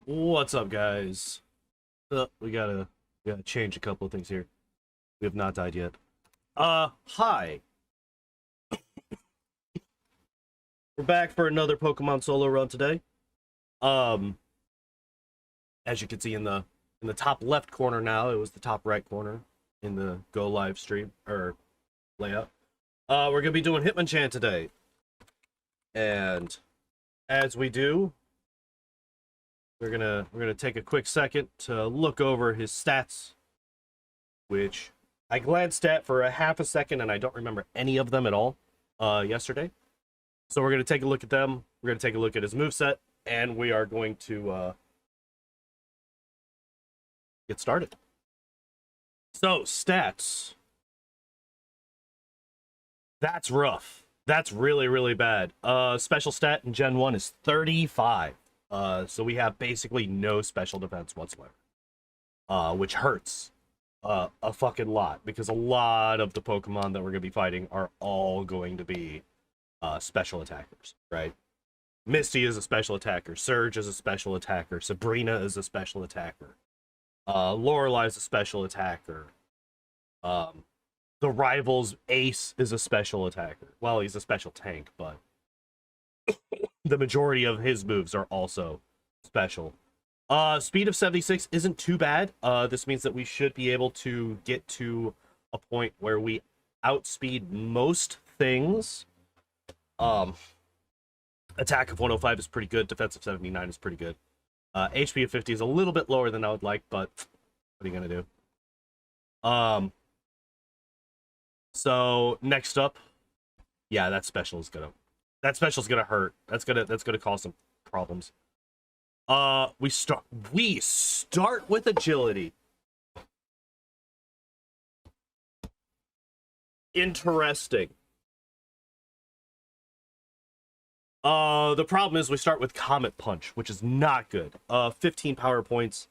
What's up, guys? We gotta change a couple of things here. We have not died yet. Hi. We're back for another Pokemon solo run today. Um, as you can see in the top left corner now, it was the top right corner in the Go live stream or layout. We're gonna be doing Hitmonchan today, and as we do, we're gonna take a quick second to look over his stats, which I glanced at for a half a second and I don't remember any of them at all yesterday. So we're gonna take a look at them. We're gonna take a look at his moveset, and we are going to get started. So stats. That's rough. That's really, really bad. Special stat in Gen 1 is 35. So we have basically no special defense whatsoever. Which hurts a fucking lot, because a lot of the Pokemon that we're gonna be fighting are all going to be special attackers, right? Misty is a special attacker, Surge is a special attacker, Sabrina is a special attacker, Lorelei is a special attacker, the rival's Ace is a special attacker. Well, he's a special tank, but the majority of his moves are also special. Speed of 76 isn't too bad. This means that we should be able to get to a point where we outspeed most things. Attack of 105 is pretty good. Defense of 79 is pretty good. HP of 50 is a little bit lower than I would like, but what are you gonna do? So next up, yeah, that special's gonna hurt. That's gonna cause some problems. We start with agility. Interesting. The problem is we start with Comet Punch, which is not good. 15 power points,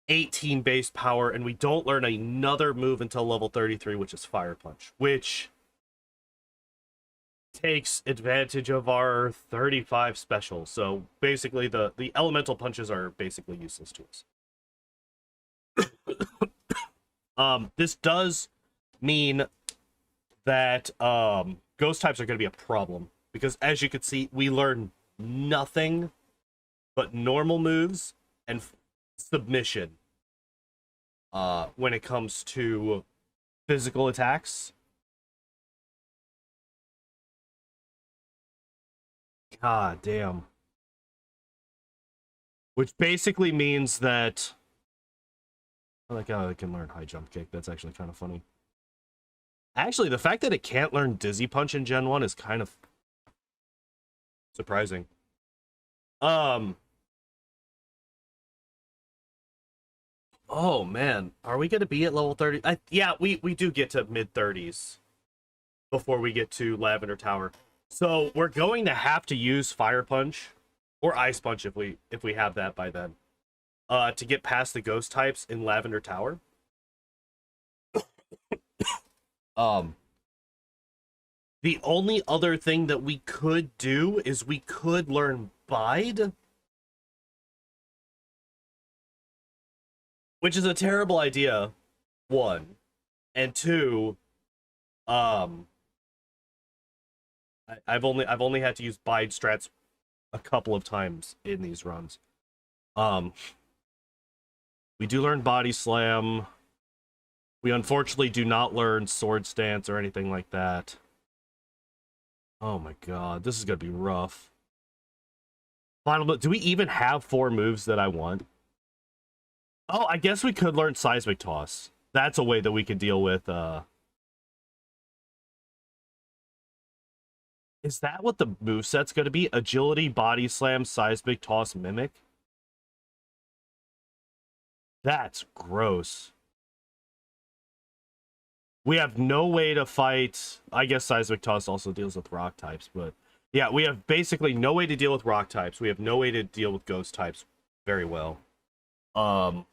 18 base power, and we don't learn another move until level 33, which is Fire Punch, which takes advantage of our 35 special. So basically the elemental punches are basically useless to us. This does mean that ghost types are going to be a problem, because as you can see, we learn nothing but normal moves and submission when it comes to physical attacks. God damn. Which basically means that I like how it can learn high jump kick. That's actually kind of funny. Actually, the fact that it can't learn Dizzy Punch in Gen 1 is kind of surprising. Oh man, are we gonna be at level 30? Yeah, we do get to mid 30s before we get to Lavender Tower. So we're going to have to use Fire Punch or Ice Punch if we have that by then, to get past the ghost types in Lavender Tower. The only other thing that we could do is we could learn Bide, which is a terrible idea, one. And two, I've only had to use Bide strats a couple of times in these runs. We do learn Body Slam. We unfortunately do not learn Sword Stance or anything like that. Oh my god, this is gonna be rough. Final, do we even have 4 moves that I want? Oh, I guess we could learn Seismic Toss. That's a way that we could deal with, Is that what the moveset's gonna be? Agility, Body Slam, Seismic Toss, Mimic? That's gross. We have no way to fight. I guess Seismic Toss also deals with rock types, but yeah, we have basically no way to deal with rock types. We have no way to deal with ghost types very well. Oh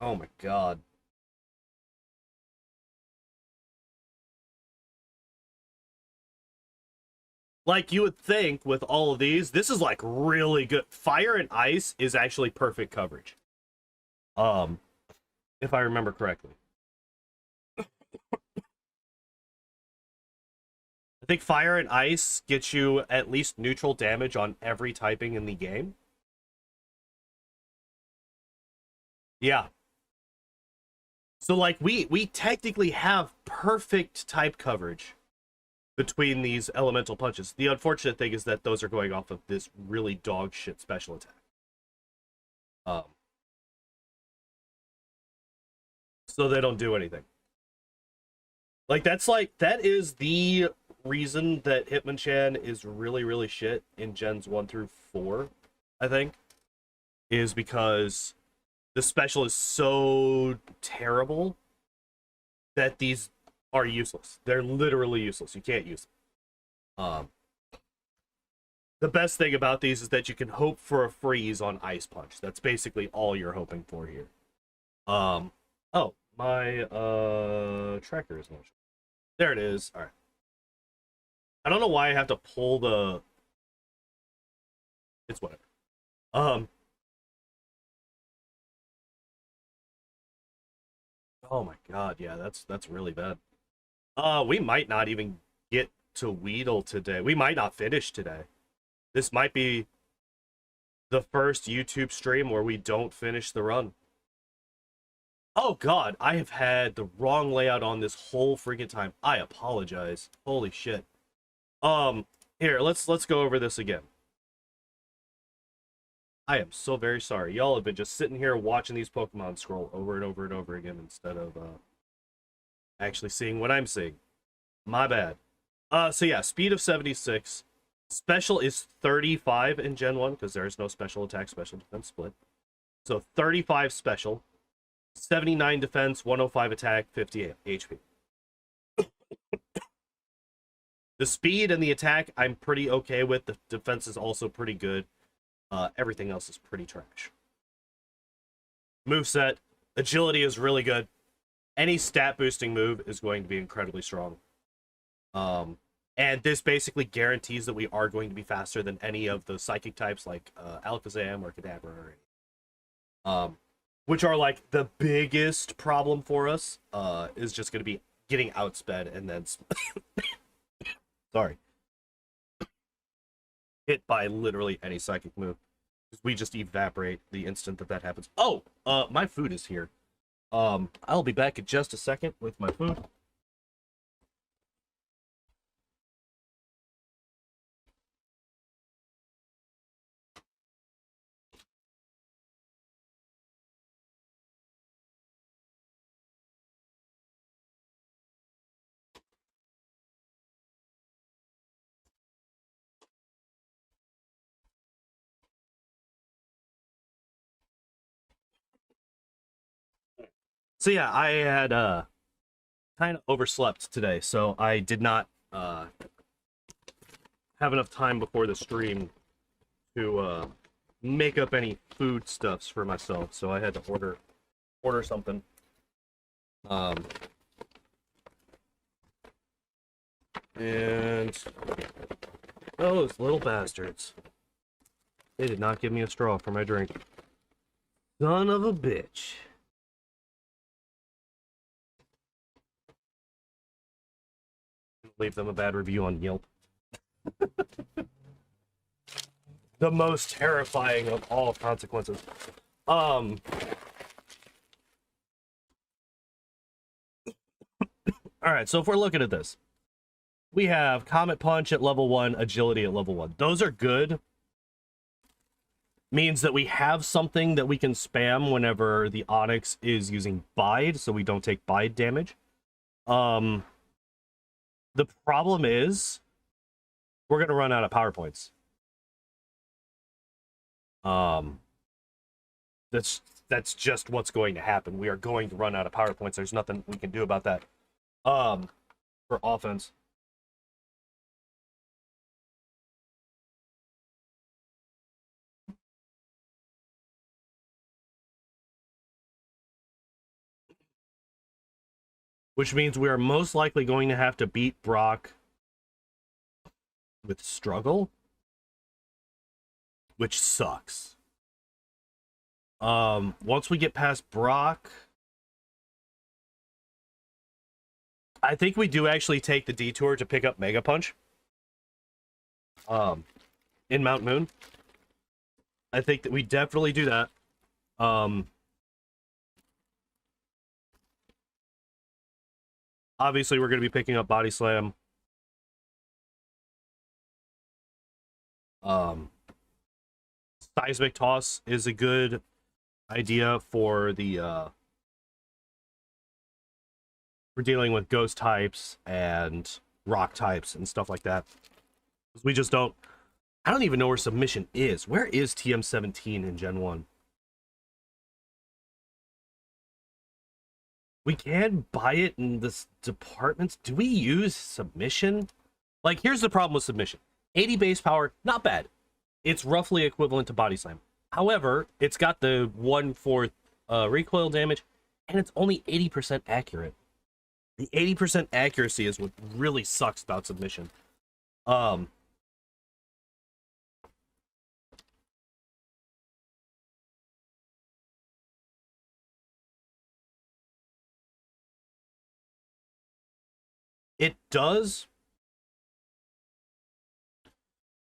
my god. Like you would think with all of these, this is like really good. Fire and ice is actually perfect coverage. Um, if I remember correctly. I think fire and ice gets you at least neutral damage on every typing in the game. Yeah. So like we technically have perfect type coverage between these elemental punches. The unfortunate thing is that those are going off of this really dog shit special attack. Um, so they don't do anything. Like that is the reason that Hitmonchan is really really shit in gens 1 through 4, I think, is because the special is so terrible that these are useless. They're literally useless. You can't use them. The best thing about these is that you can hope for a freeze on Ice Punch. That's basically all you're hoping for here. Oh, my tracker is not showing. There it is. All right. I don't know why I have to pull the. It's whatever. Um. Oh my god, yeah, that's really bad. We might not even get to Weedle today. We might not finish today. This might be the first YouTube stream where we don't finish the run. Oh god, I have had the wrong layout on this whole freaking time. I apologize. Holy shit. Here, let's go over this again. I am so very sorry. Y'all have been just sitting here watching these Pokemon scroll over and over and over again instead of actually seeing what I'm seeing. My bad. So yeah, speed of 76. Special is 35 in Gen 1 because there is no special attack, special defense split. So 35 special, 79 defense, 105 attack, 50 HP. The speed and the attack I'm pretty okay with. The defense is also pretty good. Everything else is pretty trash. Moveset, agility is really good. Any stat boosting move is going to be incredibly strong. And this basically guarantees that we are going to be faster than any of the psychic types like Alakazam or Kadabra, which are like the biggest problem for us. Is just going to be getting outsped and then sorry, hit by literally any psychic move. We just evaporate the instant that happens. Oh, my food is here. I'll be back in just a second with my food. So yeah, I had kind of overslept today, so I did not have enough time before the stream to make up any food stuffs for myself. So I had to order something. And those little bastards. They did not give me a straw for my drink. Son of a bitch. Leave them a bad review on Yelp. The most terrifying of all consequences. All right, so if we're looking at this, we have Comet Punch at level 1, Agility at level 1. Those are good. Means that we have something that we can spam whenever the Onix is using Bide, so we don't take Bide damage. The problem is we're going to run out of power points. That's just what's going to happen. We are going to run out of power points. There's nothing we can do about that. For offense. Which means we are most likely going to have to beat Brock with struggle, which sucks. Once we get past Brock, I think we do actually take the detour to pick up Mega Punch. In Mount Moon. I think that we definitely do that. Obviously, we're going to be picking up Body Slam. Seismic Toss is a good idea for the for dealing with ghost types and rock types and stuff like that. We just don't... I don't even know where Submission is. Where is TM17 in Gen 1? We can buy it in this departments. Do we use Submission? Like, here's the problem with Submission. 80 base power, not bad. It's roughly equivalent to Body Slam. However, it's got the 1/4 recoil damage, and it's only 80% accurate. The 80% accuracy is what really sucks about Submission. It does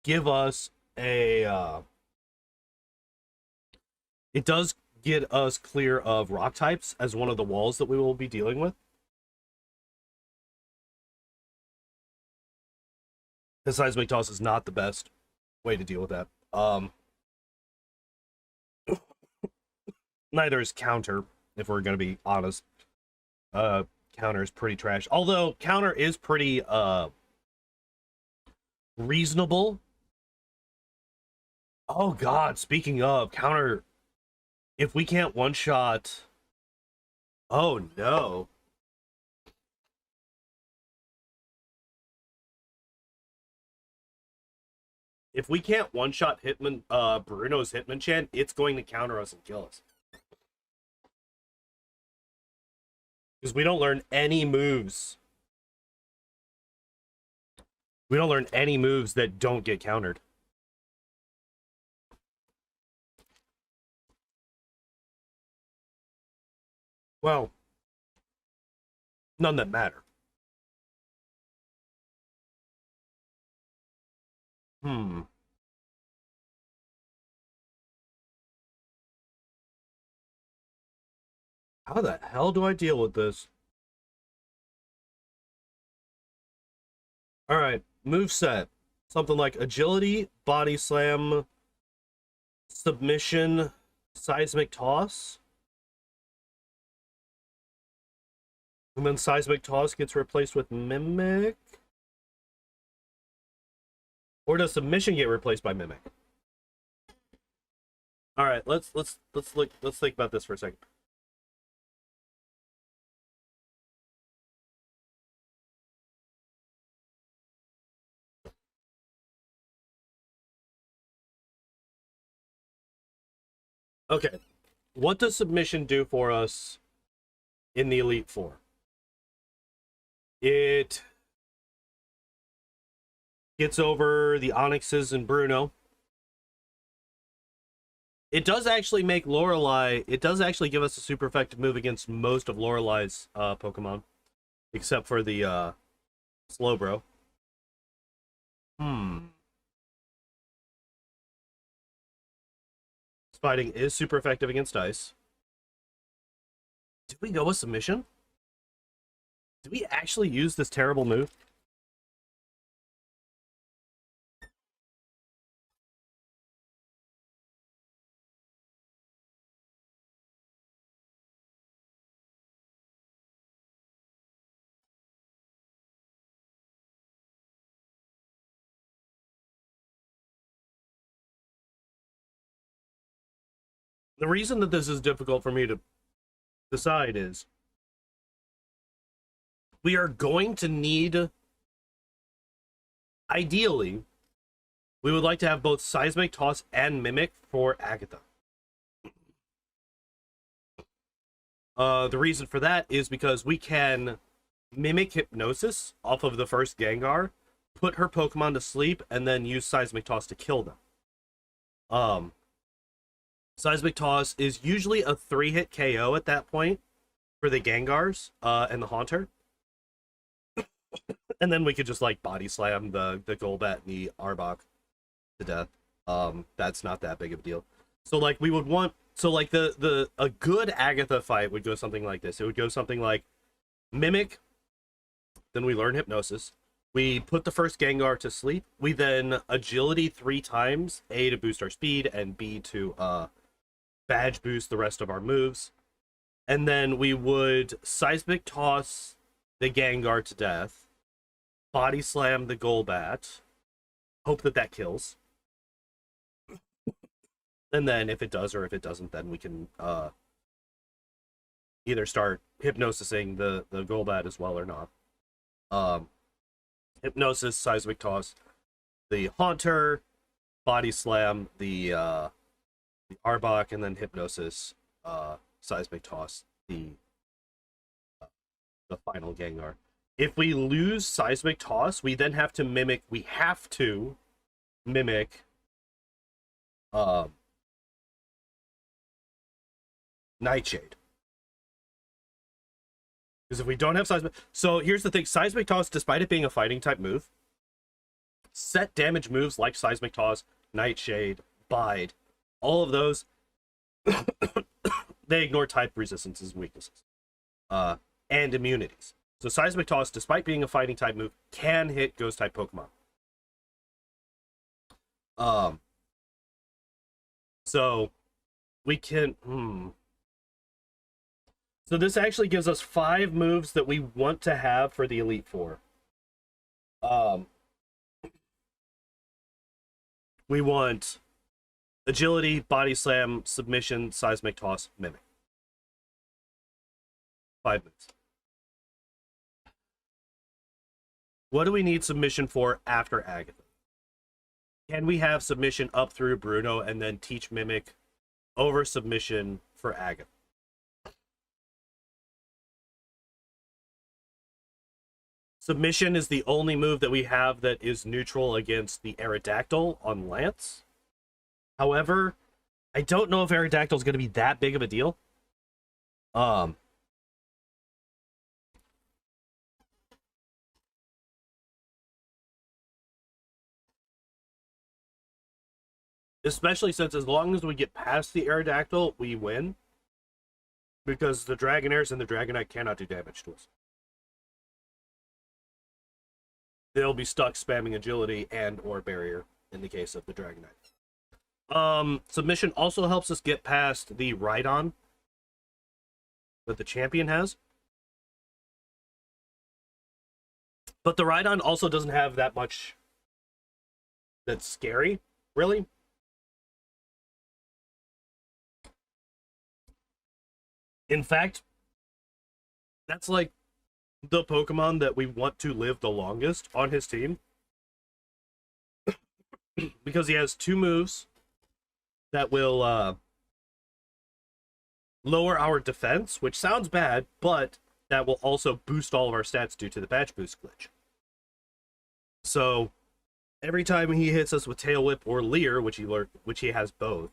give us a it does get us clear of rock types as one of the walls that we will be dealing with. The Seismic Toss is not the best way to deal with that. Neither is Counter, if we're going to be honest. Counter is pretty trash. Although, Counter is pretty, reasonable. Oh god, speaking of, Counter... If we can't one-shot... Oh no. If we can't one-shot Bruno's Hitmonchan, it's going to counter us and kill us. Because we don't learn any moves. We don't learn any moves that don't get countered. Well, none that matter. How the hell do I deal with this? Alright, moveset. Something like agility, body slam, submission, seismic toss. And then seismic toss gets replaced with mimic. Or does submission get replaced by mimic? Alright, let's think about this for a second. Okay, what does submission do for us in the Elite Four? It gets over the Onyxes and Bruno. It does actually make Lorelei... It does actually give us a super effective move against most of Lorelei's Pokemon. Except for the Slowbro. Fighting is super effective against ice. Did we go with submission? Did we actually use this terrible move? The reason that this is difficult for me to decide is we are going to need, ideally, we would like to have both Seismic Toss and Mimic for Agatha. The reason for that is because we can Mimic Hypnosis off of the first Gengar, put her Pokemon to sleep and then use Seismic Toss to kill them. Seismic Toss is usually a 3-hit KO at that point for the Gengars and the Haunter. And then we could just like body slam the Golbat and the Arbok to death. That's not that big of a deal. So like we would want, so like a good Agatha fight would go something like this. It would go something like Mimic, then we learn Hypnosis. We put the first Gengar to sleep. We then Agility 3 times, A to boost our speed and B to badge boost the rest of our moves. And then we would Seismic Toss the Gengar to death, body slam the Golbat, hope that kills. And then if it does or if it doesn't, then we can either start hypnosising the Golbat as well or not. Hypnosis, Seismic Toss the Haunter, body slam the Arbok, and then Hypnosis, Seismic Toss the final Gengar. If we lose Seismic Toss, we then have to mimic. We have to mimic Nightshade. Because if we don't have Seismic... So here's the thing. Seismic Toss, despite it being a fighting type move, set damage moves like Seismic Toss, Nightshade, Bide, all of those, they ignore type resistances and weaknesses. And immunities. So Seismic Toss, despite being a fighting type move, can hit ghost type Pokemon. So we can... So this actually gives us 5 moves that we want to have for the Elite Four. We want Agility, Body Slam, Submission, Seismic Toss, Mimic. 5 moves. What do we need Submission for after Agatha? Can we have Submission up through Bruno and then teach Mimic over Submission for Agatha? Submission is the only move that we have that is neutral against the Aerodactyl on Lance. However, I don't know if Aerodactyl is going to be that big of a deal. Especially since as long as we get past the Aerodactyl, we win. Because the Dragonairs and the Dragonite cannot do damage to us. They'll be stuck spamming Agility and or Barrier in the case of the Dragonite. Submission also helps us get past the Rhydon that the champion has. But the Rhydon also doesn't have that much that's scary, really. In fact, that's like the Pokemon that we want to live the longest on his team. Because he has 2 moves that will lower our defense, which sounds bad, but that will also boost all of our stats due to the badge boost glitch. So every time he hits us with Tail Whip or Leer, which he has both,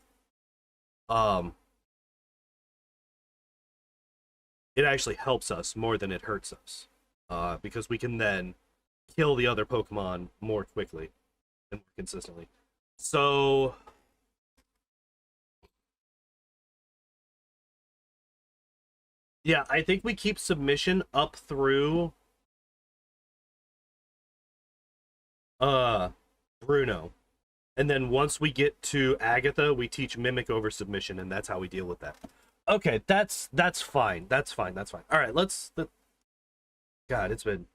it actually helps us more than it hurts us. Because we can then kill the other Pokemon more quickly and more consistently. So yeah, I think we keep Submission up through Bruno. And then once we get to Agatha, we teach Mimic over Submission, and that's how we deal with that. Okay, that's fine. That's fine. All right, God, it's been...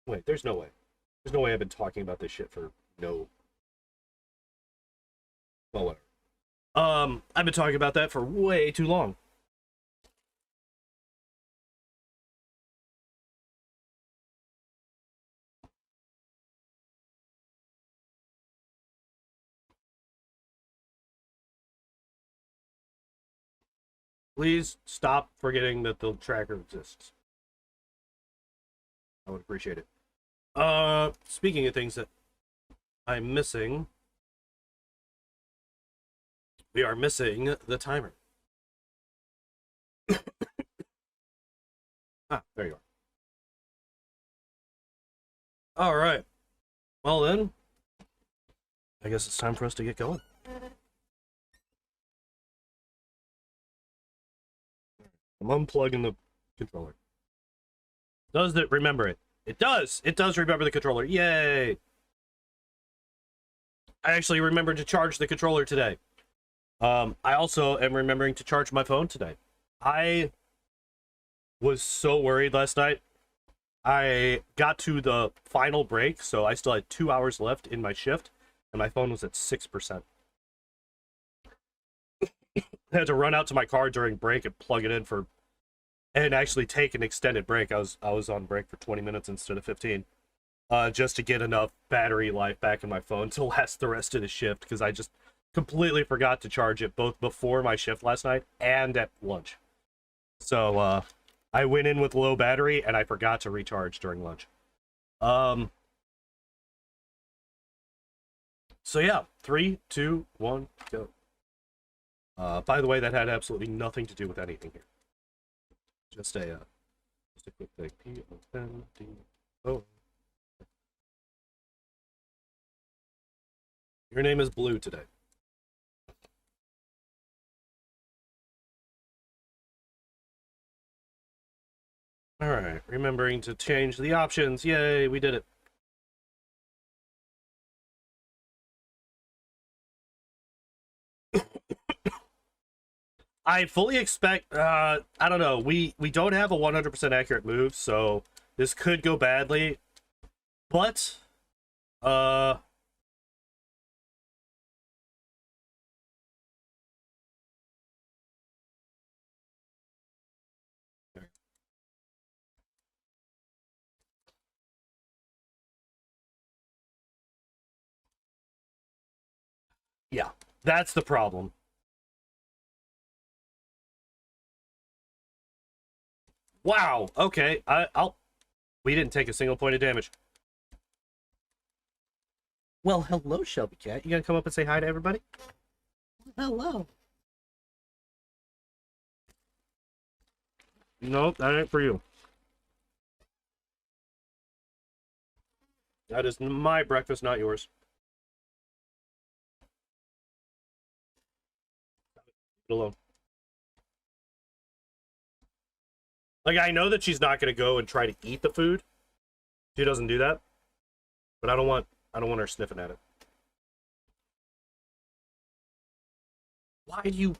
Wait, there's no way. There's no way I've been talking about this shit for no... Well, whatever. I've been talking about that for way too long. Please stop forgetting that the tracker exists. I would appreciate it. Speaking of things that I'm missing, we are missing the timer. Ah, there you are. All right. Well then, I guess it's time for us to get going. I'm unplugging the controller. Does it remember it? It does! It does remember the controller. Yay! I actually remembered to charge the controller today. I also am remembering to charge my phone today. I was so worried last night. I got to the final break, so I still had 2 hours left in my shift, and my phone was at 6%. I had to run out to my car during break and plug it in and actually take an extended break. I was on break for 20 minutes instead of 15, just to get enough battery life back in my phone to last the rest of the shift, because I just completely forgot to charge it both before my shift last night and at lunch. So I went in with low battery and I forgot to recharge during lunch. So yeah, 3, 2, 1, go. By the way, that had absolutely nothing to do with anything here. Just a quick thing. P-O-N-D-O. Your name is Blue today. All right, remembering to change the options. Yay, we did it. I fully expect, I don't know, we don't have a 100% accurate move, so this could go badly, but, yeah, that's the problem. Wow, okay, we didn't take a single point of damage. Well, hello, Shelby Cat. You gonna come up and say hi to everybody? Hello. Nope, that ain't for you. That is my breakfast, not yours. Leave it alone. Like, I know that she's not gonna go and try to eat the food. She doesn't do that. But I don't want her sniffing at it.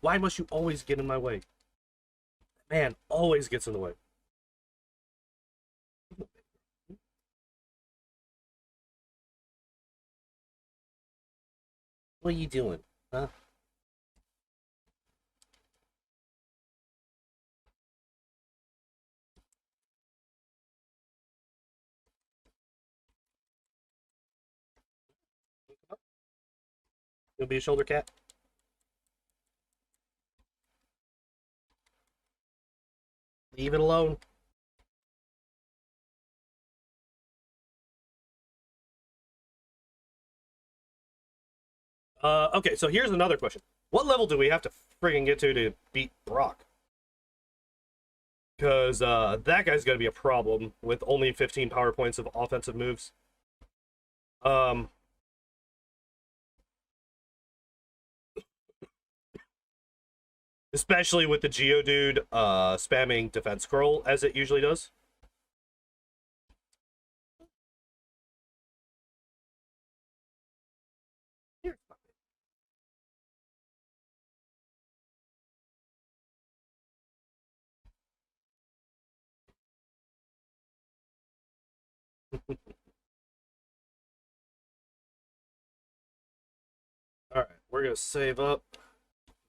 Why must you always get in my way? Man, always gets in the way. What are you doing? Huh? You'll be a shoulder cat? Leave it alone. Okay, so here's another question. What level do we have to friggin' get to beat Brock? Because that guy's gonna be a problem with only 15 power points of offensive moves. Especially with the Geodude spamming defense scroll as it usually does. Alright, we're gonna save up,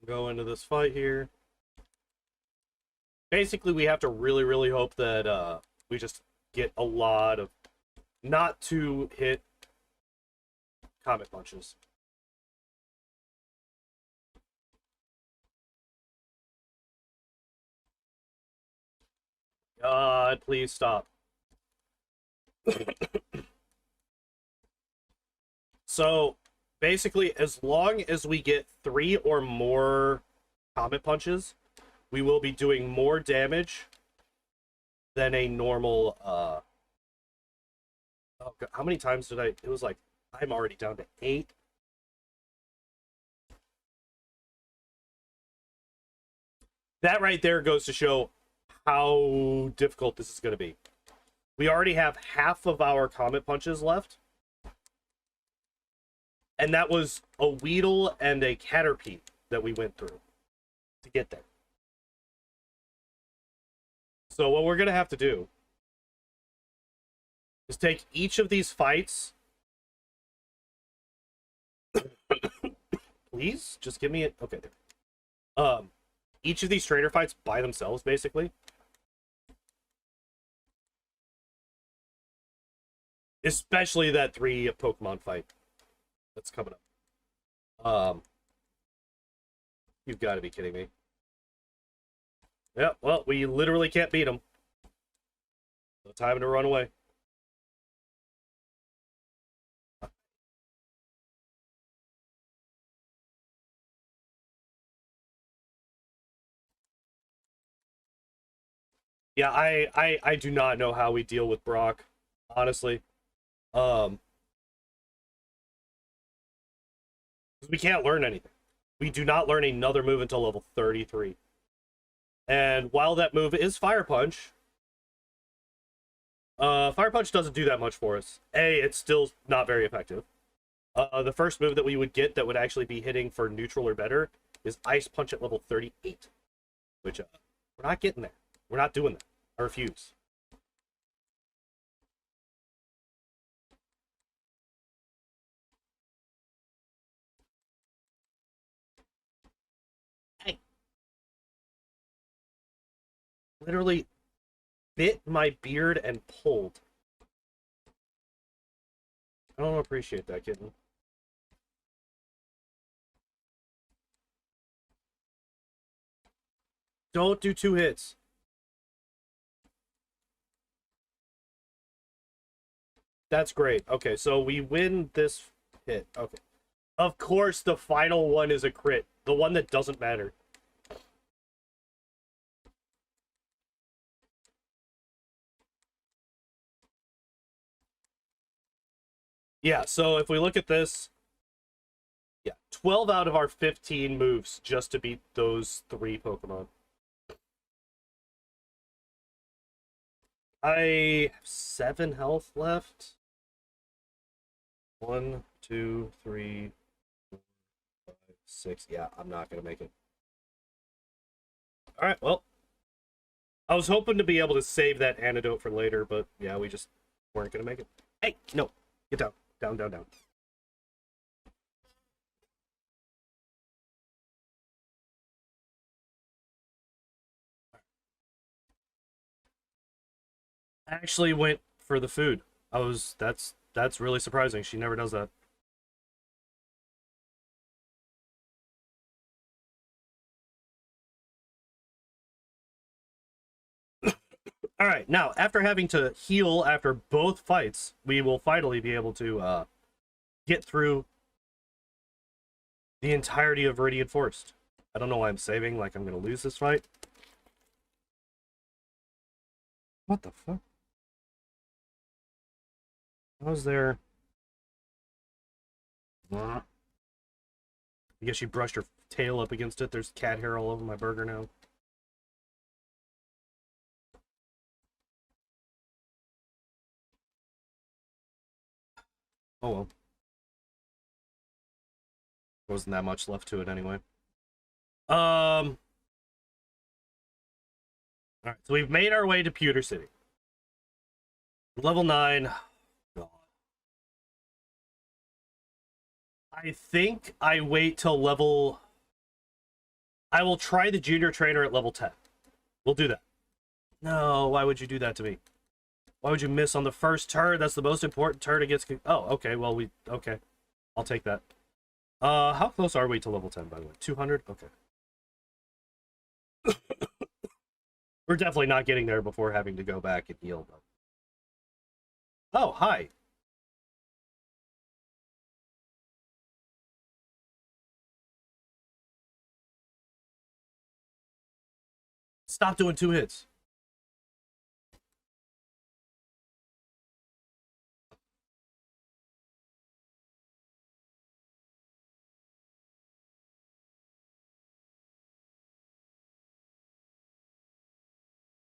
go into this fight here. Basically, we have to really, really hope that we just get a lot of not to hit comet punches. God, please stop. So basically, as long as we get 3 or more comet punches, we will be doing more damage than a normal oh God, how many times did I? It was like I'm already down to 8. That right there goes to show how difficult this is going to be. We already have half of our comet punches left. And that was a Weedle and a Caterpie that we went through to get there. So what we're going to have to do is take each of these fights. Please, just give me it. Okay, there. Each of these trainer fights by themselves, basically. Especially that 3 Pokemon fight that's coming up. You've got to be kidding me. Yeah, well, we literally can't beat them. No time to run away. Yeah, I do not know how we deal with Brock, honestly. We can't learn anything. We do not learn another move until level 33. And while that move is Fire Punch, Fire Punch doesn't do that much for us. It's still not very effective. The first move that we would get that would actually be hitting for neutral or better is Ice Punch at level 38. Which, we're not getting there. We're not doing that. I refuse. Hey. Literally bit my beard and pulled. I don't appreciate that, kitten. Don't do 2 hits. That's great. Okay, so we win this hit. Okay. Of course, the final one is a crit. The one that doesn't matter. Yeah, so if we look at this, yeah, 12 out of our 15 moves just to beat those 3 Pokemon. I have 7 health left. 1, 2, 3, 4, 5, 6. Yeah, I'm not gonna make it. Alright, well. I was hoping to be able to save that antidote for later, but yeah, we just weren't gonna make it. Hey, no. Get down. Down, down, down. I actually went for the food. That's really surprising. She never does that. All right, now after having to heal after both fights, we will finally be able to get through the entirety of Viridian Forest. I don't know why I'm saving, like I'm gonna lose this fight. What the fuck? How's there? I guess she brushed her tail up against it. There's cat hair all over my burger now. Oh well. Wasn't that much left to it anyway. Alright, so we've made our way to Pewter City. Level 9. God. I think I wait till level... I will try the junior trainer at level 10. We'll do that. No, why would you do that to me? Why would you miss on the first turn? That's the most important turn against... Oh, okay, well, okay. I'll take that. How close are we to level 10, by the way? 200? Okay. We're definitely not getting there before having to go back and heal, though. Oh, hi. Stop doing 2 hits.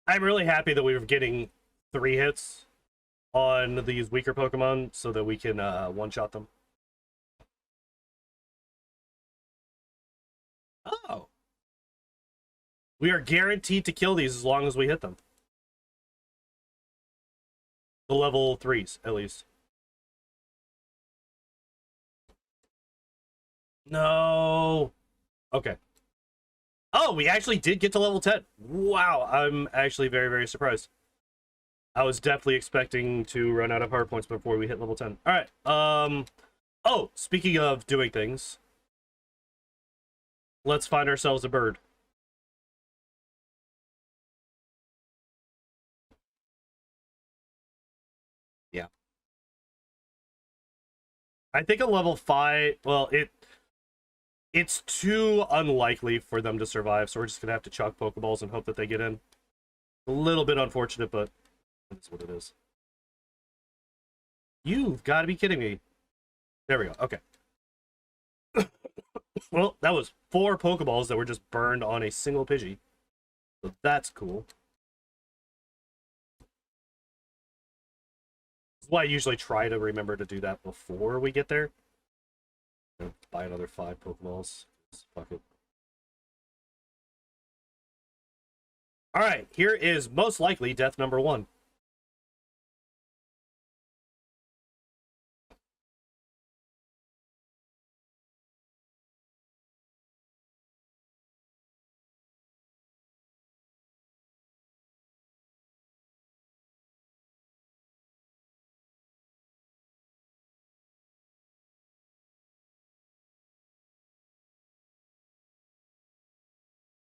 I'm really happy that we were getting 3 hits on these weaker Pokemon so that we can one-shot them. Oh. We are guaranteed to kill these as long as we hit them. The level 3s, at least. No. Okay. Oh, we actually did get to level 10. Wow, I'm actually very, very surprised. I was definitely expecting to run out of hard points before we hit level 10. All right. Oh, speaking of doing things, let's find ourselves a bird. Yeah. I think a level 5, well, it's too unlikely for them to survive, so we're just gonna have to chuck Pokeballs and hope that they get in. A little bit unfortunate, but that's what it is. You've got to be kidding me. There we go. Okay. Well, that was 4 Pokeballs that were just burned on a single Pidgey. So that's cool. That's why I usually try to remember to do that before we get there. Buy another 5 Pokeballs. Just fuck it. Alright, here is most likely death number 1.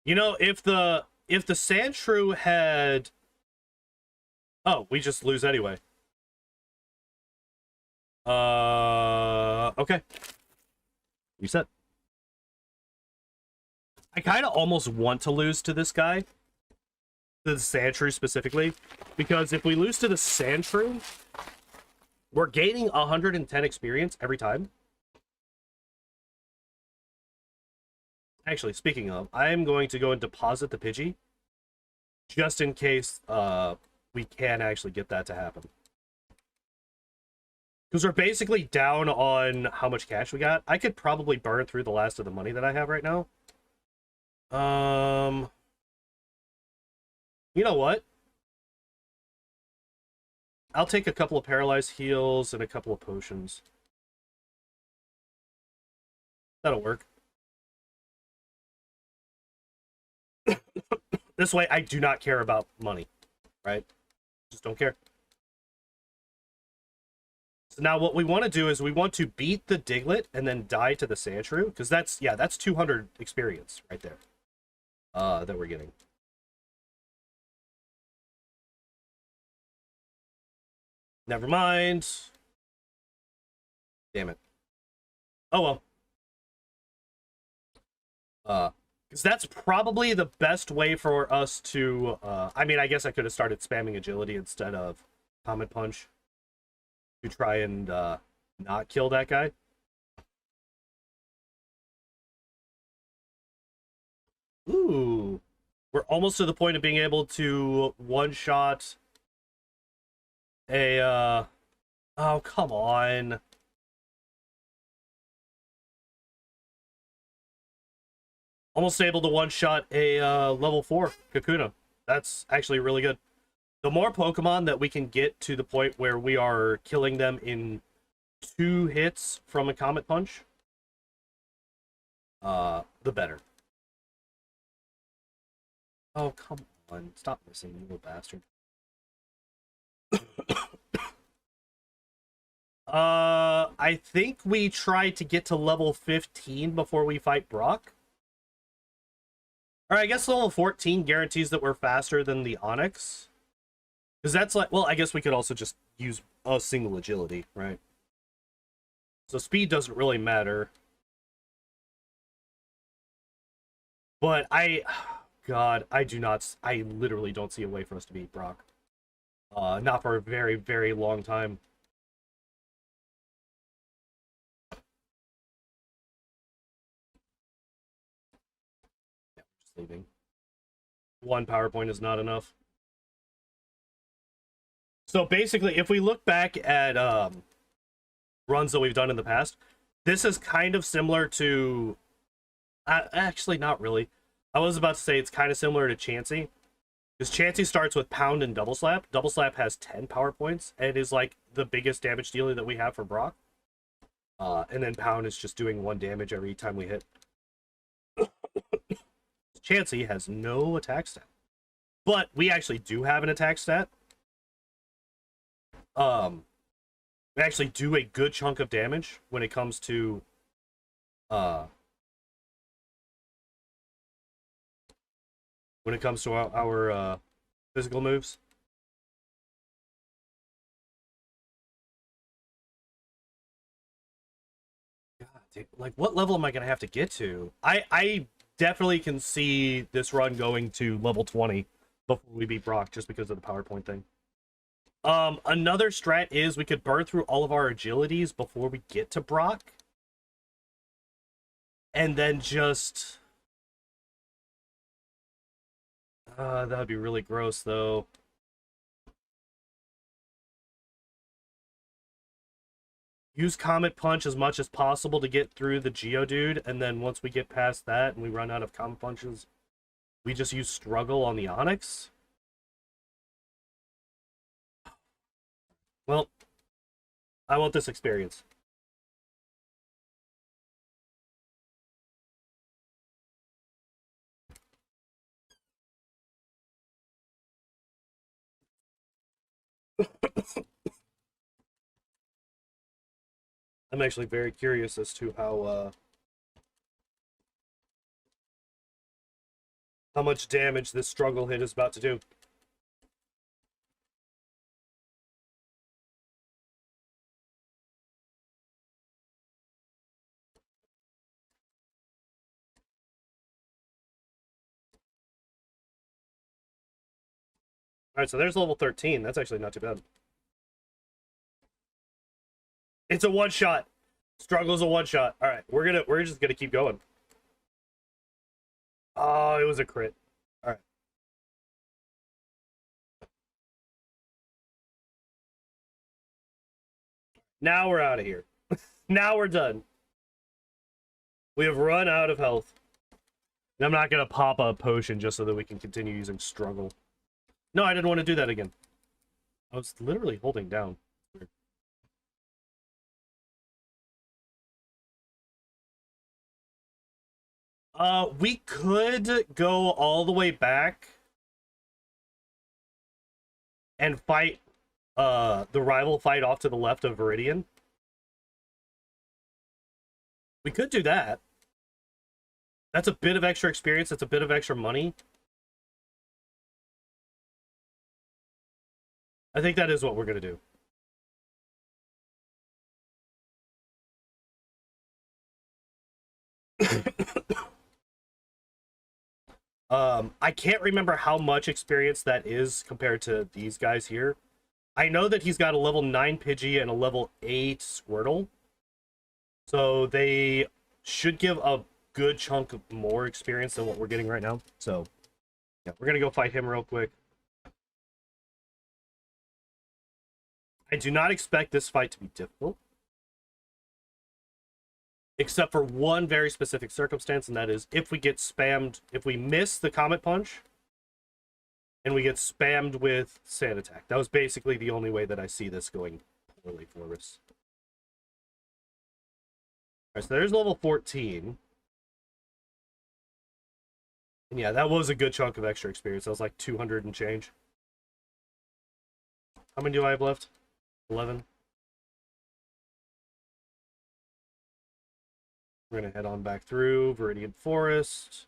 You know, if the Sandshrew had... Oh, we just lose anyway. Okay. Reset. I kind of almost want to lose to this guy. To the Sandshrew specifically. Because if we lose to the Sandshrew, we're gaining 110 experience every time. Actually, speaking of, I'm going to go and deposit the Pidgey. Just in case we can actually get that to happen. Because we're basically down on how much cash we got. I could probably burn through the last of the money that I have right now. You know what? I'll take a couple of paralyzed heals and a couple of potions. That'll work. This way, I do not care about money, right? Just don't care. So now what we want to do is we want to beat the Diglett and then die to the Sandshrew, because that's 200 experience right there that we're getting. Never mind. Damn it. Oh well. Because that's probably the best way for us to... I mean, I guess I could have started spamming agility instead of Comet Punch to try and not kill that guy. Ooh. We're almost to the point of being able to one-shot a... Oh, come on. Almost able to one-shot a level 4 Kakuna. That's actually really good. The more Pokemon that we can get to the point where we are killing them in 2 hits from a Comet Punch, the better. Oh, come on. Stop missing, you little bastard. I think we try to get to level 15 before we fight Brock. Alright, I guess level 14 guarantees that we're faster than the Onyx. Because that's like, well, I guess we could also just use a single agility, right? So speed doesn't really matter. But God, I literally don't see a way for us to beat Brock. Not for a very, very long time. Yeah, just leaving. One PowerPoint is not enough. So basically, if we look back at runs that we've done in the past, this is kind of similar to... actually, not really. I was about to say it's kind of similar to Chansey. Because Chansey starts with Pound and Double Slap. Double Slap has 10 power points and is like the biggest damage dealer that we have for Brock. And then Pound is just doing 1 damage every time we hit. Chansey has no attack stat. But we actually do have an attack stat. We actually do a good chunk of damage when it comes to our physical moves. God, dude, like, what level am I gonna have to get to? I definitely can see this run going to level 20 before we beat Brock, just because of the PowerPoint thing. Another strat is we could burn through all of our agilities before we get to Brock. And then just... that would be really gross, though. Use Comet Punch as much as possible to get through the Geodude, and then once we get past that and we run out of Comet Punches, we just use Struggle on the Onix. Well, I want this experience. I'm actually very curious as to how much damage this Struggle hit is about to do. Alright, so there's level 13. That's actually not too bad. It's a one-shot. Struggle's a one-shot. Alright, we're just gonna keep going. Oh, it was a crit. Alright. Now we're out of here. Now we're done. We have run out of health. And I'm not gonna pop a potion just so that we can continue using Struggle. No, I didn't want to do that again. I was literally holding down. We could go all the way back and fight the rival fight off to the left of Viridian. We could do that. That's a bit of extra experience. That's a bit of extra money. I think that is what we're going to do. I can't remember how much experience that is compared to these guys here. I know that he's got a level 9 Pidgey and a level 8 Squirtle. So they should give a good chunk of more experience than what we're getting right now. So, yeah, we're going to go fight him real quick. I do not expect this fight to be difficult. Except for one very specific circumstance, and that is if we get spammed, if we miss the Comet Punch, and we get spammed with Sand Attack. That was basically the only way that I see this going poorly for us. Alright, so there's level 14. And yeah, that was a good chunk of extra experience. That was like 200 and change. How many do I have left? 11. We're going to head on back through Viridian Forest.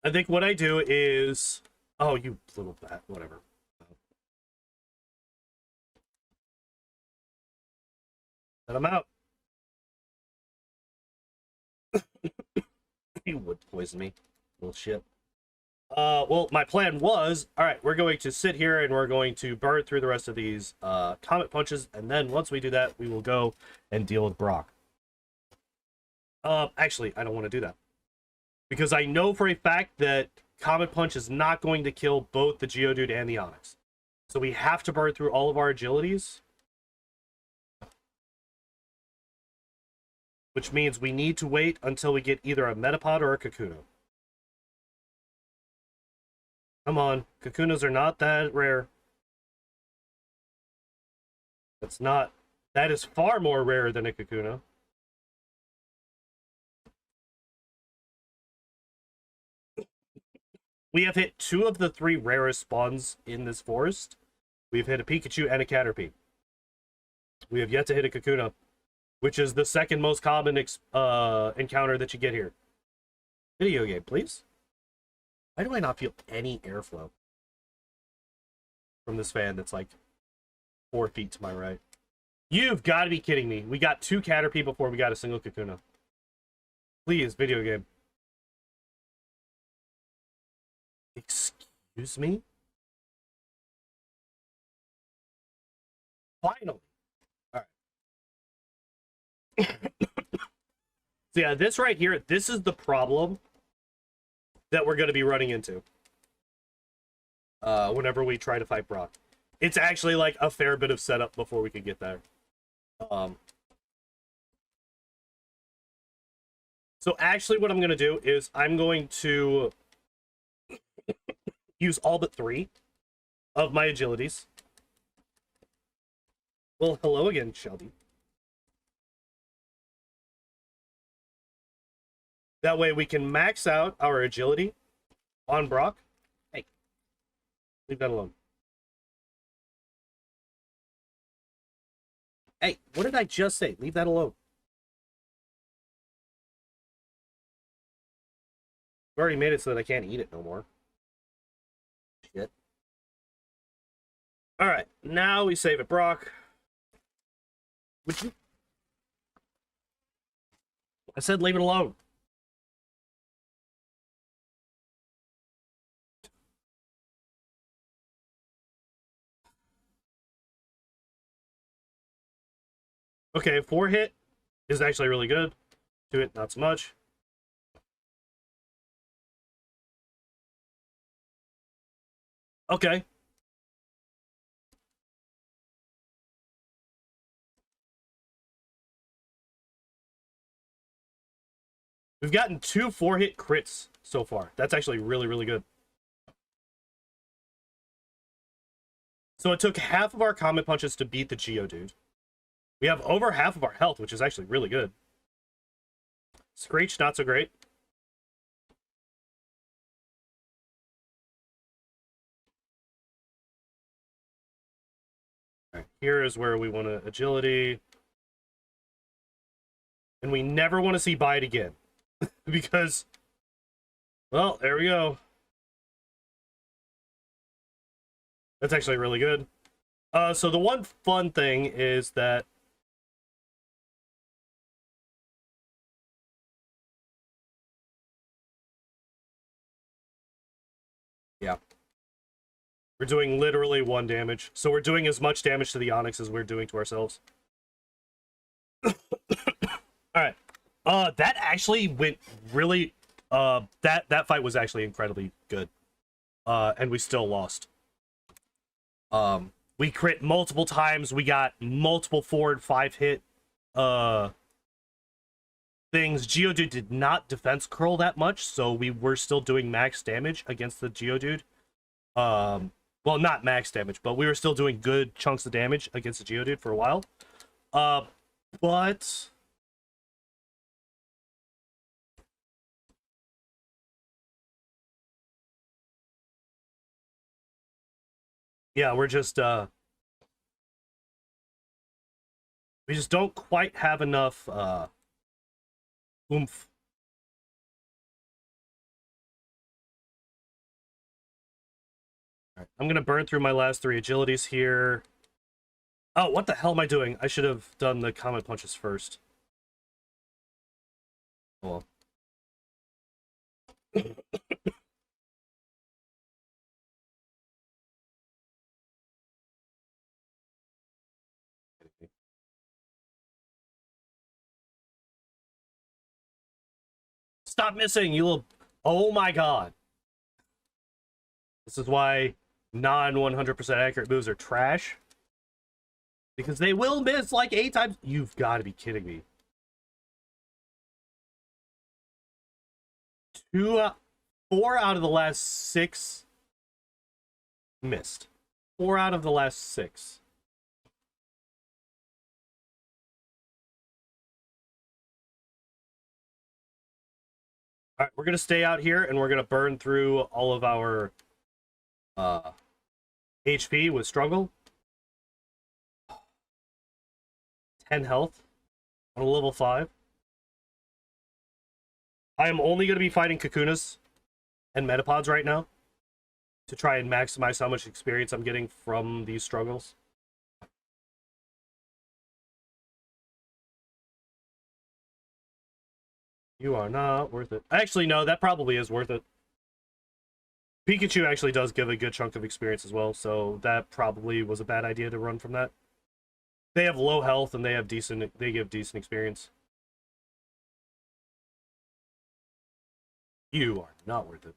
I think what I do is... Oh, you little bat, whatever. Let him out. You would poison me. Little shit. Well, my plan was, alright, we're going to sit here and we're going to burn through the rest of these comet punches, and then once we do that, we will go and deal with Brock. Actually, I don't want to do that. Because I know for a fact that Comet Punch is not going to kill both the Geodude and the Onix. So we have to burn through all of our agilities. Which means we need to wait until we get either a Metapod or a Kakuna. Come on, Kakunas are not that rare. That's not... That is far more rare than a Kakuna. We have hit 2 of the 3 rarest spawns in this forest. We've hit a Pikachu and a Caterpie. We have yet to hit a Kakuna, which is the second most common encounter that you get here. Video game, please. Why do I not feel any airflow from this fan that's like 4 feet to my right? You've got to be kidding me. We got 2 Caterpie before we got a single Kakuna. Please, video game. Excuse me? Finally. Alright. So yeah, this right here, this is the problem that we're going to be running into. Whenever we try to fight Brock. It's actually like a fair bit of setup before we can get there. So actually what I'm going to do is I'm going to use all but 3 of my agilities. Well, hello again, Shelby. That way we can max out our agility on Brock. Hey, leave that alone. Hey, what did I just say? Leave that alone. I've already made it so that I can't eat it no more. Shit. Alright, now we save it, Brock. Would you... I said leave it alone. Okay, 4 hit is actually really good. 2 hit, not so much. Okay. We've gotten 2 4-hit crits so far. That's actually really, really good. So it took half of our Comet Punches to beat the Geodude. We have over half of our health, which is actually really good. Screech, not so great. Alright, here is where we want to agility. And we never want to see Bite again. Because, well, there we go. That's actually really good. So the one fun thing is that yeah. We're doing literally 1 damage. So we're doing as much damage to the Onix as we're doing to ourselves. Alright. That actually went really... that fight was actually incredibly good. And we still lost. We crit multiple times. We got multiple 4 and 5 hit things. Geodude did not defense curl that much, so we were still doing max damage against the Geodude. Well, not max damage, but we were still doing good chunks of damage against the Geodude for a while. But... yeah, we're just, we just don't quite have enough, oomph. Right, I'm gonna burn through my last 3 agilities here. Oh, what the hell am I doing? I should have done the comet punches first. Oh well. Stop missing, you little... Oh my god. This is why non-100% accurate moves are trash. Because they will miss like 8 times. You've got to be kidding me. 4 out of the last 6 missed. 4 out of the last 6. All right, we're gonna stay out here and we're gonna burn through all of our HP with struggle. 10 health on a level 5. I am only gonna be fighting Kakunas and Metapods right now to try and maximize how much experience I'm getting from these struggles. You are not worth it. Actually, no, that probably is worth it. Pikachu actually does give a good chunk of experience as well, so that probably was a bad idea to run from that. They have low health and they give decent experience. You are not worth it.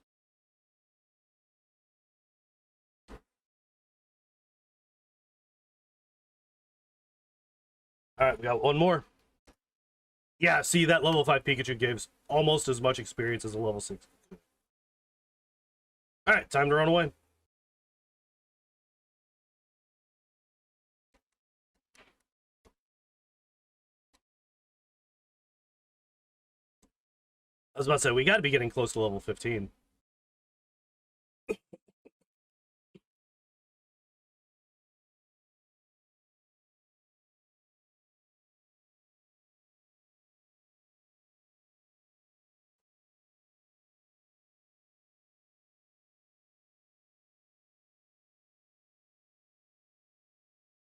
Alright, we got one more. Yeah, see, that level 5 Pikachu gives almost as much experience as a level 6. Alright, time to run away. I was about to say, we gotta be getting close to level 15.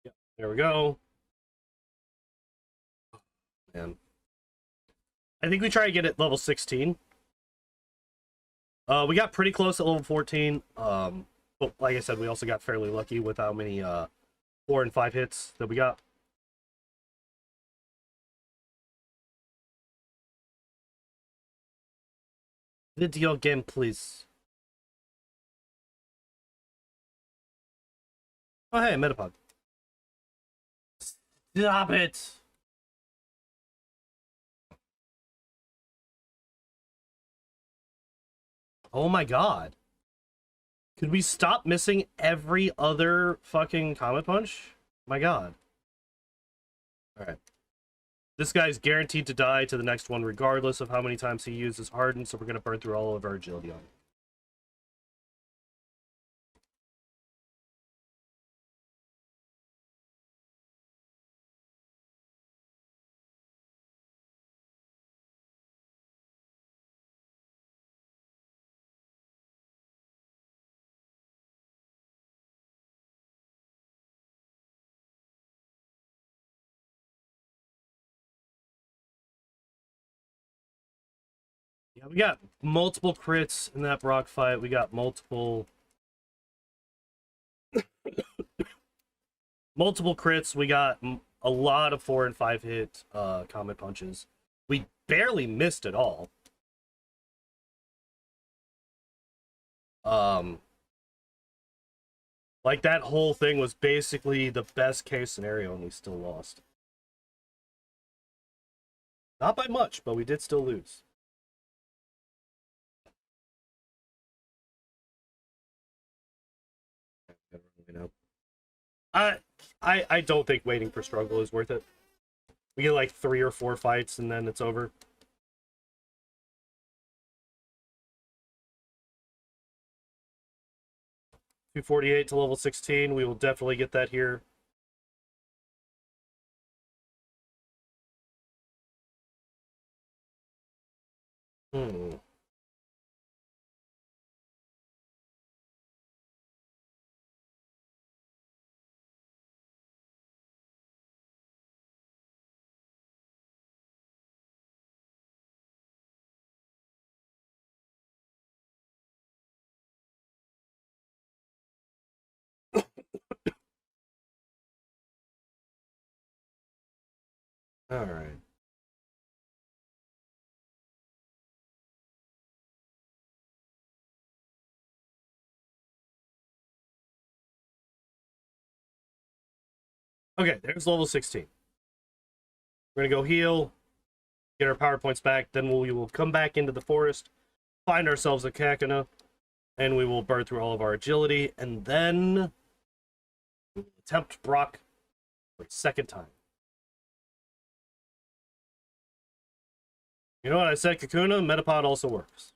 Yep, there we go. Man. I think we try to get it level 16. We got pretty close at level 14. But like I said, we also got fairly lucky with how many 4 and 5 hits that we got. Video game, please. Oh, hey, Metapod. Stop it! Oh my god. Could we stop missing every other fucking Comet Punch? My god. Alright. This guy's guaranteed to die to the next one regardless of how many times he uses Harden, so we're going to burn through all of our agility on him. Yeah, we got multiple crits in that Brock fight. We got multiple crits. We got a lot of 4 and 5 hit Comet Punches. We barely missed at all. Like, that whole thing was basically the best case scenario, and we still lost. Not by much, but we did still lose. I don't think waiting for struggle is worth it. We get like 3 or 4 fights and then it's over. $248 to level 16. We will definitely get that here. All right. Okay, there's level 16. We're gonna go heal, get our power points back, then we will come back into the forest, find ourselves a Kakuna, and we will burn through all of our agility, and then we will attempt Brock for a second time. You know what I said, Kakuna? Metapod also works.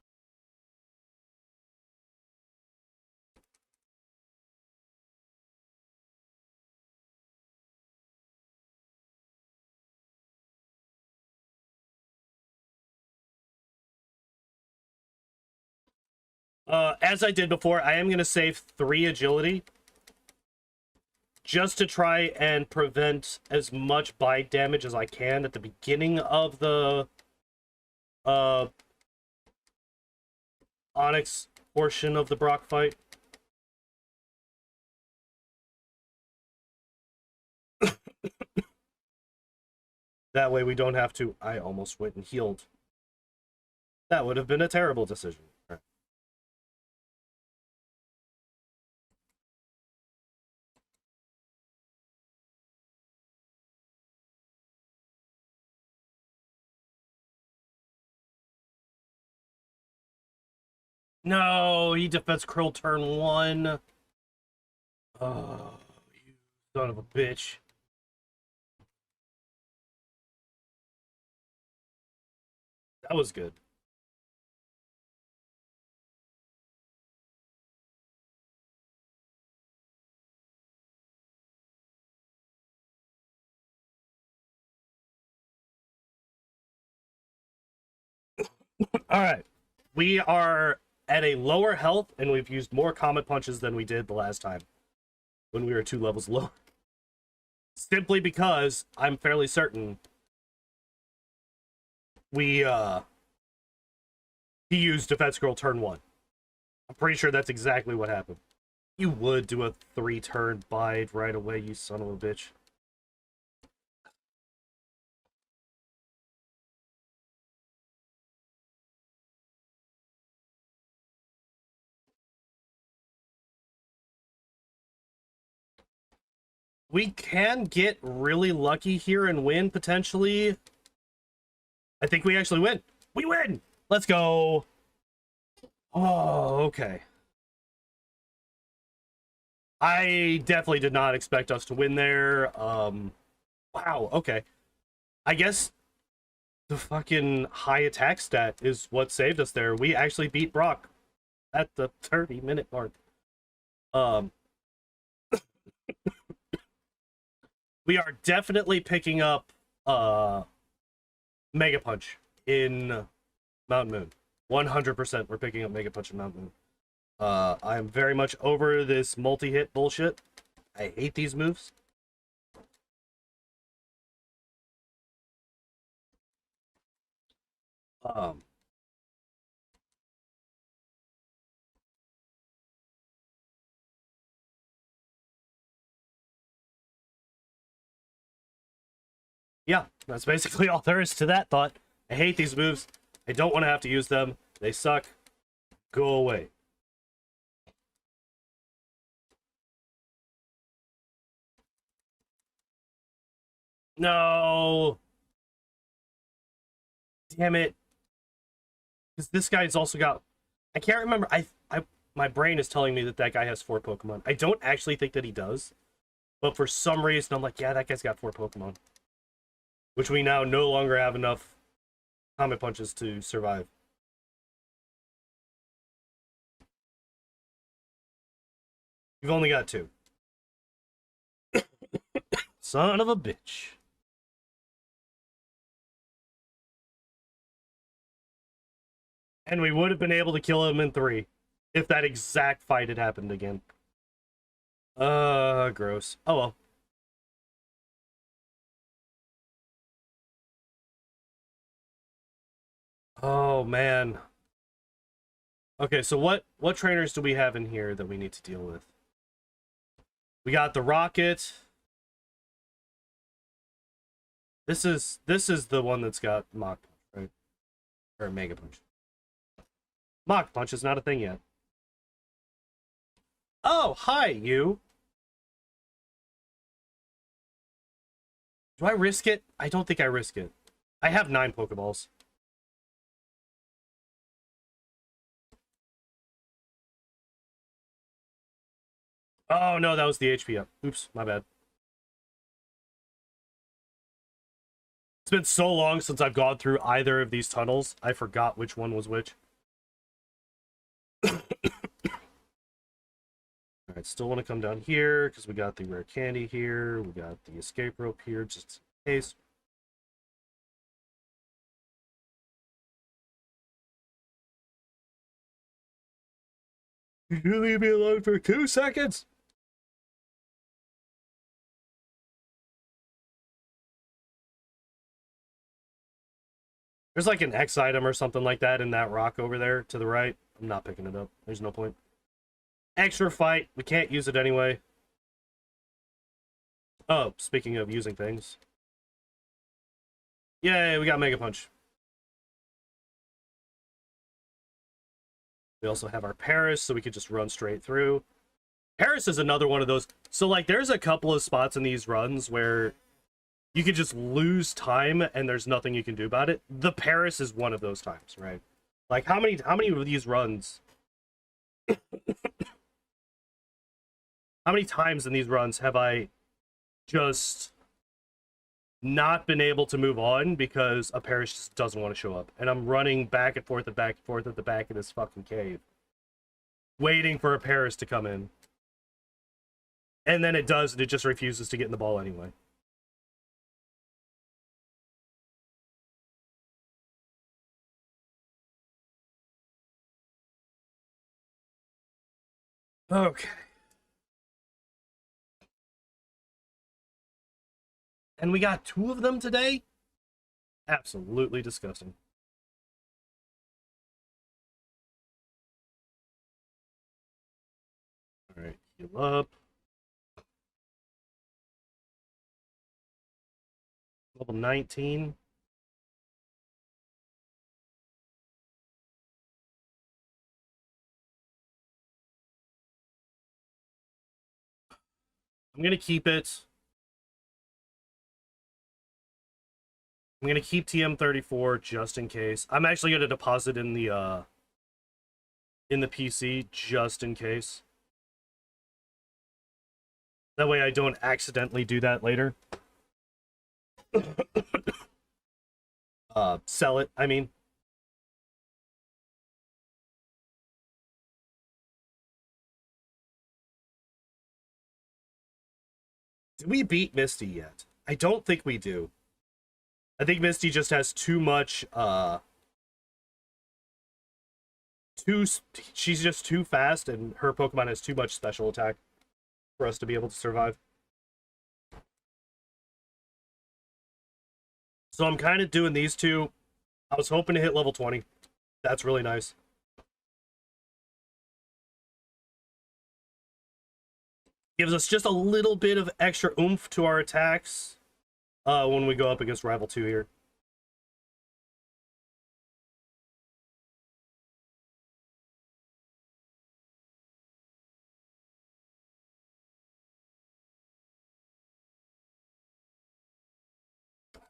As I did before, I am going to save 3 agility just to try and prevent as much bite damage as I can at the beginning of the Onyx portion of the Brock fight. That way we don't have to... I almost went and healed. That would have been a terrible decision. All right. No, he defends Krill turn 1. Oh, you son of a bitch. That was good. All right. We are at a lower health, and we've used more Comet Punches than we did the last time when we were 2 levels lower. Simply because I'm fairly certain he used Defense Girl turn 1. I'm pretty sure that's exactly what happened. You would do a 3-turn bide right away, you son of a bitch. We can get really lucky here and win, potentially. I think we actually win. We win! Let's go! Oh, okay. I definitely did not expect us to win there. Wow, okay. I guess the fucking high attack stat is what saved us there. We actually beat Brock at the 30-minute mark. We are definitely picking up Mega Punch in Mountain Moon. 100% we're picking up Mega Punch in Mountain Moon. I'm very much over this multi-hit bullshit. I hate these moves. Yeah, that's basically all there is to that thought. I hate these moves. I don't want to have to use them. They suck. Go away. No. Damn it. Because this guy's also got... I can't remember. My brain is telling me that that guy has 4 Pokemon. I don't actually think that he does. But for some reason, I'm like, yeah, that guy's got 4 Pokemon. Which we now no longer have enough Comet Punches to survive. You've only got 2. Son of a bitch. And we would have been able to kill him in 3 if that exact fight had happened again. Gross. Oh well. Oh man. Okay, so what trainers do we have in here that we need to deal with? We got the Rocket. This is the one that's got Mach Punch, right? Or Mega Punch. Mach Punch is not a thing yet. Oh, hi, you. Do I risk it? I don't think I risk it. I have 9 Pokeballs. Oh, no, that was the HP up. Oops, my bad. It's been so long since I've gone through either of these tunnels, I forgot which one was which. Alright, still want to come down here, because we got the rare candy here, we got the escape rope here, just in case. You leave me alone for 2 seconds? There's like an X item or something like that in that rock over there to the right. I'm not picking it up. There's no point. Extra fight. We can't use it anyway. Oh, speaking of using things. Yay, we got Mega Punch. We also have our Paris, so we could just run straight through. Paris is another one of those. So, like, there's a couple of spots in these runs where you could just lose time and there's nothing you can do about it. The Paris is one of those times, right? Like, how many of these runs? How many times in these runs have I just not been able to move on because a Paris just doesn't want to show up? And I'm running back and forth and back and forth at the back of this fucking cave, waiting for a Paris to come in. And then it does, and it just refuses to get in the ball anyway. Okay. And we got 2 of them today? Absolutely disgusting. Alright, heal up. Level 19. I'm gonna keep it. I'm gonna keep TM34 just in case. I'm actually gonna deposit in the PC just in case. That way I don't accidentally do that later. Sell it, I mean. Did we beat Misty yet? I don't think we do. I think Misty just has too much, she's just too fast, and her Pokemon has too much special attack for us to be able to survive. So I'm kind of doing these 2. I was hoping to hit level 20. That's really nice. Gives us just a little bit of extra oomph to our attacks when we go up against Rival 2 here.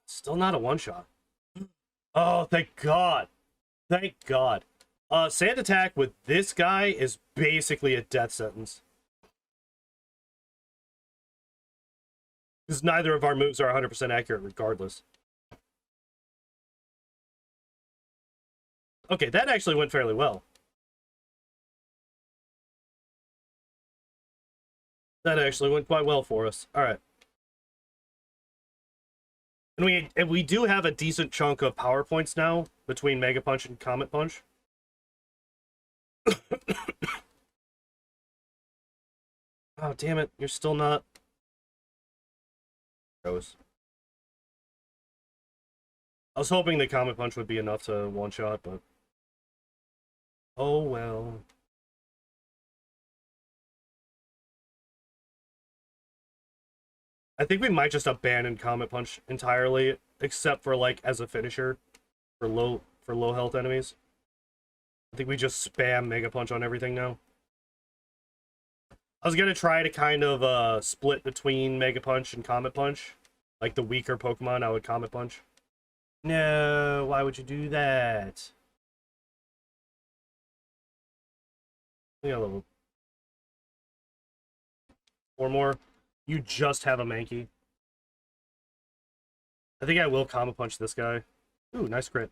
Still not a one-shot. Oh, thank God. Thank God. Sand attack with this guy is basically a death sentence. Because neither of our moves are 100% accurate regardless. Okay, that actually went fairly well. That actually went quite well for us. All right. And we do have a decent chunk of power points now between Mega Punch and Comet Punch. Oh, damn it. You're still not. Gross. I was hoping the Comet Punch would be enough to one-shot, but... oh, well. I think we might just abandon Comet Punch entirely, except for like as a finisher for low health enemies. I think we just spam Mega Punch on everything now. I was gonna try to kind of split between Mega Punch and Comet Punch. Like the weaker Pokemon, I would Comet Punch. No, why would you do that? We got a level 4 more. You just have a Mankey. I think I will Comet Punch this guy. Ooh, nice crit.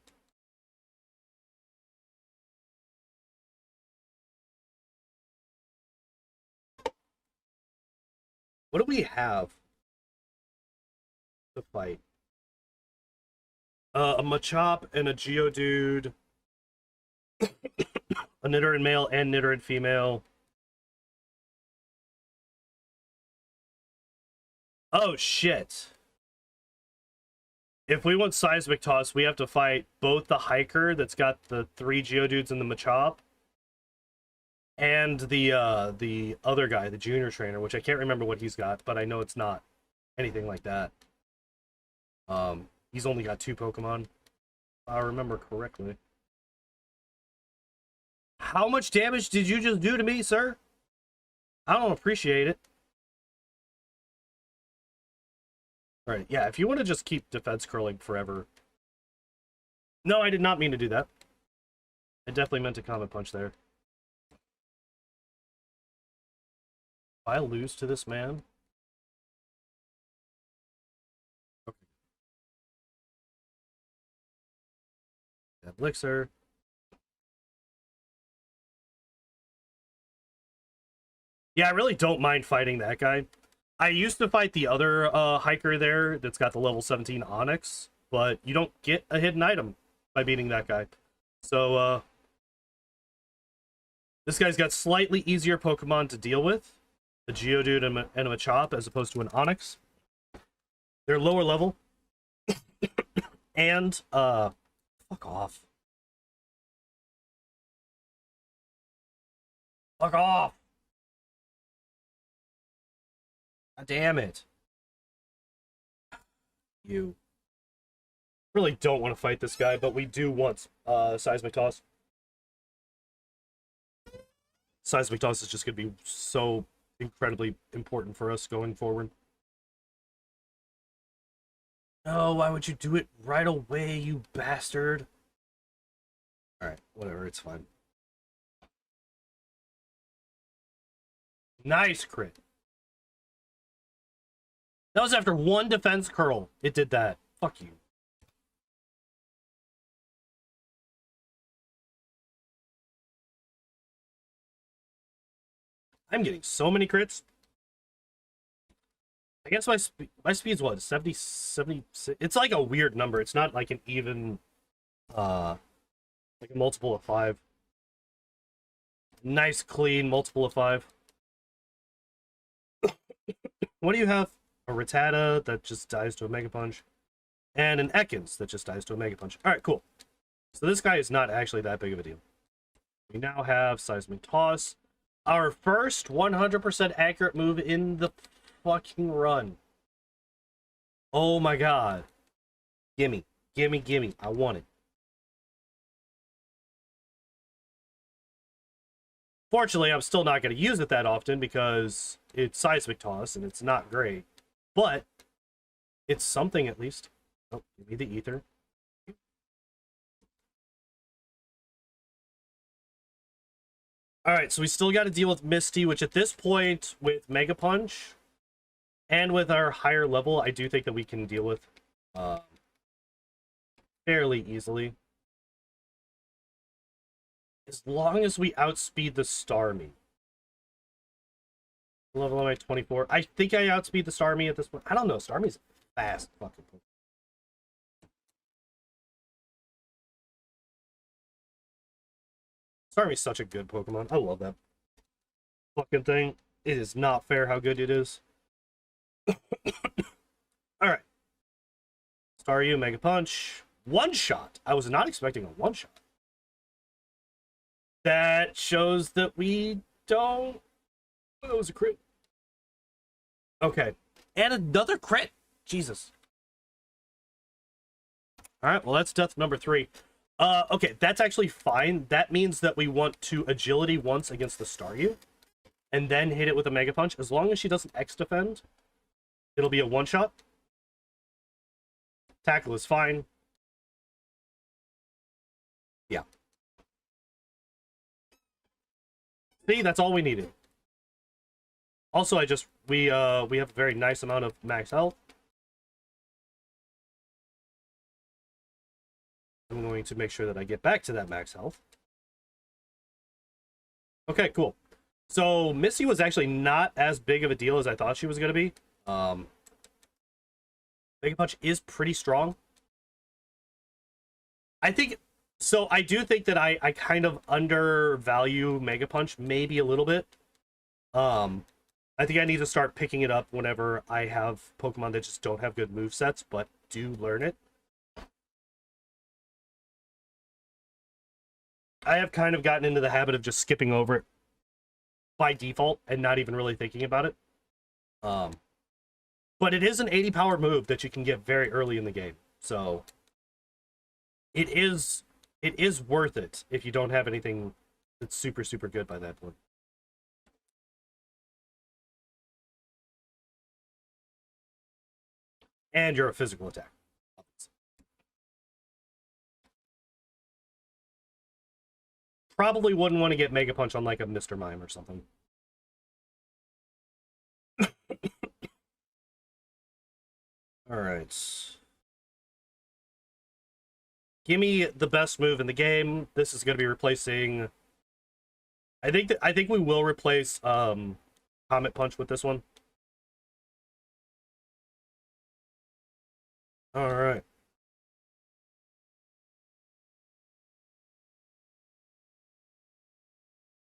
What do we have to fight? A Machop and a Geodude. A Nidoran male and Nidoran female. Oh, shit. If we want Seismic Toss, we have to fight both the Hiker that's got the 3 Geodudes and the Machop, and the other guy, the junior trainer, which I can't remember what he's got, but I know it's not anything like that. He's only got 2 Pokemon, if I remember correctly. How much damage did you just do to me, sir? I don't appreciate it. Alright, yeah, if you want to just keep defense curling forever. No, I did not mean to do that. I definitely meant to Comet Punch there. If I lose to this man... Okay. That Elixir. Yeah, I really don't mind fighting that guy. I used to fight the other hiker there that's got the level 17 Onyx, but you don't get a hidden item by beating that guy. So, this guy's got slightly easier Pokemon to deal with. A Geodude and a Machop as opposed to an Onyx. They're lower level. And, fuck off. Fuck off! God damn it. You really don't want to fight this guy, but we do want Seismic Toss. Seismic Toss is just going to be so incredibly important for us going forward. No, why would you do it right away, you bastard? Alright, whatever, it's fine. Nice crit. That was after 1 defense curl. It did that. Fuck you. I'm getting so many crits. I guess my speed's what? 70, 76? It's like a weird number. It's not like an even, like a multiple of 5. Nice, clean multiple of 5. What do you have? A Rattata that just dies to a Mega Punch, and an Ekans that just dies to a Mega Punch. Alright, cool. So this guy is not actually that big of a deal. We now have Seismic Toss. Our first 100% accurate move in the fucking run. Oh my god. Gimme. Gimme, gimme. I want it. Fortunately, I'm still not going to use it that often because it's Seismic Toss and it's not great. But it's something at least. Oh, give me the ether. Alright, so we still got to deal with Misty, which at this point, with Mega Punch, and with our higher level, I do think that we can deal with fairly easily. As long as we outspeed the Starmie. Level am I 24? I think I outspeed the Starmie at this point. I don't know. Starmie's fast fucking Pokemon. Starmie's such a good Pokemon. I love that fucking thing. It is not fair how good it is. Alright. Staryu, Mega Punch. One shot. I was not expecting a one shot. That shows that we don't... Oh, that was a crit. Okay. And another crit. Jesus. All right, well, that's death number 3. Okay, that's actually fine. That means that we want to agility once against the Staryu, and then hit it with a Mega Punch. As long as she doesn't X-defend, it'll be a one-shot. Tackle is fine. Yeah. See, that's all we needed. Also, we have a very nice amount of max health. I'm going to make sure that I get back to that max health. Okay, cool. So Misty was actually not as big of a deal as I thought she was going to be. Mega Punch is pretty strong. I do think that I kind of undervalue Mega Punch maybe a little bit. I think I need to start picking it up whenever I have Pokemon that just don't have good movesets, but do learn it. I have kind of gotten into the habit of just skipping over it by default and not even really thinking about it. But it is an 80 power move that you can get very early in the game. So it is worth it if you don't have anything that's super, super good by that point. And you're a physical attack. Probably wouldn't want to get Mega Punch on like a Mr. Mime or something. Alright. Give me the best move in the game. This is going to be replacing... I think we will replace Comet Punch with this one. Alright.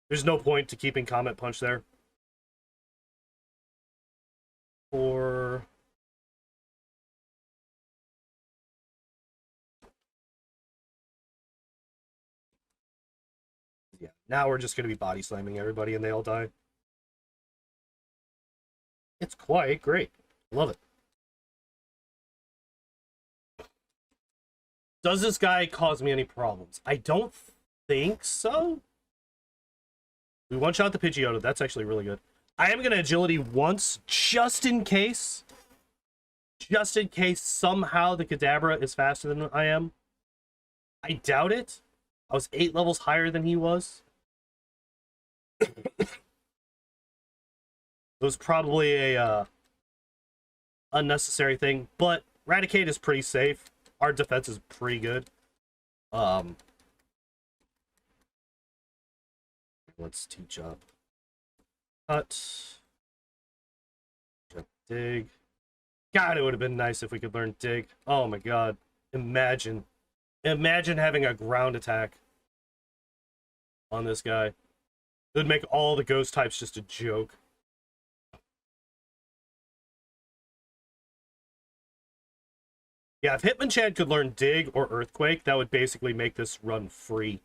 There's no point to keeping Comet Punch there. Yeah, now we're just going to be body slamming everybody and they all die. It's quite great. Love it. Does this guy cause me any problems? I don't think so. We one-shot the Pidgeotto. That's actually really good. I am going to agility once, just in case. Just in case somehow the Kadabra is faster than I am. I doubt it. I was 8 levels higher than he was. It was probably a unnecessary thing, but Raticate is pretty safe. Our defense is pretty good. Let's teach up. Cut. Dig. God, it would have been nice if we could learn Dig. Oh my god. Imagine. Imagine having a ground attack on this guy. It would make all the ghost types just a joke. Yeah, if Hitmonchan could learn Dig or Earthquake, that would basically make this run free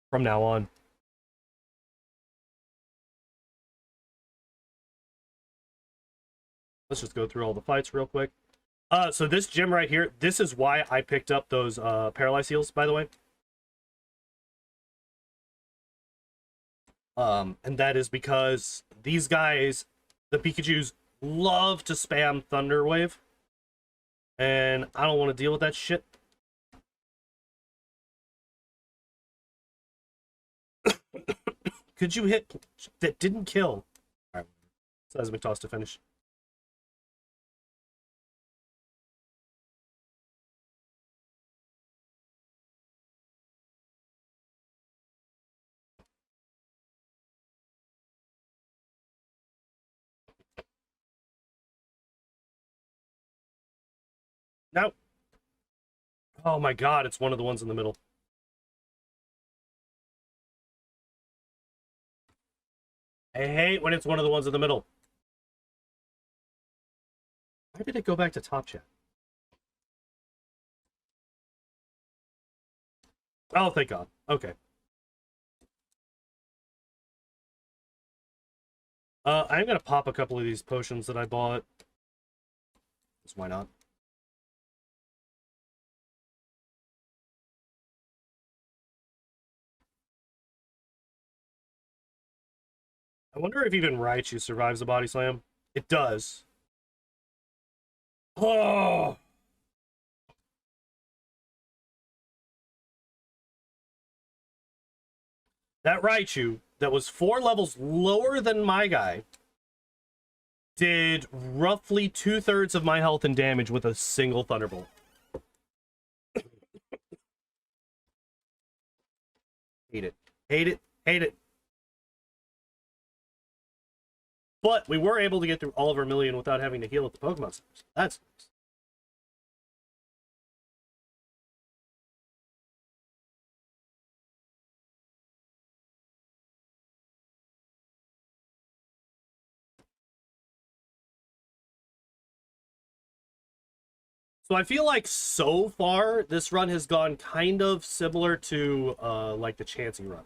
from now on. Let's just go through all the fights real quick. So this gym right here, this is why I picked up those Paralyze Heals, by the way. And that is because these guys, the Pikachus, love to spam Thunder Wave. And I don't want to deal with that shit. Could you hit... That didn't kill. Alright. Seismic Toss to finish. No. Oh my god, it's one of the ones in the middle. I hate when it's one of the ones in the middle. Why did it go back to top chat? Oh, thank god. Okay. I'm gonna pop a couple of these potions that I bought. Because why not? I wonder if even Raichu survives the body slam. It does. Oh! That Raichu, that was 4 levels lower than my guy, did roughly 2/3 of my health and damage with a single Thunderbolt. Hate it. Hate it. Hate it. But we were able to get through all of our million without having to heal at the Pokemon Centers. That's nice. So I feel like so far this run has gone kind of similar to like the Chansey run.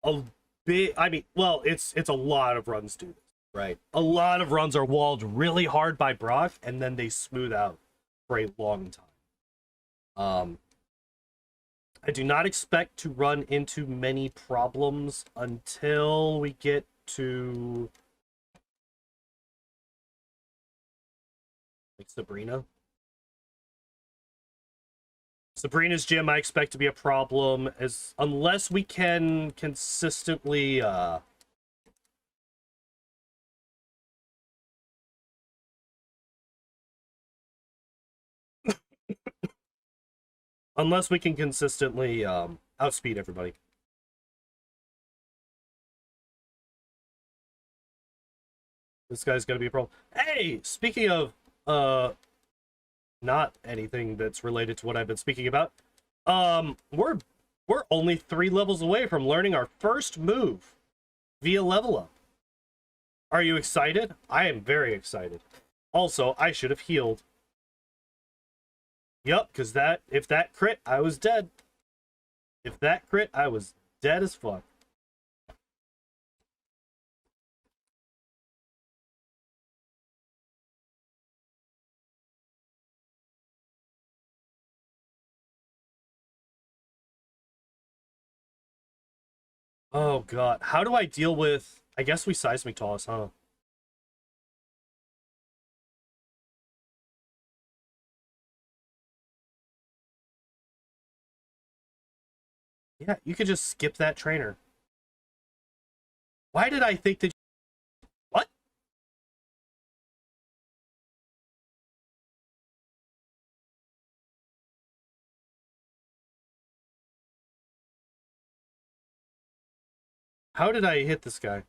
A bit, I mean, well, it's a lot of runs do this, right? A lot of runs are walled really hard by Brock and then they smooth out for a long time. I do not expect to run into many problems until we get to like Sabrina. Sabrina's gym I expect to be a problem as unless we can consistently unless we can consistently outspeed everybody. This guy's gonna be a problem. Hey, speaking of not anything that's related to what I've been speaking about. We're only 3 levels away from learning our first move via level up. Are you excited? I am very excited. Also, I should have healed. Yup, because if that crit, I was dead. If that crit, I was dead as fuck. Oh god, how do I deal with... I guess we seismic toss, huh? Yeah, you could just skip that trainer. Why did I think that... What? How did I hit this guy?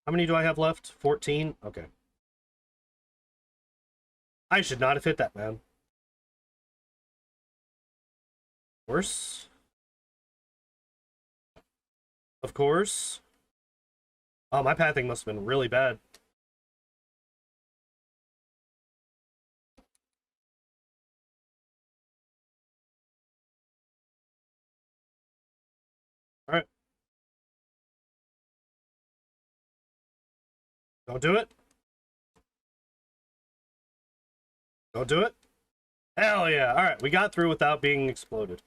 How many do I have left? 14? Okay. I should not have hit that, man. Worse. Of course. Oh, my pathing must have been really bad. Alright. Don't do it. Don't do it. Hell yeah. Alright, we got through without being exploded.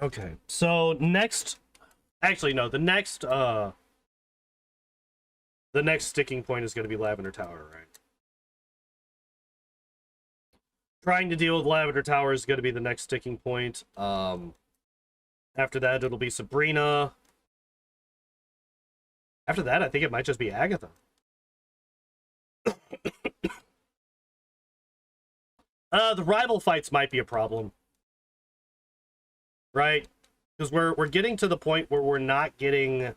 Okay, so next... Actually, no, the next sticking point is going to be Lavender Tower, right? Trying to deal with Lavender Tower is going to be the next sticking point. After that, it'll be Sabrina. After that, I think it might just be Agatha. The rival fights might be a problem. Right? Because we're getting to the point where we're not getting...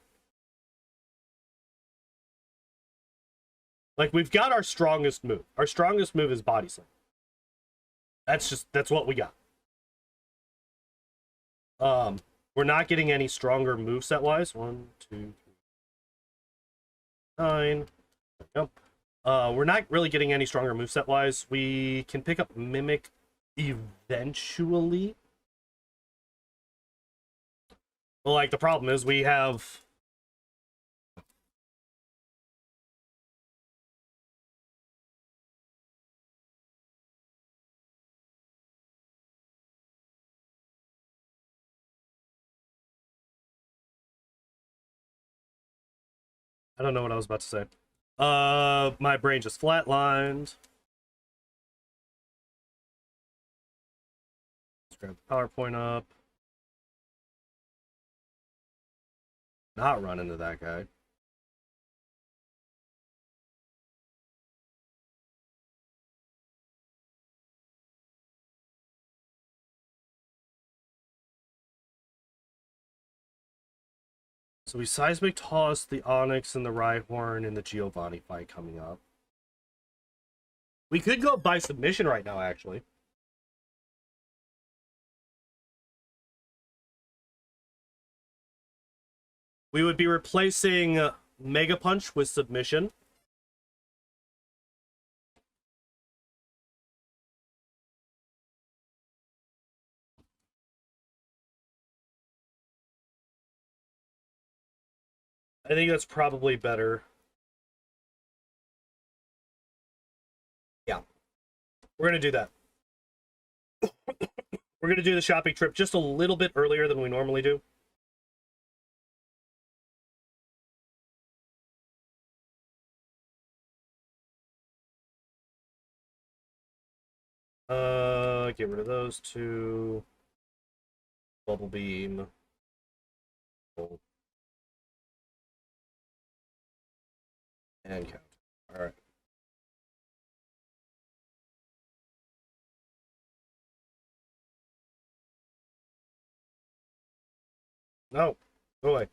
Like, we've got our strongest move. Our strongest move is Body Slam. That's what we got. We're not getting any stronger moveset wise. 1, 2, 3, 9. Yep. We're not really getting any stronger moveset wise. We can pick up Mimic eventually. Well, like, the problem is we have... I don't know what I was about to say. My brain just flatlined. Let's grab the PowerPoint up. Not run into that guy. So we seismic toss the Onyx and the Rhyhorn in the Giovanni fight coming up. We could go by submission right now, actually. We would be replacing Mega Punch with submission. I think that's probably better. Yeah. We're going to do that. We're going to do the shopping trip just a little bit earlier than we normally do. Get rid of those two. Bubble Beam. Oh. And count. All right. No. Go away.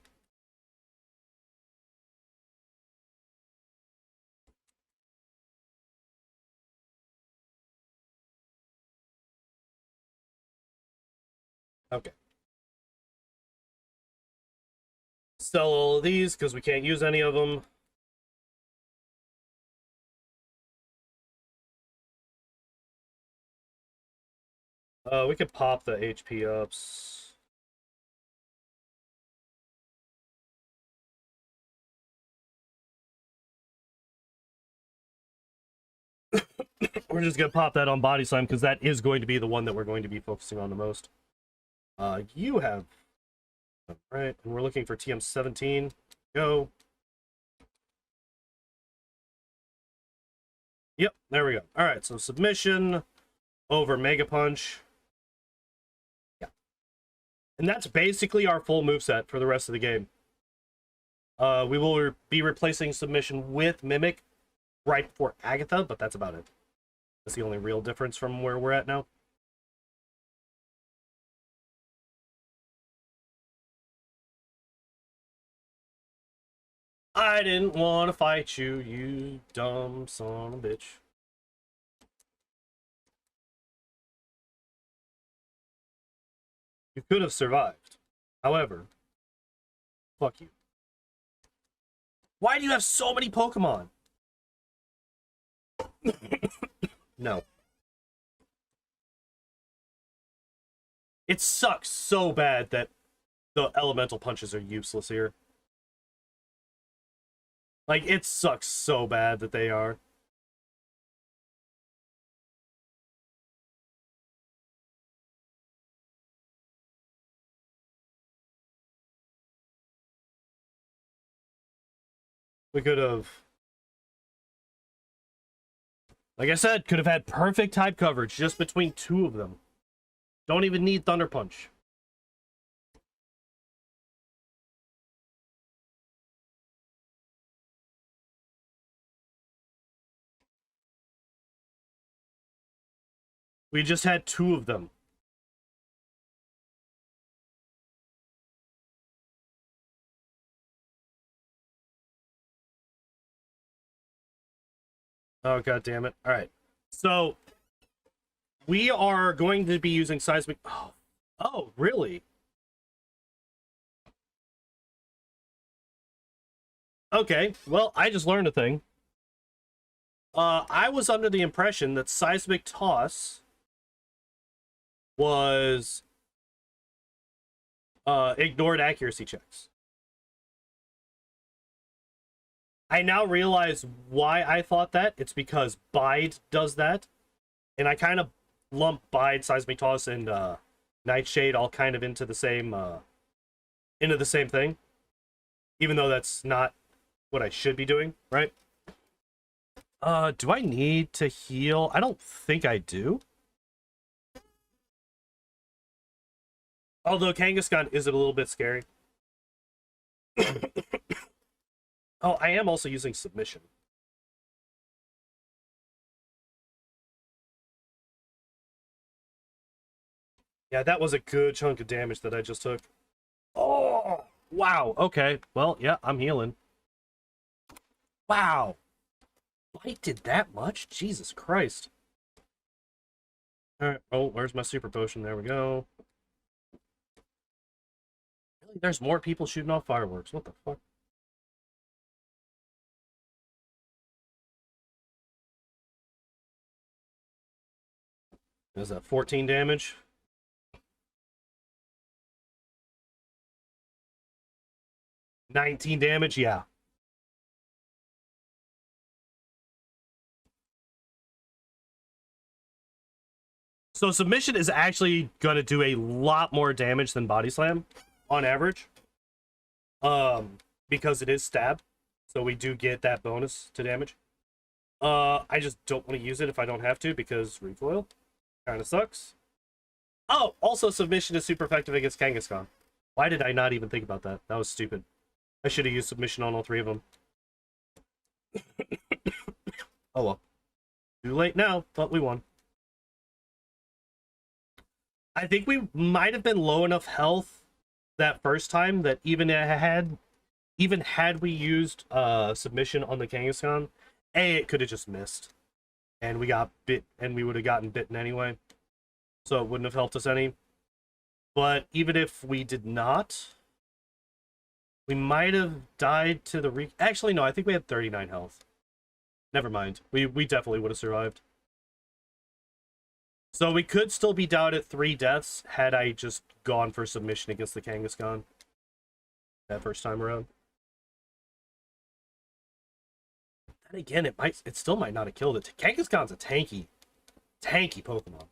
Okay. Sell all of these because we can't use any of them. We could pop the HP ups. We're just gonna pop that on Body Slam because that is going to be the one that we're going to be focusing on the most. You have... Alright, and we're looking for TM17. Go. Yep, there we go. Alright, so submission over Mega Punch. Yeah. And that's basically our full moveset for the rest of the game. We will be replacing submission with Mimic right before Agatha, but that's about it. That's the only real difference from where we're at now. I didn't want to fight you, you dumb son of a bitch. You could have survived. However, fuck you. Why do you have so many Pokemon? No. It sucks so bad that the elemental punches are useless here. Like, it sucks so bad that they are. We could have... Like I said, could have had perfect type coverage just between two of them. Don't even need Thunder Punch. We just had two of them. Oh, god damn it. Alright. So, we are going to be using Seismic... Oh, really? Okay, well, I just learned a thing. I was under the impression that seismic toss was ignored accuracy checks. I now realize why I thought that. It's because Bide does that, and I kind of lump Bide, seismic toss, and Nightshade all kind of into the same thing, even though that's not what I should be doing, right? Do I need to heal? I don't think I do. Although Kangaskhan is a little bit scary. Oh, I am also using submission. Yeah, that was a good chunk of damage that I just took. Oh, wow. Okay. Well, yeah, I'm healing. Wow. Bite did that much? Jesus Christ. All right. Oh, where's my super potion? There we go. Really? There's more people shooting off fireworks. What the fuck? Is that 14 damage? 19 damage? Yeah. So submission is actually going to do a lot more damage than body slam on average. Because it is stab. So we do get that bonus to damage. I just don't want to use it if I don't have to because recoil kind of sucks. Oh, also submission is super effective against Kangaskhan. Why did I not even think about that? That was stupid. I should have used submission on all three of them. Oh well. Too late now, but we won. I think we might have been low enough health that first time that even had we used submission on the Kangaskhan, it could have just missed. And we got bit, and we would have gotten bitten anyway. So it wouldn't have helped us any. But even if we did not, we might have died to the Actually, no, I think we had 39 health. Never mind. We definitely would have survived. So we could still be down at 3 deaths had I just gone for submission against the Kangaskhan that first time around. And again, it still might not have killed it. Kangaskhan's a tanky Pokemon.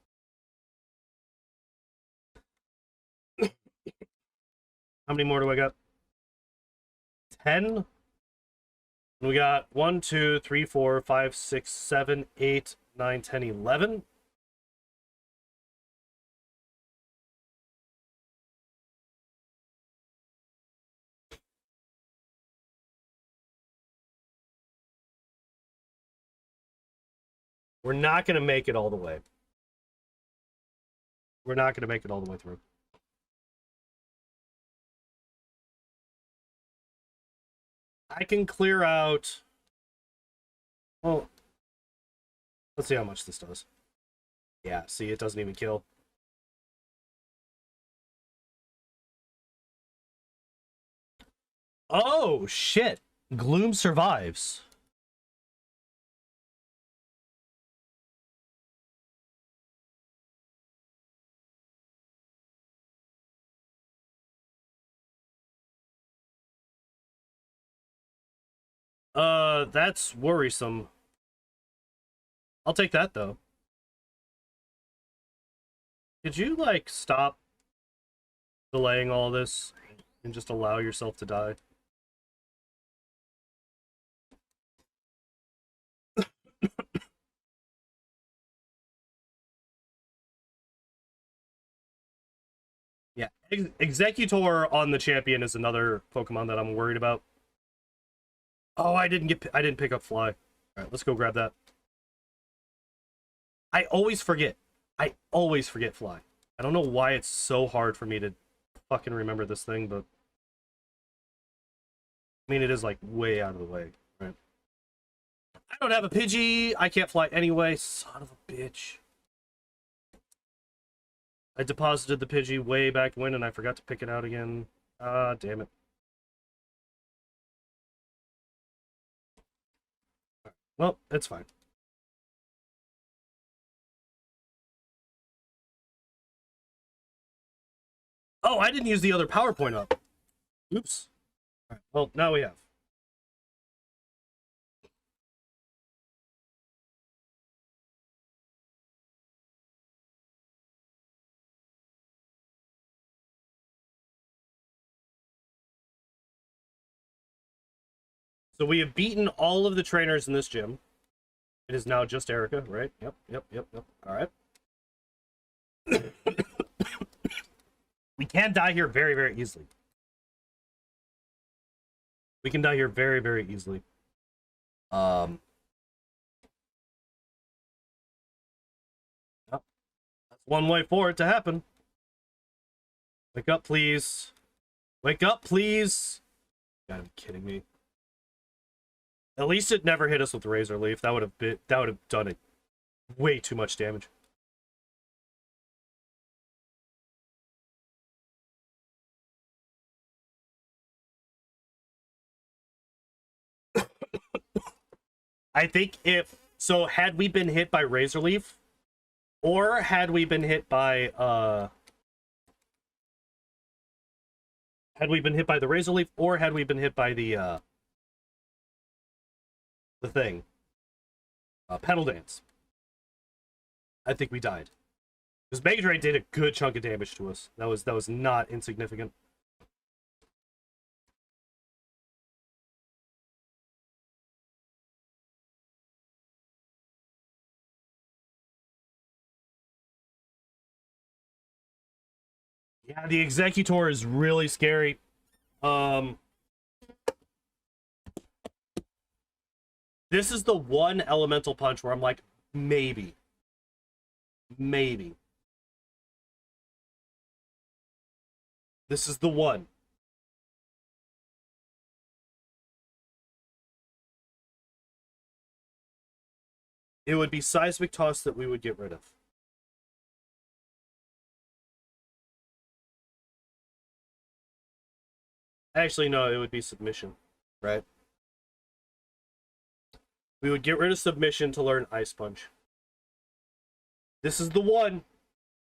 How many more do I got? 10? We got 1, 2, 3, 4, 5, 6, 7, 8, 9, 10, 11. We're not going to make it all the way. We're not going to make it all the way through. I can clear out... Well, let's see how much this does. Yeah, see, it doesn't even kill. Oh, shit. Gloom survives. That's worrisome. I'll take that, though. Could you, like, stop delaying all this and just allow yourself to die? Yeah, Executor on the champion is another Pokemon that I'm worried about. Oh, I didn't pick up Fly. All right, let's go grab that. I always forget. I always forget Fly. I don't know why it's so hard for me to fucking remember this thing, but I mean, it is like way out of the way, right? I don't have a Pidgey. I can't fly anyway. Son of a bitch. I deposited the Pidgey way back when, and I forgot to pick it out again. Ah, damn it. Well, it's fine. Oh, I didn't use the other PowerPoint up. Oops. All right, well, now we have. So we have beaten all of the trainers in this gym. It is now just Erika, right? Yep. All right. We can die here very, very easily. We can die here very, very easily. That's one way for it to happen. Wake up, please. Wake up, please. God, I'm kidding me. At least it never hit us with Razor Leaf. That would have done it way too much damage. I think had we been hit by Razor Leaf, or had we been hit by the Razor Leaf, or had we been hit by the thing, Pedal Dance, I think we died. Because Mega Drain did a good chunk of damage to us. That was not insignificant. Yeah, the Executor is really scary. This is the one elemental punch where I'm like, maybe. Maybe. This is the one. It would be Seismic Toss that we would get rid of. Actually, no, it would be Submission, right? We would get rid of Submission to learn Ice Punch. This is the one.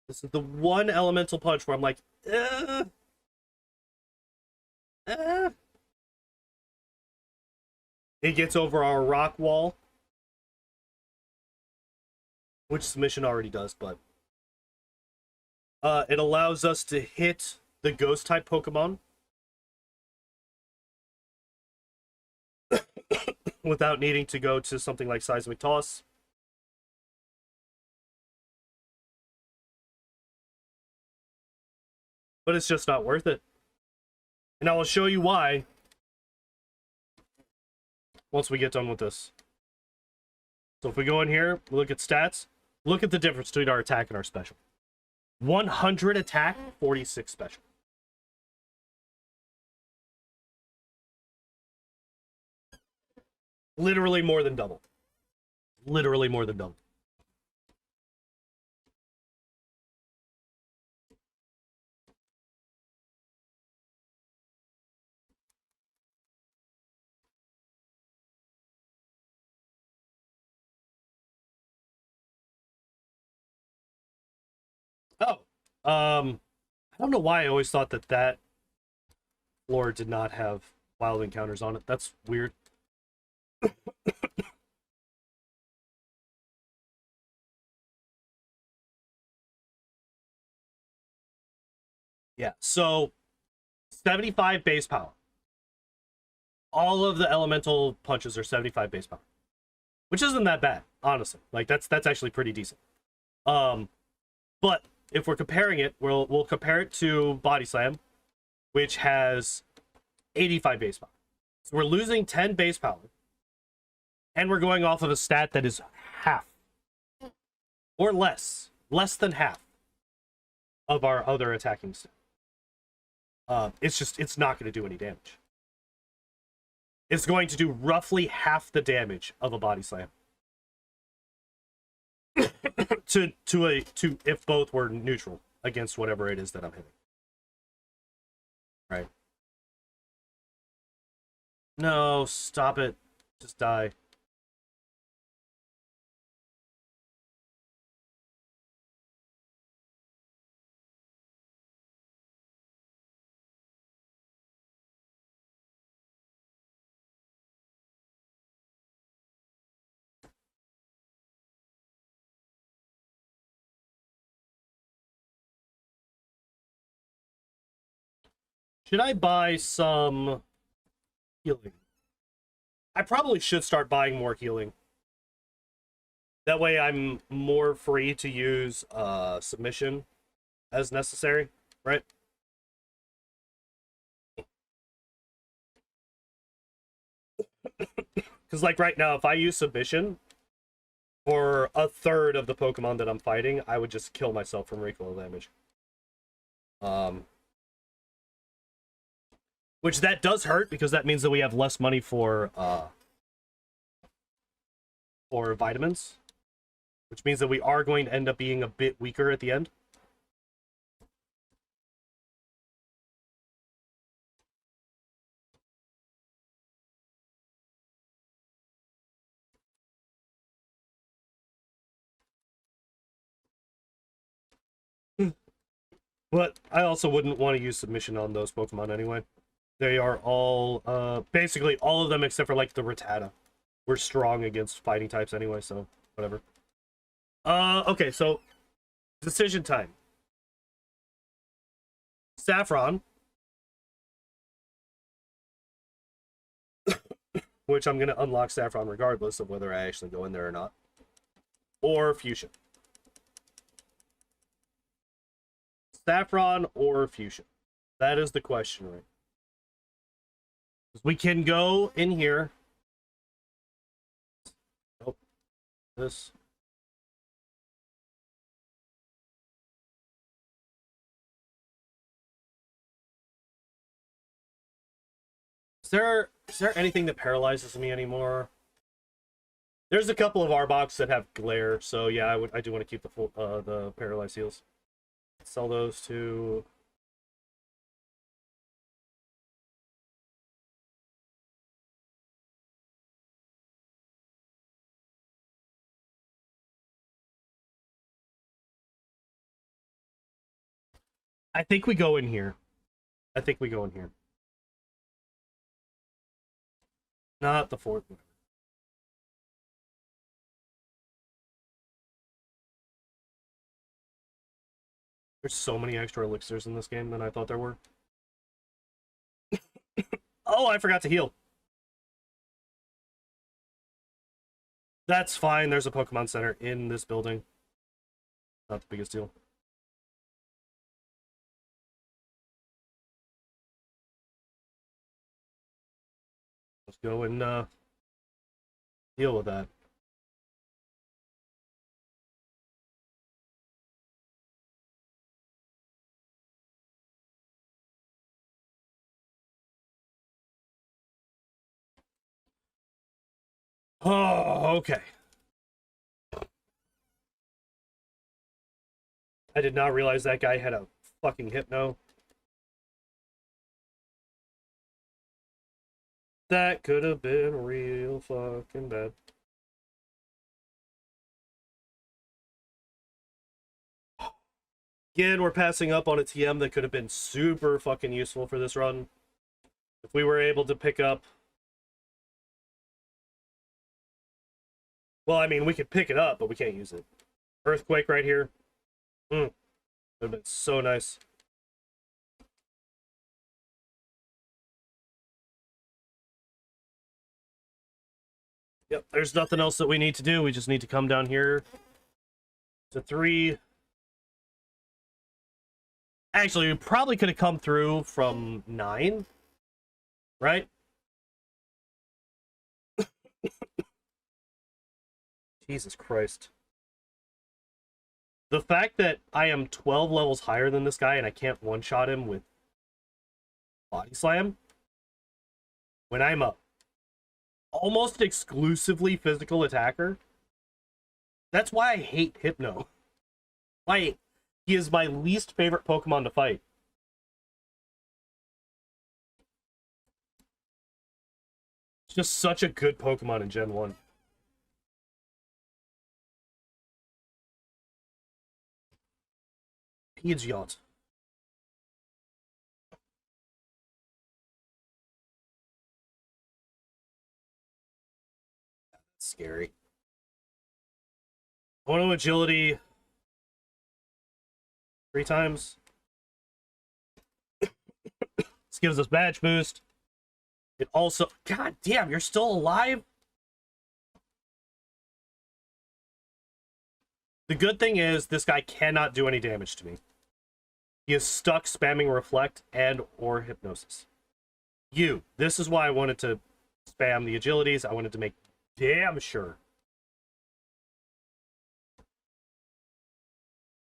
This is the one elemental punch where I'm like, It gets over our rock wall, which Submission already does, but it allows us to hit the ghost type Pokemon without needing to go to something like Seismic Toss. But it's just not worth it. And I will show you why once we get done with this. So if we go in here, we look at stats, look at the difference between our attack and our special. 100 attack, 46 special. Literally more than double. Literally more than double. Oh, I don't know why I always thought that floor did not have wild encounters on it. That's weird. Yeah, so 75 base power. All of the elemental punches are 75 base power, which isn't that bad, honestly. Like that's actually pretty decent. But if we're comparing it, we'll compare it to Body Slam, which has 85 base power. So we're losing 10 base power, and we're going off of a stat that is half or less than half of our other attacking stat. It's not going to do any damage. It's going to do roughly half the damage of a Body Slam. to if both were neutral against whatever it is that I'm hitting. Right. No, stop it. Just die. Should I buy some healing? I probably should start buying more healing. That way I'm more free to use submission as necessary, right? Because like right now, if I use submission for a third of the Pokemon that I'm fighting, I would just kill myself from recoil damage. Which that does hurt because that means that we have less money for vitamins. Which means that we are going to end up being a bit weaker at the end. But I also wouldn't want to use submission on those Pokemon anyway. They are all, basically all of them except for like the Rattata. We're strong against fighting types anyway, so whatever. Okay, so decision time. Saffron. Which I'm going to unlock Saffron regardless of whether I actually go in there or not. Or Fuchsia. Saffron or Fuchsia? That is the question, right? We can go in here. Nope. This. Is there anything that paralyzes me anymore? There's a couple of Arboks that have glare, so yeah, I do want to keep the full the paralyzed heals. Sell those to I think we go in here. I think we go in here. Not the fourth one. There's so many extra elixirs in this game than I thought there were. Oh, I forgot to heal. That's fine. There's a Pokemon Center in this building. Not the biggest deal. Let's go and deal with that. Oh, okay. I did not realize that guy had a fucking Hypno. That could have been real fucking bad. Again, we're passing up on a TM that could have been super fucking useful for this run. If we were able to pick up... Well, I mean, we could pick it up, but we can't use it. Earthquake right here. Would have been so nice. Yep, there's nothing else that we need to do. We just need to come down here to 3. Actually, we probably could have come through from 9, right? Jesus Christ. The fact that I am 12 levels higher than this guy and I can't one-shot him with Body Slam when I'm a almost exclusively physical attacker. That's why I hate Hypno. Why he is my least favorite Pokemon to fight. It's just such a good Pokemon in Gen 1. Pidgeot. That's scary. I want to agility 3 times. This gives us badge boost. It also... God damn, you're still alive? The good thing is, this guy cannot do any damage to me. He is stuck spamming Reflect and or Hypnosis. This is why I wanted to spam the agilities. I wanted to make damn sure.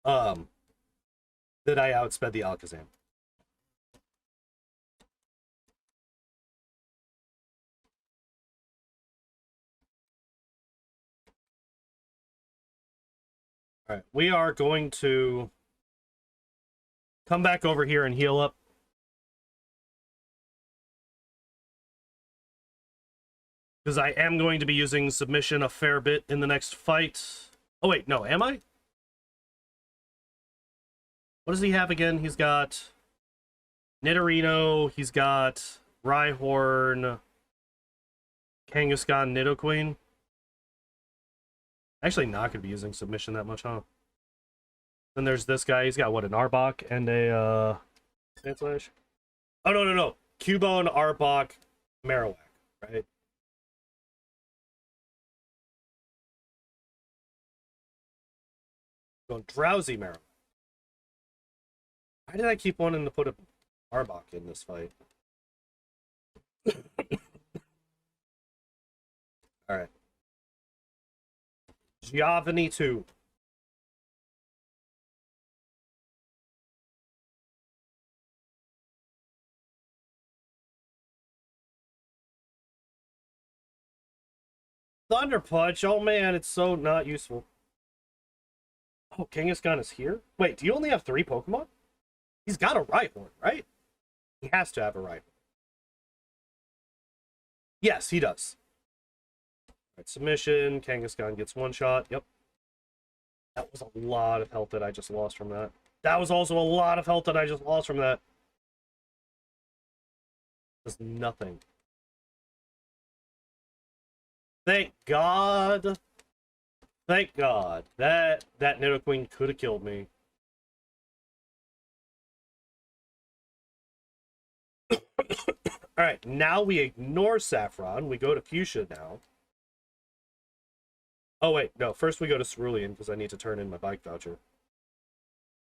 That I outsped the Alakazam. Alright, we are going to come back over here and heal up. Because I am going to be using submission a fair bit in the next fight. Oh wait, no, am I? What does he have again? He's got Nidorino, he's got Rhyhorn, Kangaskhan, Nidoqueen. Actually not going to be using submission that much, huh? Then there's this guy, he's got what, an Arbok and a Sandslash? Oh no. Cubone, Arbok, Marowak, right? Going Drowsy Marowak. Why did I keep wanting to put a Arbok in this fight? Alright. Giovanni 2. Thunder Punch, oh man, it's so not useful. Oh, Kangaskhan is here? Wait, do you only have 3 Pokemon? He's got a Rhyhorn, right? He has to have a Rhyhorn. Yes, he does. Alright, submission. Kangaskhan gets 1 shot. Yep. That was a lot of health that I just lost from that. That was also a lot of health that I just lost from that. There's nothing. Thank God. Thank God. That Nidoqueen could have killed me. Alright, now we ignore Saffron. We go to Fuchsia now. Oh, wait. No, first we go to Cerulean because I need to turn in my bike voucher.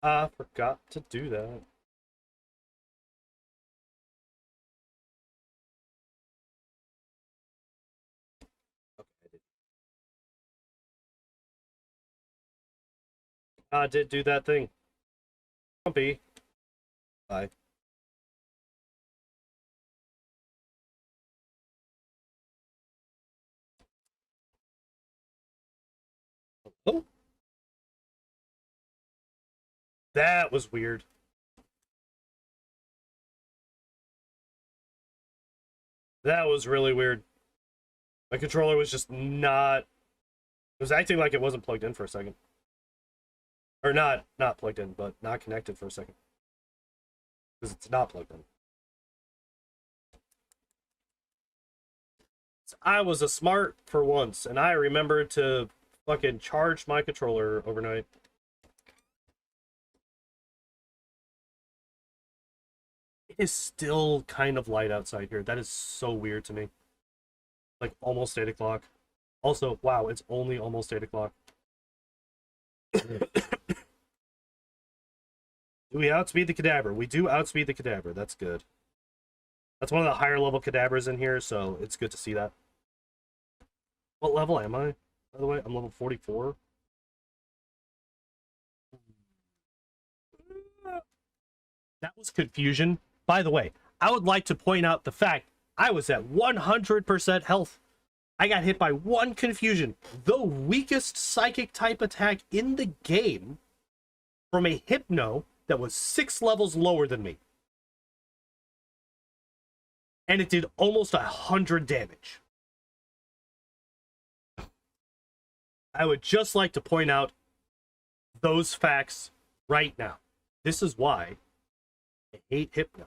I forgot to do that. I did do that thing. Grumpy. Bye. Oh. That was weird. That was really weird. My controller was just not... It was acting like it wasn't plugged in for a second. Or not plugged in, but not connected for a second. Because it's not plugged in. I was a smart for once, and I remembered to fucking charge my controller overnight. It is still kind of light outside here. That is so weird to me. Like, almost 8 o'clock. Also, wow, it's only almost 8 o'clock. Do we outspeed the Kadabra? We do outspeed the Kadabra. That's good. That's one of the higher level Kadabras in here, so it's good to see that. What level am I, by the way? I'm level 44. That was confusion. By the way, I would like to point out the fact I was at 100% health. I got hit by 1 confusion. The weakest psychic type attack in the game from a Hypno that was 6 levels lower than me. And it did almost 100 damage. I would just like to point out those facts right now. This is why I hate Hypno.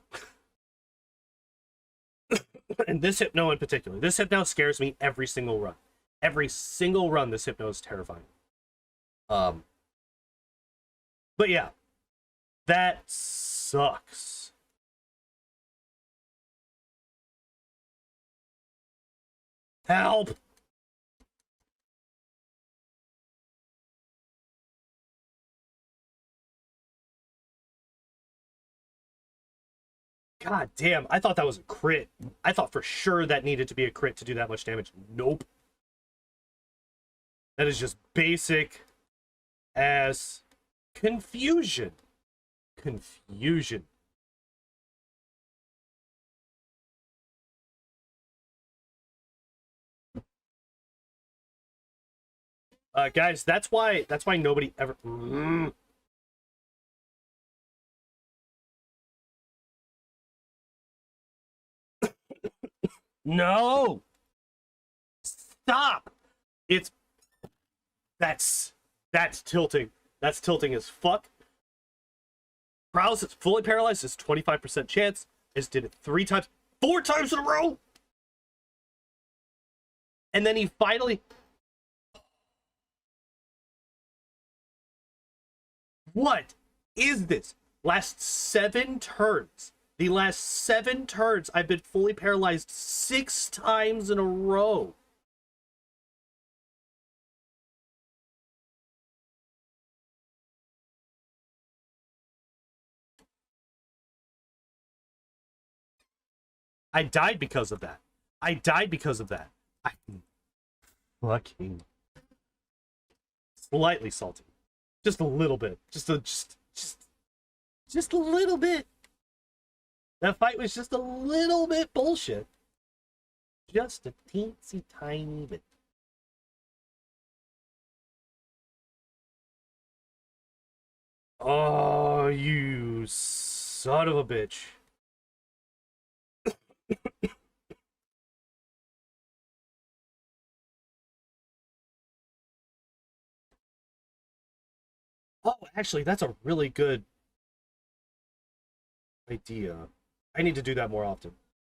And this Hypno in particular. This Hypno scares me every single run. Every single run, this Hypno is terrifying. But yeah. That sucks. Help! God damn, I thought that was a crit. I thought for sure that needed to be a crit to do that much damage. Nope. That is just basic as confusion. Confusion. Guys, that's why nobody ever... No! Stop! It's... That's tilting. That's tilting as fuck. Paralysis, fully paralyzed is 25% chance. Just did it 3 times, 4 times in a row! And then he finally... What is this? Last 7 turns. The last 7 turns, I've been fully paralyzed 6 times in a row. I died because of that. I died because of that. I'm fucking slightly salty. Just a little bit. Just a little bit. That fight was just a little bit bullshit. Just a teensy tiny bit. Oh, you son of a bitch. Oh, actually, that's a really good idea. I need to do that more often.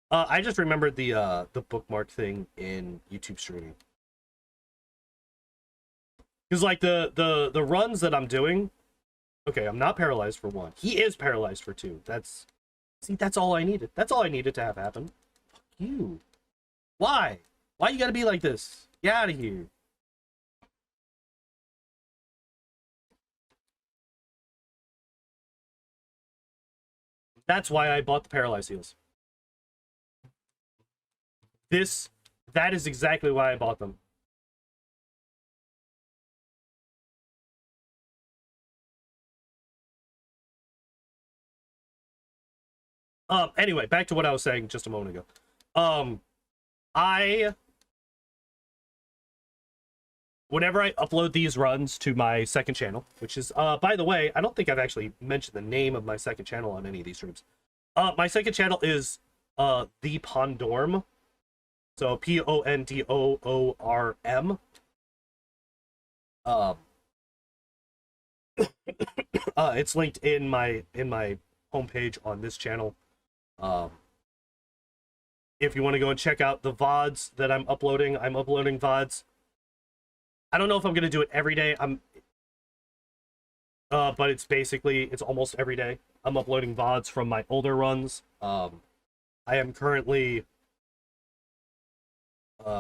I just remembered the bookmark thing in YouTube streaming. Because like the runs that I'm doing, okay, I'm not paralyzed for 1. He is paralyzed for 2. That's all I needed. That's all I needed to have happen. Fuck you. Why? Why you gotta be like this? Get out of here. That's why I bought the paralyzed heals. That is exactly why I bought them. Anyway, back to what I was saying just a moment ago. Whenever I upload these runs to my second channel, which is, by the way, I don't think I've actually mentioned the name of my second channel on any of these streams. My second channel is, The Pondorm. So, Pondoorm. It's linked in my homepage on this channel. If you want to go and check out the VODs that I'm uploading VODs. I don't know if I'm gonna do it every day. But it's almost every day. I'm uploading VODs from my older runs. I am currently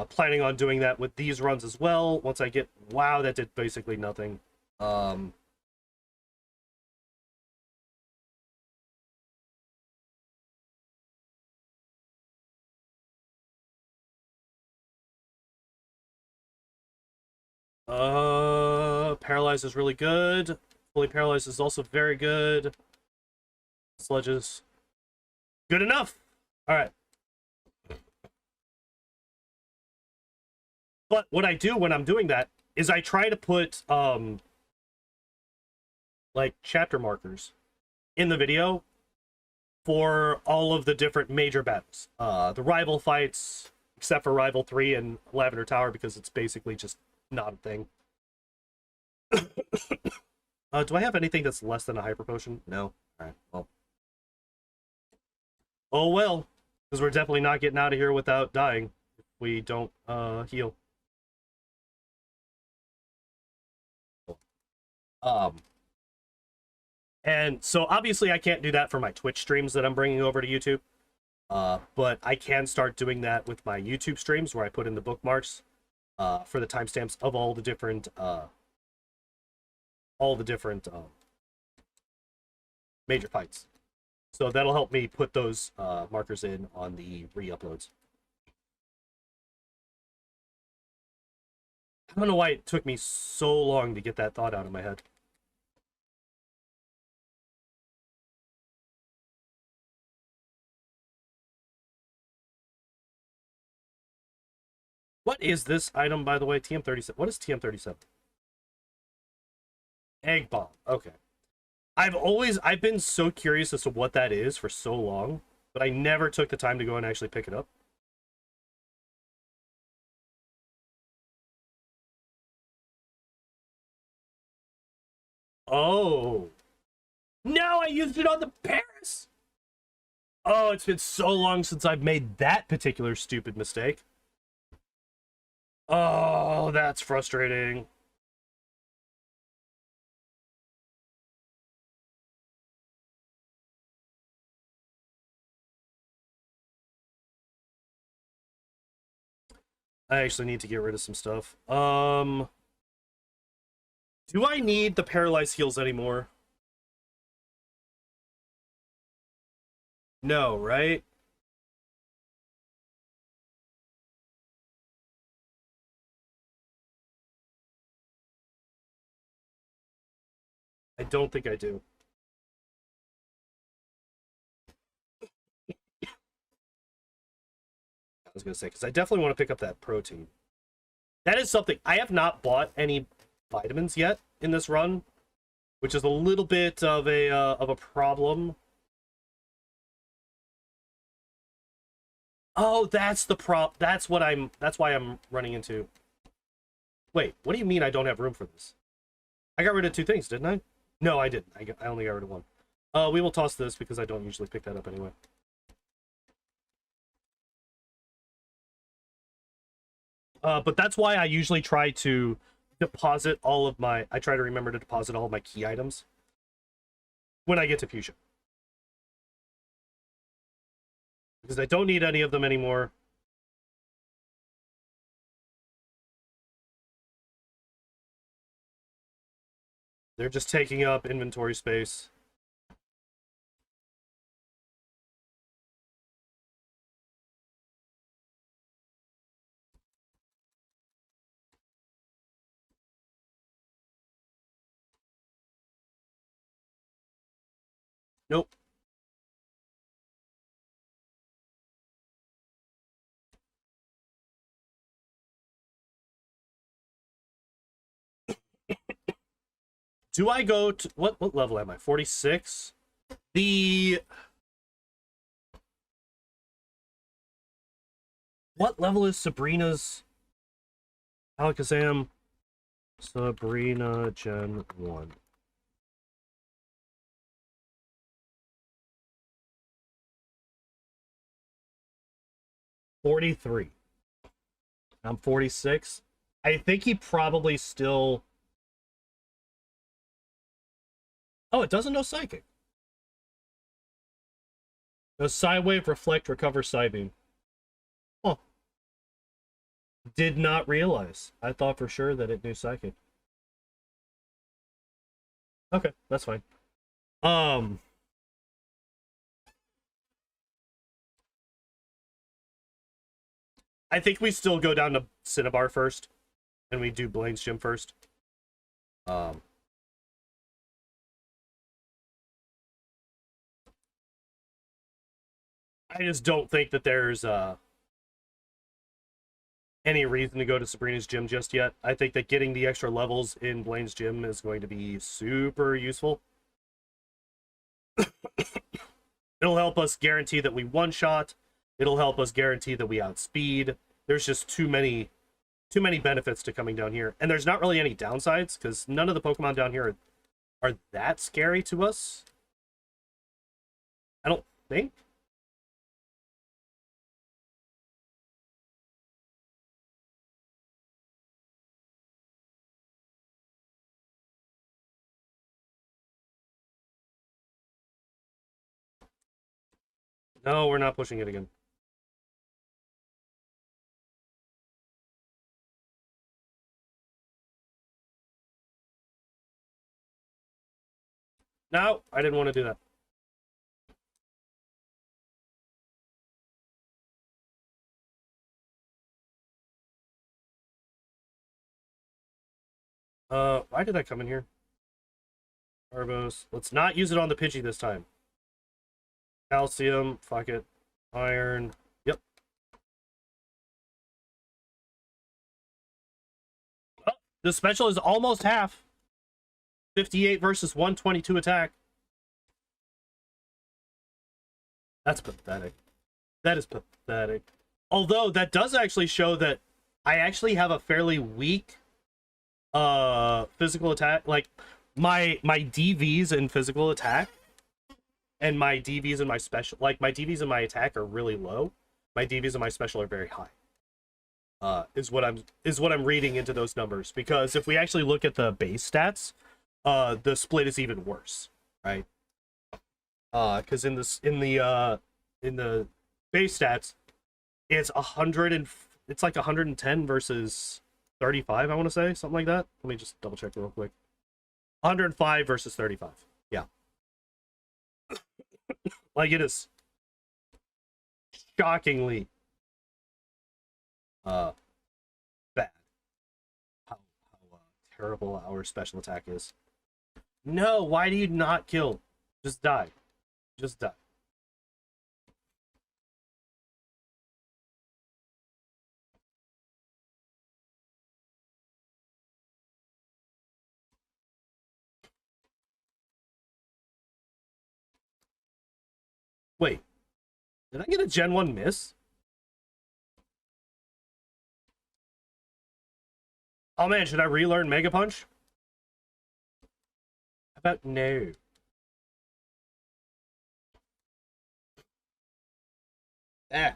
planning on doing that with these runs as well. Once I get... Wow, that did basically nothing. Paralyzed is really good. Fully paralyzed is also very good. Sludges. Good enough! Alright. But what I do when I'm doing that is I try to put, like, chapter markers in the video for all of the different major battles. The rival fights, except for Rival 3 and Lavender Tower, because it's basically just not a thing. Do I have anything that's less than a hyper potion? No. Alright, well. Oh well. Because we're definitely not getting out of here without dying if we don't heal. And so obviously I can't do that for my Twitch streams that I'm bringing over to YouTube. But I can start doing that with my YouTube streams where I put in the bookmarks for the timestamps of all the different major fights. So that'll help me put those markers in on the re-uploads. I don't know why it took me so long to get that thought out of my head. What is this item, by the way? TM37. What is TM37? Egg bomb. Okay. I've been so curious as to what that is for so long, but I never took the time to go and actually pick it up. Oh. No, I used it on the Paris! Oh, it's been so long since I've made that particular stupid mistake. Oh, that's frustrating. I actually need to get rid of some stuff. Do I need the paralyzed heals anymore? No, right? I don't think I do. I was gonna say, because I definitely want to pick up that protein. That is something. I have not bought any vitamins yet in this run, which is a little bit of a problem. Oh, that's the that's what that's why I'm running into. Wait, what do you mean I don't have room for this? I got rid of 2 things, didn't I? No, I didn't. I only got rid of 1. We will toss this because I don't usually pick that up anyway. But that's why I usually try to deposit all of my... I try to remember to deposit all of my key items when I get to Fuchsia. Because I don't need any of them anymore. They're just taking up inventory space. Nope. Do I go to... What level am I? 46? What level is Sabrina's Alakazam? Sabrina Gen 1. $43. I'm 46. I think he probably still... Oh, it doesn't know Psychic. Does Psywave, Reflect, Recover, Psybeam? Oh. Did not realize. I thought for sure that it knew Psychic. Okay, that's fine. I think we still go down to Cinnabar first, and we do Blaine's gym first. I just don't think that there's any reason to go to Sabrina's gym just yet. I think that getting the extra levels in Blaine's gym is going to be super useful. It'll help us guarantee that we one-shot. It'll help us guarantee that we outspeed. There's just too many benefits to coming down here. And there's not really any downsides, because none of the Pokemon down here are that scary to us. I don't think. No, we're not pushing it again. No, I didn't want to do that. Why did that come in here? Carbos. Let's not use it on the Pidgey this time. Calcium, fuck it. Iron. Yep. Oh, the special is almost half. 58 versus 122 attack. That's pathetic. That is pathetic. Although that does actually show that I actually have a fairly weak physical attack. Like my DVs in physical attack and my DVs in my special, like my DVs in my attack are really low. My DVs in my special are very high. Is what I'm reading into those numbers, because if we actually look at the base stats, the split is even worse, right? Because in the base stats, it's it's like 110 versus 35, I want to say, something like that. Let me just double check real quick. 105 versus 35. Yeah. Like, it is shockingly bad how terrible our special attack is. No, why do you not kill? Just die. Just die. Wait, did I get a Gen 1 miss? Oh man, should I relearn Mega Punch? How about no? Ah.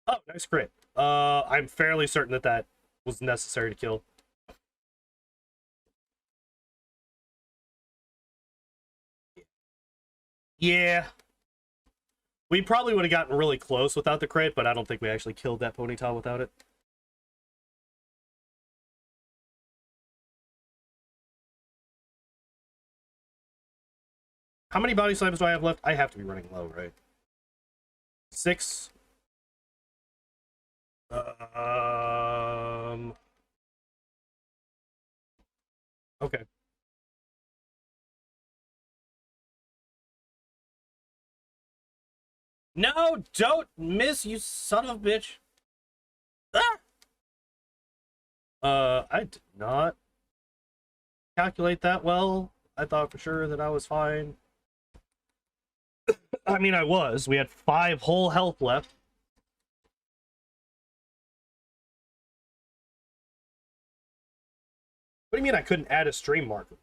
Oh, nice crit. I'm fairly certain that that was necessary to kill. Yeah. We probably would have gotten really close without the crit, but I don't think we actually killed that Ponyta without it. How many body slams do I have left? I have to be running low, right? 6. Okay. No, don't miss, you son of a bitch. Ah! I did not calculate that well. I thought for sure that I was fine. I mean, I was. We had 5 whole health left. What do you mean I couldn't add a stream marker?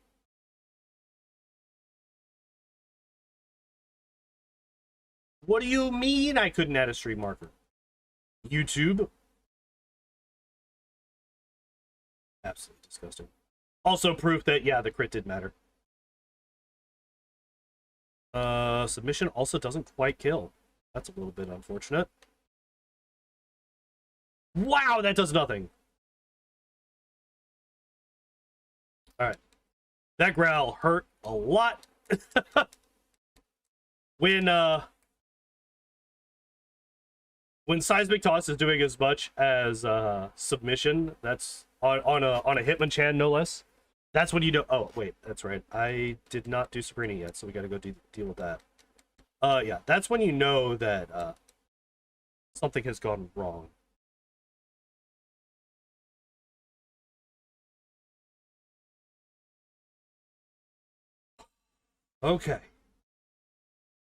What do you mean I couldn't add a stream marker? YouTube? Absolutely disgusting. Also proof that, yeah, the crit did matter. Submission also doesn't quite kill. That's a little bit unfortunate. Wow, that does nothing. Alright. That growl hurt a lot. When Seismic Toss is doing as much as submission, that's on a Hitmonchan, no less. That's when you know. Oh wait, that's right. I did not do Sabrina yet, so we got to go deal with that. Yeah, that's when you know that something has gone wrong. Okay.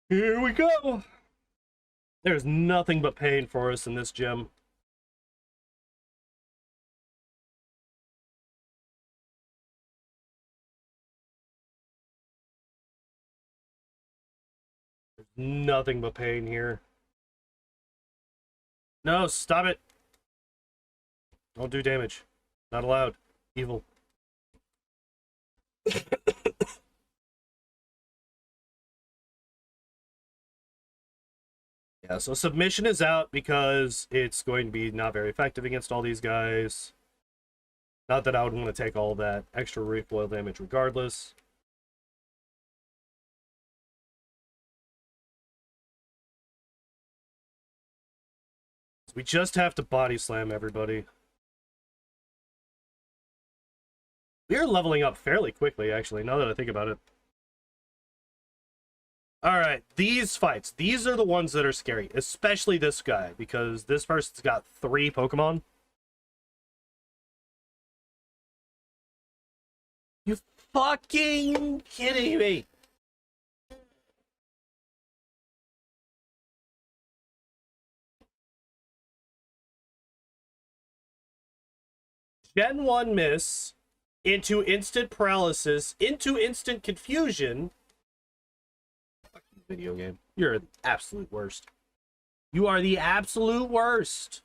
Here we go. There's nothing but pain for us in this gym. There's nothing but pain here. No, stop it. Don't do damage. Not allowed. Evil. Yeah, so submission is out because it's going to be not very effective against all these guys. Not that I would want to take all that extra recoil damage regardless. We just have to body slam everybody. We are leveling up fairly quickly, actually, now that I think about it. Alright, these fights. These are the ones that are scary. Especially this guy, because this person's got 3 Pokemon. You fucking kidding me? Gen 1 miss, into instant paralysis, into instant confusion. Fucking video game. You're the absolute worst. You are the absolute worst.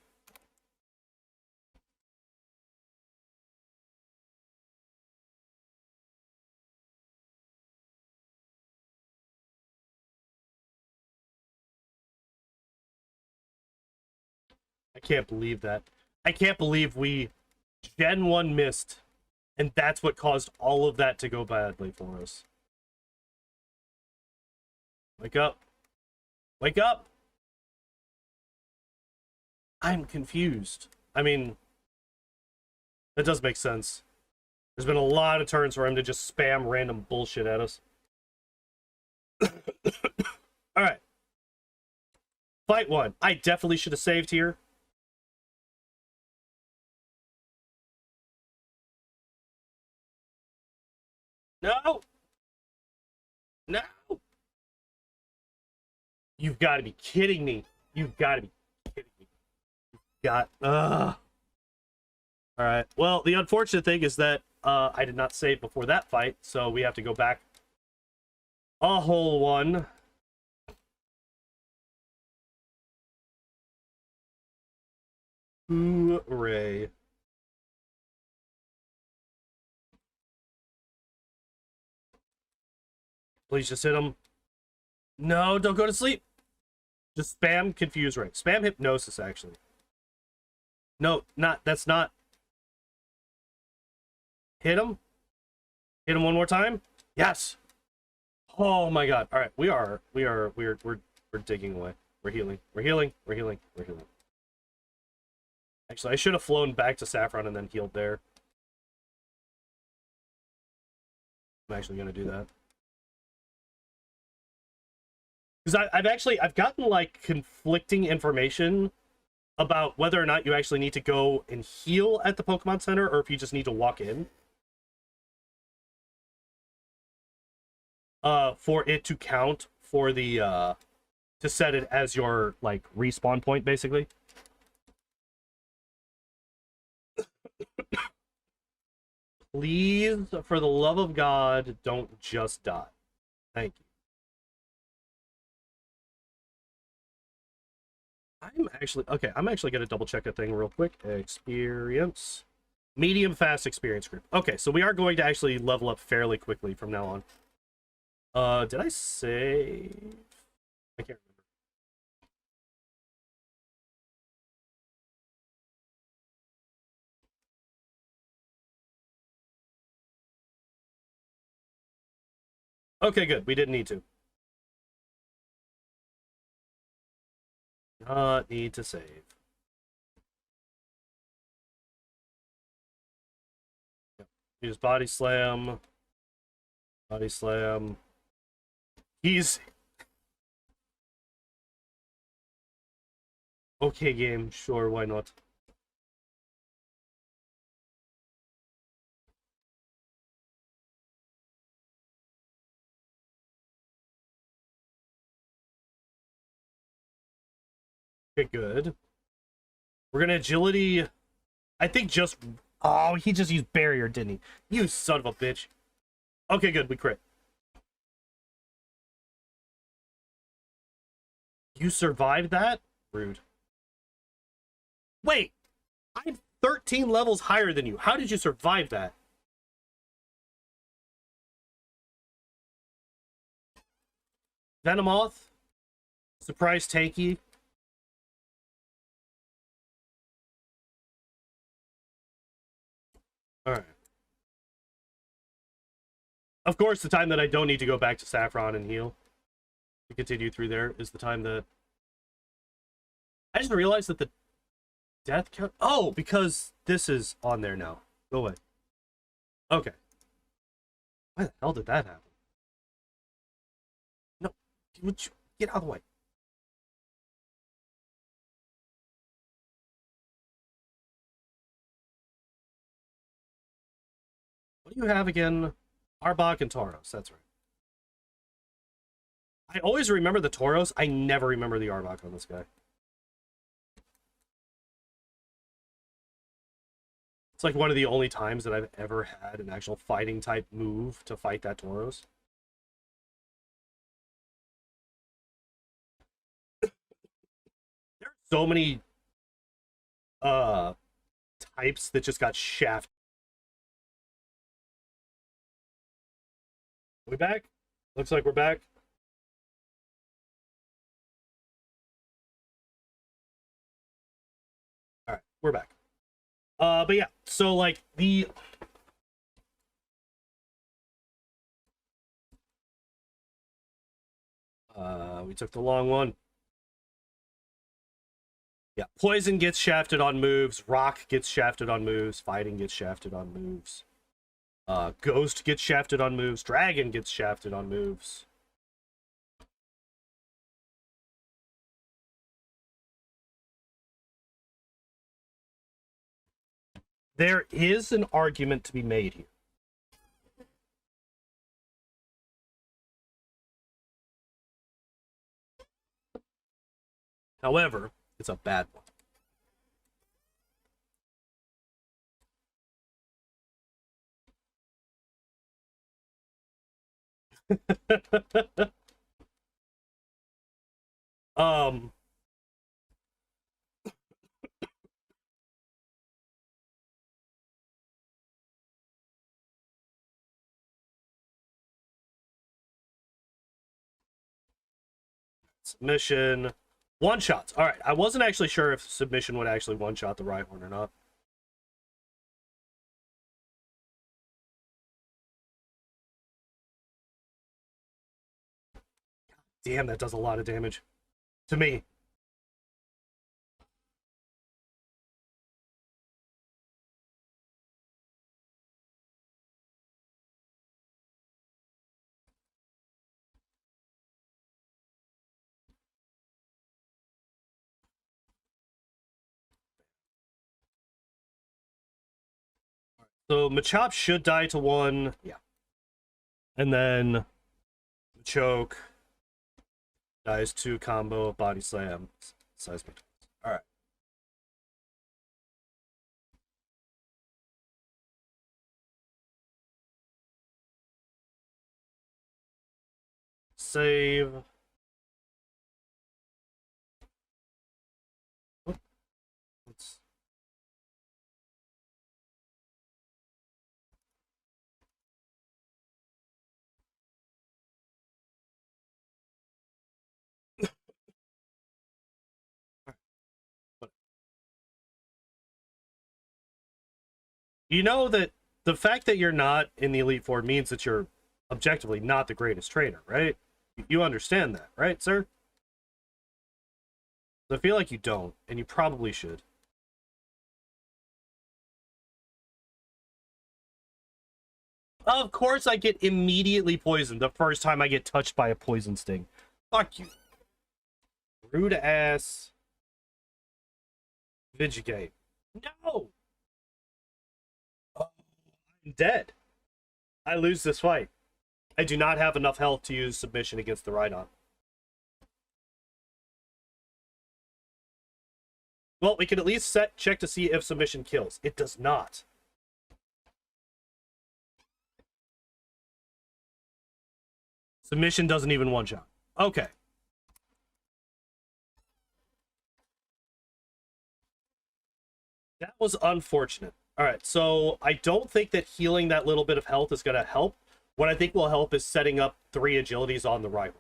I can't believe that. I can't believe we Gen 1 missed, and that's what caused all of that to go badly for us. Wake up. Wake up! I'm confused. I mean, that does make sense. There's been a lot of turns for him to just spam random bullshit at us. Alright. Fight 1. I definitely should have saved here. No! No! You've got to be kidding me. You've got to be kidding me. Alright, well, the unfortunate thing is that I did not save before that fight, so we have to go back a whole one. Hooray. Please just hit him. No, don't go to sleep. Just spam Confuse Ray. Spam Hypnosis, actually. No, that's not. Hit him. Hit him one more time. Yes. Oh my god. All right, we're digging away. We're healing. We're healing. We're healing. We're healing. Actually, I should have flown back to Saffron and then healed there. I'm actually gonna do that. Because I've gotten like conflicting information about whether or not you actually need to go and heal at the Pokemon Center or if you just need to walk in. For it to count for the to set it as your like respawn point, basically. Please, for the love of God, don't just die. Thank you. I'm actually gonna double check a thing real quick. Experience. Medium fast experience group. Okay, so we are going to actually level up fairly quickly from now on. Did I save? I can't remember. Okay, good. We didn't need to. Not need to save. Yep. Use body slam. Body slam. He's... Okay, game. Sure, why not? Okay, good. We're gonna agility... I think just... Oh, he just used barrier, didn't he? You son of a bitch. Okay, good. We crit. You survived that? Rude. Wait! I'm 13 levels higher than you. How did you survive that? Venomoth. Surprise Tanky. Alright. Of course, the time that I don't need to go back to Saffron and heal to continue through there is the time that... I just realized that the death count... Oh, because this is on there now. Go away. Okay. Why the hell did that happen? No. Would you get out of the way? What do you have again? Arbok and Tauros, that's right. I always remember the Tauros. I never remember the Arbok on this guy. It's like one of the only times that I've ever had an actual fighting type move to fight that Tauros. There are so many types that just got shafted. We back? Looks like we're back. Alright, we're back. But yeah, so like the we took the long one. Yeah, poison gets shafted on moves, rock gets shafted on moves, fighting gets shafted on moves. Ghost gets shafted on moves, dragon gets shafted on moves. There is an argument to be made here. However, it's a bad one. um Submission. One shots. All right. I wasn't actually sure if submission would actually one shot the Rhyhorn or not. Damn, that does a lot of damage to me. So Machop should die to one. Yeah. And then Choke dies to combo of Body Slam. Seismic. Alright. Save. Let's... You know that the fact that you're not in the Elite Four means that you're objectively not the greatest trainer, right? You understand that, right, sir? I feel like you don't, and you probably should. Of course I get immediately poisoned the first time I get touched by a poison sting. Fuck you. Rude ass. Vigigate. No! Oh, I'm dead. I lose this fight. I do not have enough health to use submission against the Rhydon. Well, we can at least check to see if submission kills. It does not. Submission doesn't even one-shot. Okay. That was unfortunate. Alright, so I don't think that healing that little bit of health is going to help. What I think will help is setting up 3 agilities on the Rhyhorn.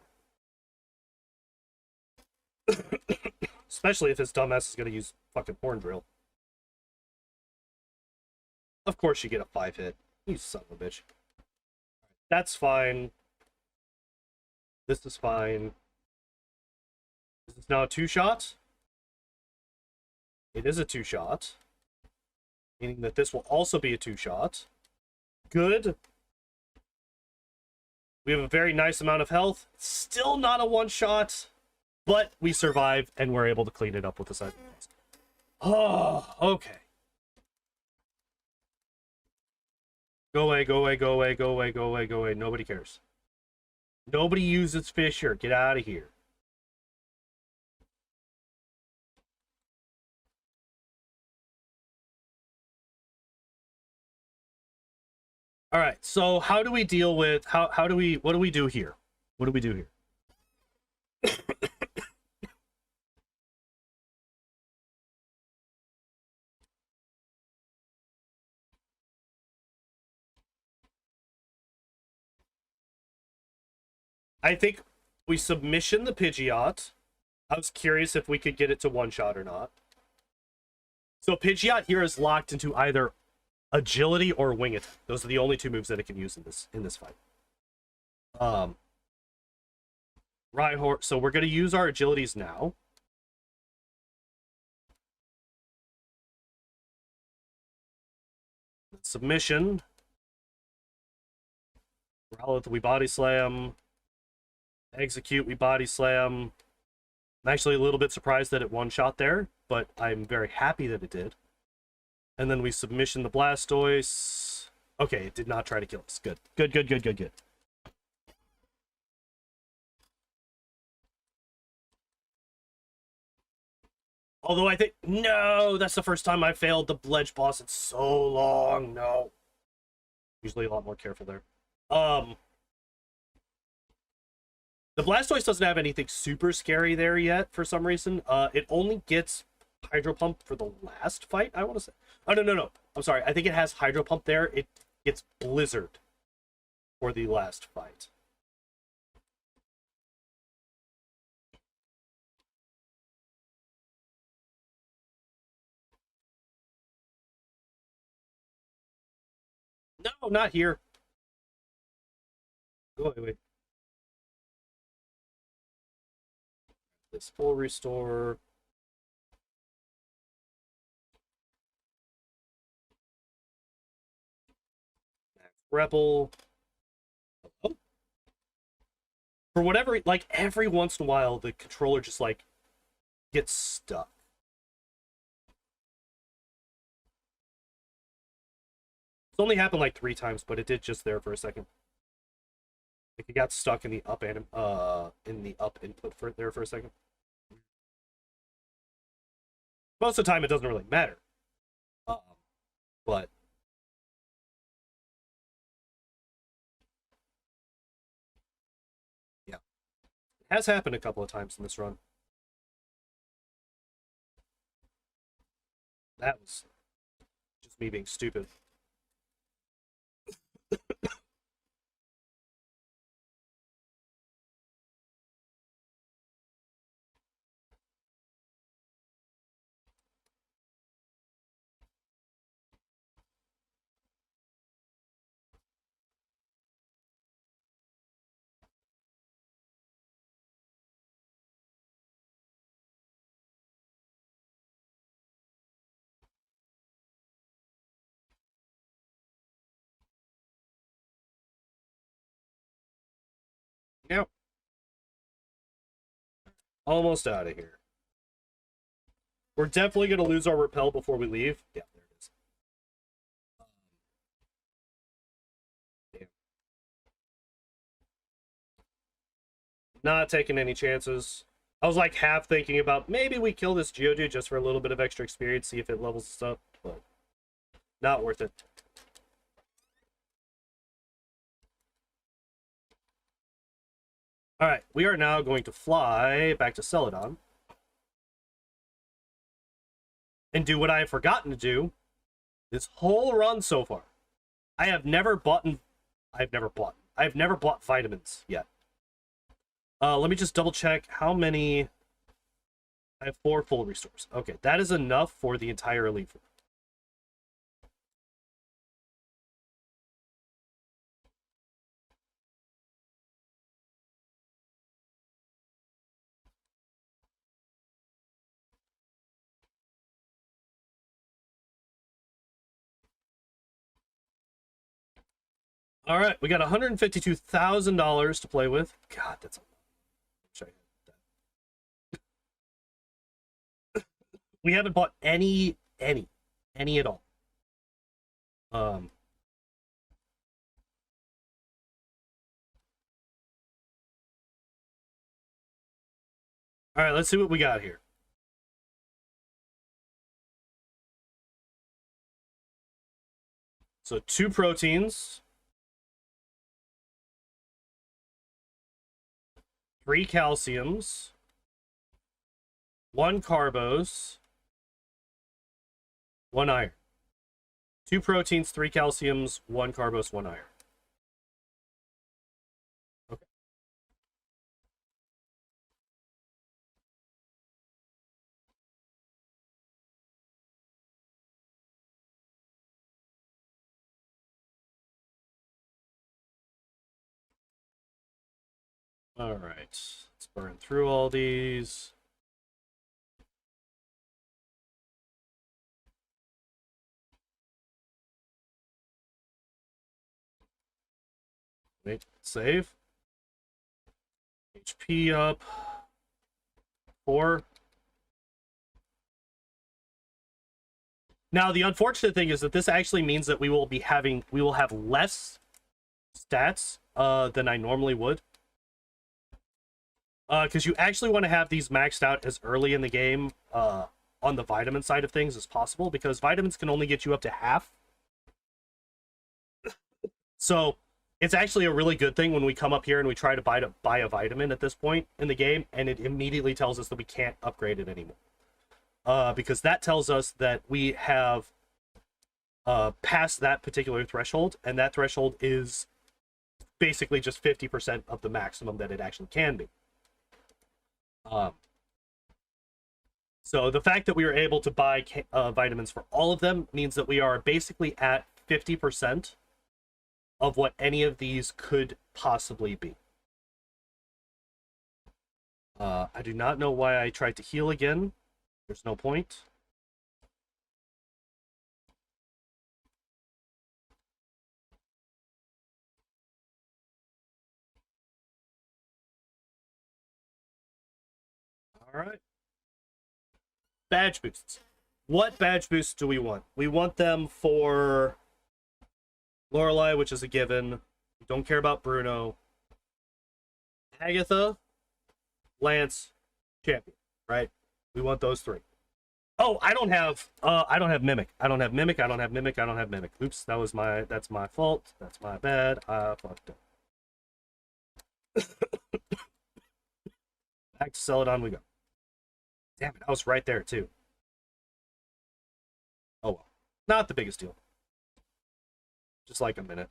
Especially if his dumbass is going to use fucking Horn Drill. Of course you get a 5-hit. You son of a bitch. That's fine. This is fine. This is now a 2-shot. It is a 2-shot. Meaning that this will also be a 2-shot. Good. We have a very nice amount of health. Still not a 1-shot. But we survive and we're able to clean it up with the side. Oh, okay. Go away, go away, go away, go away, go away, go away. Nobody cares. Nobody uses Fisher. Get out of here. All right, so how do we deal with what do we do here? What do we do here? I think we submission the Pidgeot. I was curious if we could get it to 1-shot or not. So Pidgeot here is locked into either agility or wing attack. Those are the only 2 moves that it can use in this fight. Rhyhorse. So we're gonna use our agilities now. Submission. Growlithe, we body slam. Execute, we body slam. I'm actually a little bit surprised that it 1-shot there, but I'm very happy that it did. And then we submission the Blastoise. Okay, it did not try to kill us. Good. Good, good, good, good, good. Although I think... No! That's the first time I failed the ledge boss in so long. No. Usually a lot more careful there. The Blastoise doesn't have anything super scary there yet for some reason. It only gets Hydro Pump for the last fight, I want to say. Oh, no. I'm sorry. I think it has Hydro Pump there. It gets Blizzard for the last fight. No, not here. Go away. This full restore. Rebel. Oh. For whatever, like, every once in a while, the controller just, like, gets stuck. It's only happened, like, 3 times, but it did just there for a second. Like, it got stuck in the up input for there for a second. Most of the time, it doesn't really matter. But yeah, it has happened a couple of times in this run. That was just me being stupid. Yep. Almost out of here. We're definitely going to lose our repel before we leave. Yeah, there it is. Damn. Not taking any chances. I was like half thinking about maybe we kill this Geodude just for a little bit of extra experience, see if it levels us up, but not worth it. Alright, we are now going to fly back to Celadon. And do what I have forgotten to do this whole run so far. I have never bought vitamins yet. Let me just double check how many. I have 4 full restores. Okay, that is enough for the entire elite. All right, we got $152,000 to play with. God, that's a lot. We haven't bought any at all. All right, let's see what we got here. So 2 proteins, 3 calciums, 1 carbos, 1 iron. 2 proteins, 3 calciums, 1 carbos, 1 iron. Okay. All right, let's burn through all these. Wait, save. HP up. 4. Now, the unfortunate thing is that this actually means that we will have less stats than I normally would. Because you actually want to have these maxed out as early in the game on the vitamin side of things as possible, because vitamins can only get you up to half. So it's actually a really good thing when we come up here and we try to buy a vitamin at this point in the game, and it immediately tells us that we can't upgrade it anymore. Because that tells us that we have passed that particular threshold, and that threshold is basically just 50% of the maximum that it actually can be. So the fact that we were able to buy vitamins for all of them means that we are basically at 50% of what any of these could possibly be. I do not know why I tried to heal again. There's no point. All right. Badge boosts. What badge boosts do we want? We want them for Lorelei, which is a given. We don't care about Bruno. Agatha, Lance, Champion, right? We want those 3. Oh, I don't have Mimic. I don't have Mimic. Oops, that's my fault. That's my bad. I fucked up. Back to Celadon we go. Damn it, I was right there too. Oh well. Not the biggest deal. Just like a minute.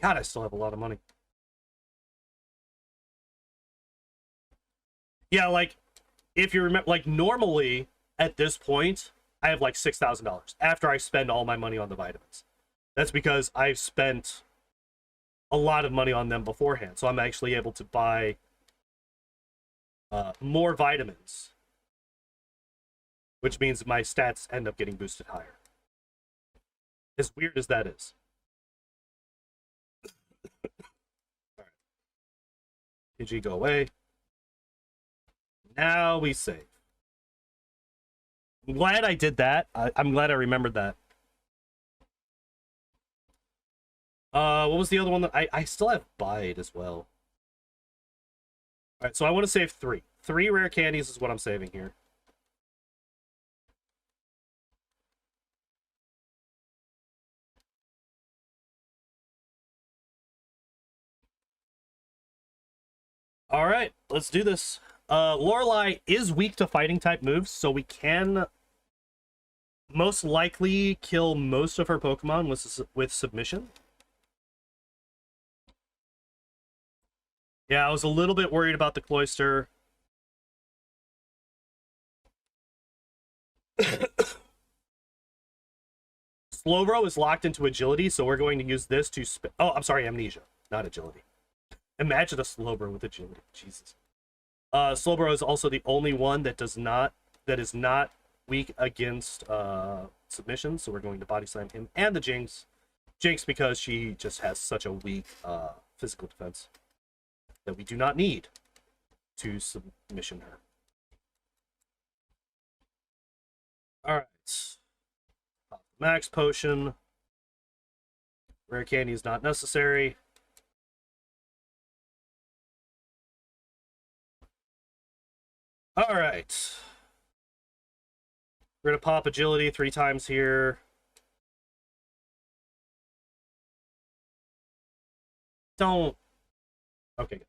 God, I still have a lot of money. Yeah, like, if you remember, like, normally, at this point, I have, like, $6,000 after I spend all my money on the vitamins. That's because I've spent a lot of money on them beforehand, so I'm actually able to buy more vitamins, which means my stats end up getting boosted higher. As weird as that is. All right. PG, go away. Now we save. I'm glad I did that. I'm glad I remembered that. What was the other one that I still have Bide as well. All right, so I want to save 3. 3 rare candies is what I'm saving here. All right, let's do this. Lorelei is weak to fighting type moves, so we can most likely kill most of her Pokemon with submission. Yeah, I was a little bit worried about the Cloyster. Slowbro is locked into agility, so we're going to use this to oh, I'm sorry, amnesia, not agility. Imagine a Slowbro with agility. Jesus. Slowbro is also the only one that is not weak against submission, so we're going to body slam him and the Jinx. Jinx because she just has such a weak physical defense that we do not need to submission her. Alright. Max potion. Rare candy is not necessary. Alright. We're gonna pop agility 3 times here. Don't. Okay.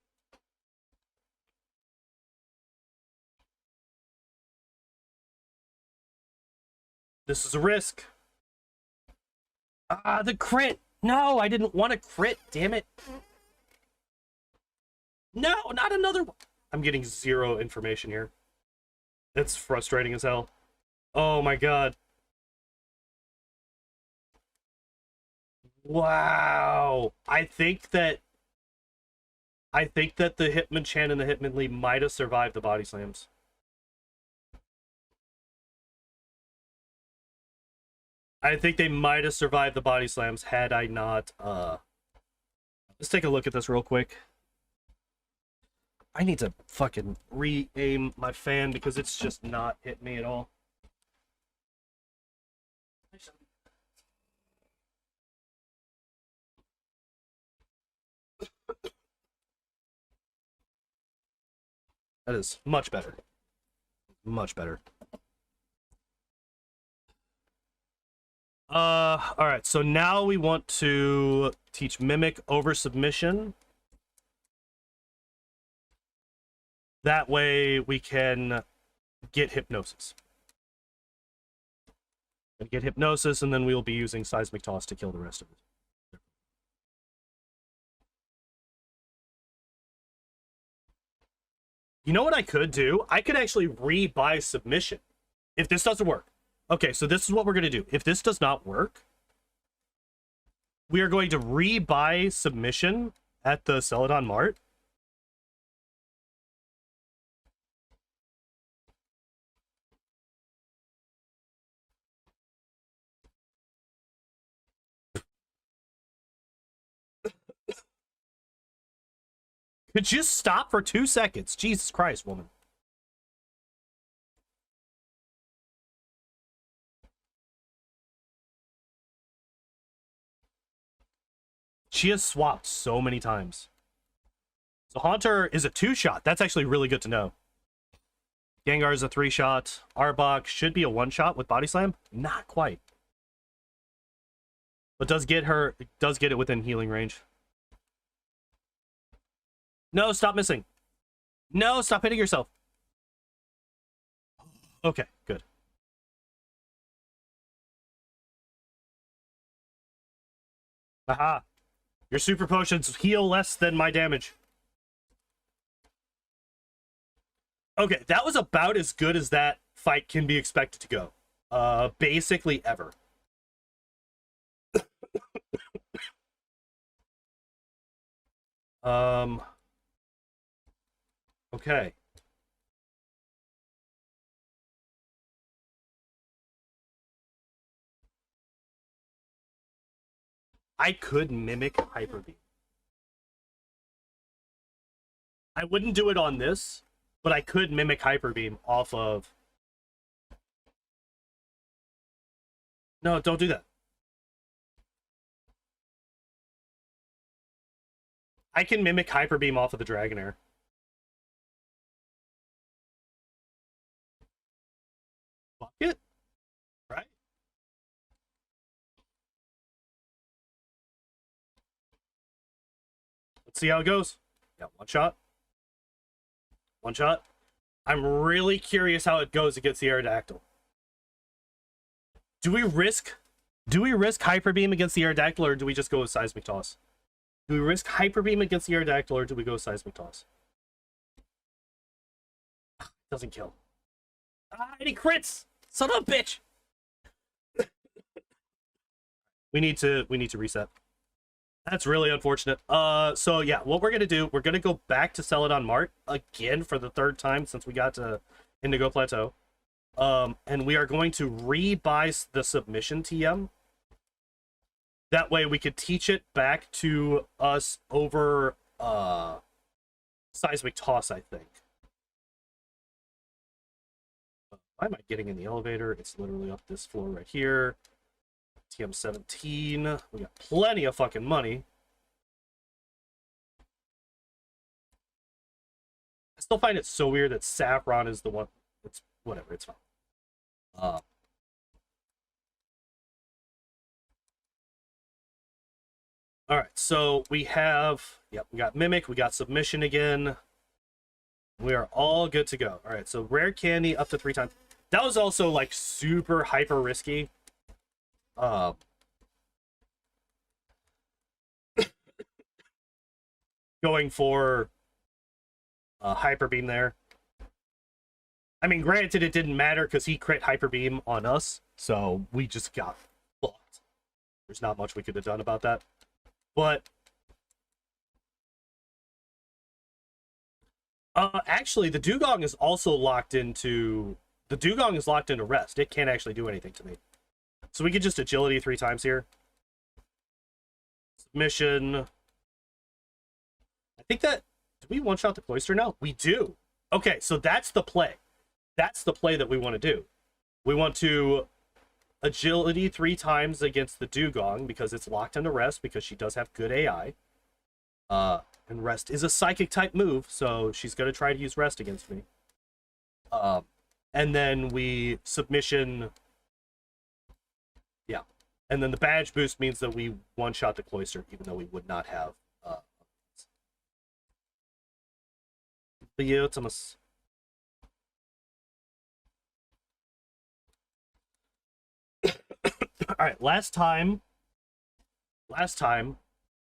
This is a risk. Ah, the crit. No, I didn't want a crit. Damn it. No, not another one. I'm getting 0 information here. It's frustrating as hell. Oh my god. Wow. I think that the Hitmonchan and the Hitmonlee might have survived the body slams. I think they might have survived the body slams had I not let's take a look at this real quick. I need to fucking re-aim my fan because it's just not hitting me at all. That is much better. Much better. Alright, so now we want to teach Mimic over submission. That way we can get Hypnosis. And get Hypnosis, and then we'll be using Seismic Toss to kill the rest of it. You know what I could do? I could actually re-buy submission if this doesn't work. Okay, so this is what we're going to do. If this does not work, we are going to re-buy submission at the Celadon Mart. Could you stop for 2 seconds? Jesus Christ, woman. She has swapped so many times. So Haunter is a 2-shot. That's actually really good to know. Gengar is a 3-shot. Arbok should be a 1-shot with Body Slam. Not quite. But does get it within healing range. No, stop missing. No, stop hitting yourself. Okay, good. Aha. Your super potions heal less than my damage. Okay, that was about as good as that fight can be expected to go. Basically ever. Okay. I could mimic Hyper Beam. I wouldn't do it on this, but I could mimic Hyper Beam off of... No, don't do that. I can mimic Hyper Beam off of the Dragonair. Fuck it. Right? Let's see how it goes. Yeah, 1-shot. 1-shot. I'm really curious how it goes against the Aerodactyl. Do we risk Hyper Beam against the Aerodactyl, or do we just go with Seismic Toss? Do we risk Hyper Beam against the Aerodactyl, or do we go with Seismic Toss? Doesn't kill. Ah, and he crits! Son of a bitch! we need to reset. That's really unfortunate. So yeah, what we're gonna do, we're gonna go back to Celadon Mart again for the 3rd time since we got to Indigo Plateau. And we are going to re-buy the submission TM. That way we could teach it back to us over seismic toss, I think. Why am I getting in the elevator? It's literally up this floor right here. TM 17. We got plenty of fucking money. I still find it so weird that Saffron is the one. It's whatever, it's fine. All right, so we have, yep, we got Mimic, we got Submission again. We are all good to go. All right, so Rare Candy up to 3 times. That was also, like, super hyper risky. Going for Hyper Beam there. I mean, granted, it didn't matter because he crit Hyper Beam on us, so we just got fucked. There's not much we could have done about that. But actually, the Dugong is also locked into... The Dugong is locked into rest. It can't actually do anything to me. So we could just agility 3 times here. Submission. I think that... Do we one-shot the Cloister now? We do. Okay, so that's the play. That's the play that we want to do. We want to agility 3 times against the Dugong because it's locked into rest because she does have good AI. And rest is a psychic type move, so she's going to try to use rest against me. And then we submission. Yeah. And then the badge boost means that we one-shot the Cloister, even though we would not have. Beautimus. All right, last time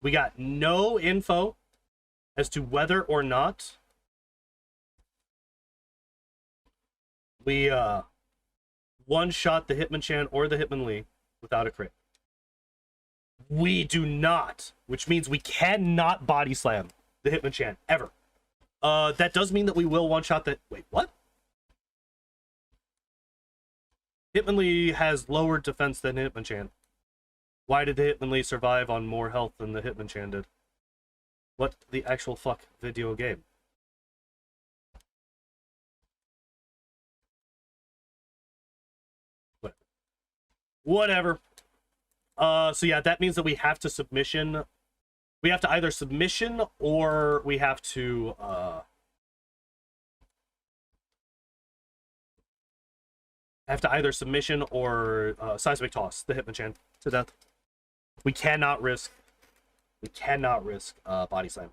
we got no info as to whether or not we one-shot the Hitmonchan or the Hitmonlee without a crit. We do not, which means we cannot body slam the Hitmonchan ever. That does mean that we will one-shot the... Wait, what? Hitmonlee has lower defense than Hitmonchan. Why did the Hitmonlee survive on more health than the Hitmonchan did? What the actual fuck video game? Whatever. So yeah, that means that we have to submission. We have to either submission or we have to either submission or seismic toss the Hitmonchan to death. We cannot risk body slam.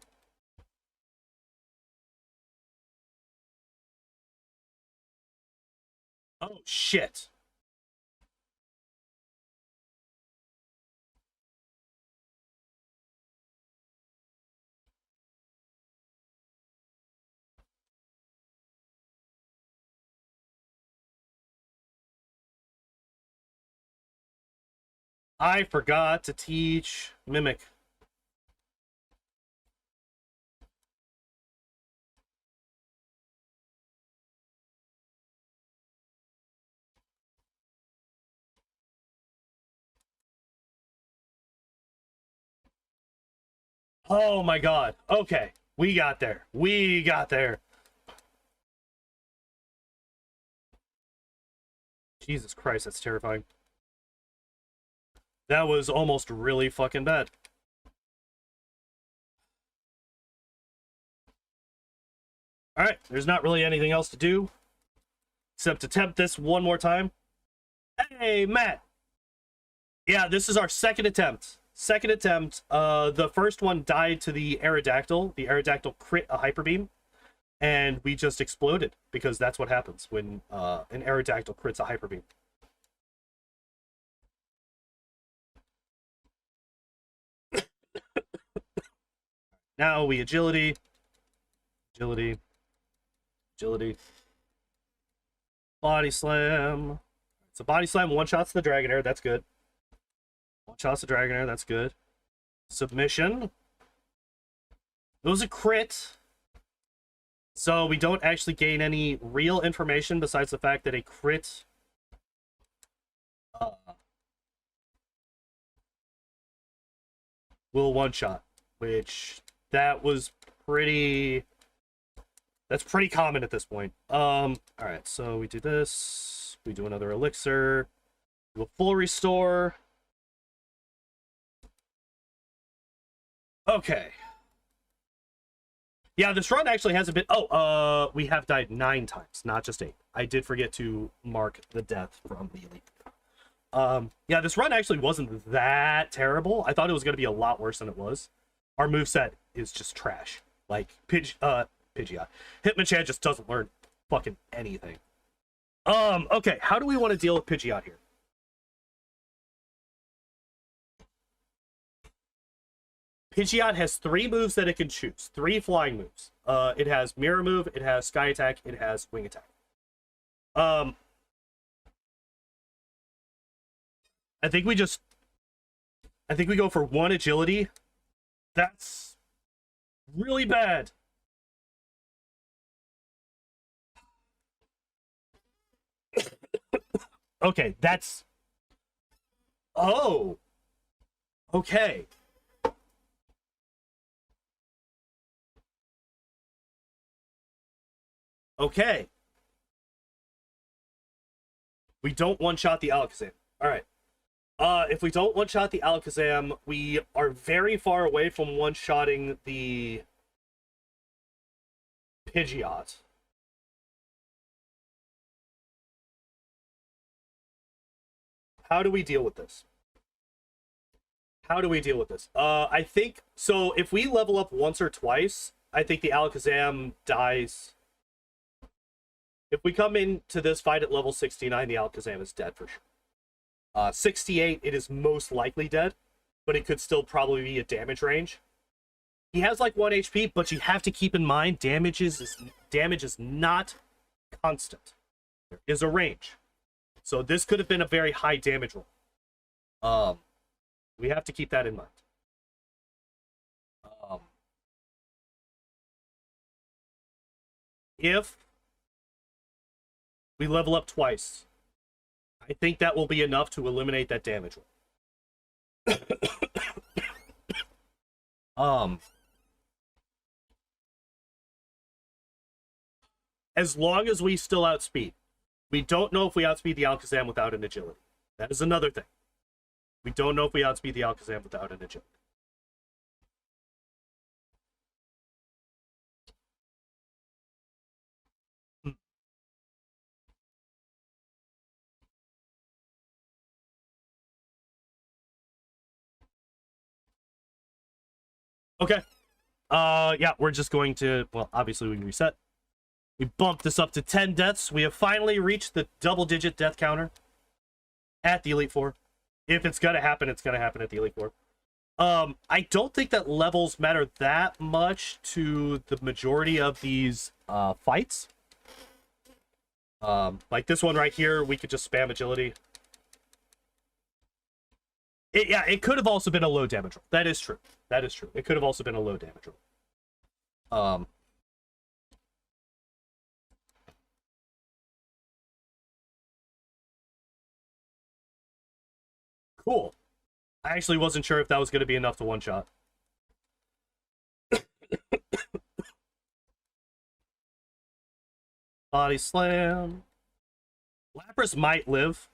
Oh shit. I forgot to teach Mimic. Oh my god. Okay. We got there. We got there. Jesus Christ, that's terrifying. That was almost really fucking bad. Alright, there's not really anything else to do except attempt this one more time. Hey, Matt! Yeah, this is our second attempt. Second attempt. The first one died to the Aerodactyl. The Aerodactyl crit a Hyper Beam, and we just exploded, because that's what happens when an Aerodactyl crits a Hyper Beam. Now we agility. Agility. Agility. Body slam. So body slam one-shots the Dragonair, that's good. One-shots the Dragonair, that's good. Submission. It was a crit. So we don't actually gain any real information besides the fact that a crit will one-shot, which that was pretty... That's pretty common at this point. Alright, so we do this. We do another elixir. Do a full restore. Okay. Yeah, this run actually hasn't been... Oh, we have died 9 times, not just 8. I did forget to mark the death from the elite. Yeah, this run actually wasn't that terrible. I thought it was going to be a lot worse than it was. Our moveset is just trash. Like, Pidgeot. Hitmonchan just doesn't learn fucking anything. Okay, how do we want to deal with Pidgeot here? Pidgeot has 3 moves that it can choose. 3 flying moves. It has Mirror Move, it has Sky Attack, it has Wing Attack. I think we go for 1 agility. That's really bad. Okay, that's... Oh! Okay. Okay. We don't one-shot the Alakazam. Alright. If we don't one-shot the Alakazam, we are very far away from one-shotting the Pidgeot. How do we deal with this? I think... So, if we level up once or twice, I think the Alakazam dies. If we come into this fight at level 69, the Alakazam is dead for sure. 68, it is most likely dead, but it could still probably be a damage range. He has like 1 HP, but you have to keep in mind damage is not constant. There is a range. So this could have been a very high damage roll. We have to keep that in mind. If we level up twice, I think that will be enough to eliminate that damage roll. As long as we still outspeed. We don't know if we outspeed the Alakazam without an agility. That is another thing. We don't know if we outspeed the Alakazam without an agility. Okay. Yeah, we're just going to... Well, obviously we can reset. We bumped this up to 10 deaths. We have finally reached the double-digit death counter at the Elite Four. If it's gonna happen, it's gonna happen at the Elite Four. I don't think that levels matter that much to the majority of these fights. Like this one right here, we could just spam agility. Yeah, it could have also been a low damage roll. That is true. That is true. It could have also been a low damage roll. Cool. I actually wasn't sure if that was going to be enough to one-shot. Body slam. Lapras might live.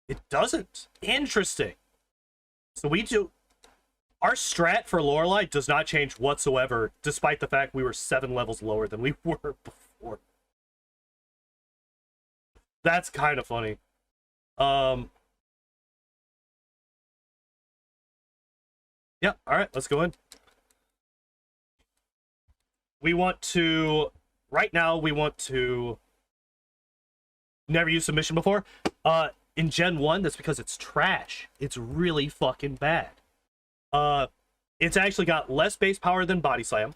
It doesn't. Interesting. So we do... Our strat for Lorelei does not change whatsoever, despite the fact we were 7 levels lower than we were before. That's kind of funny. Yeah, alright, let's go in. We want to... Right now, we want to... Never used submission before. In Gen 1, that's because it's trash. It's really fucking bad. It's actually got less base power than Body Slam.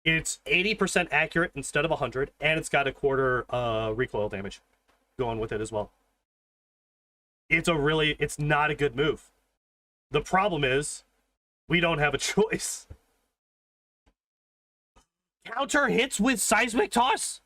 It's 80% accurate instead of 100, and it's got a quarter recoil damage going with it as well. It's not a good move. The problem is, we don't have a choice. Counter hits with seismic toss?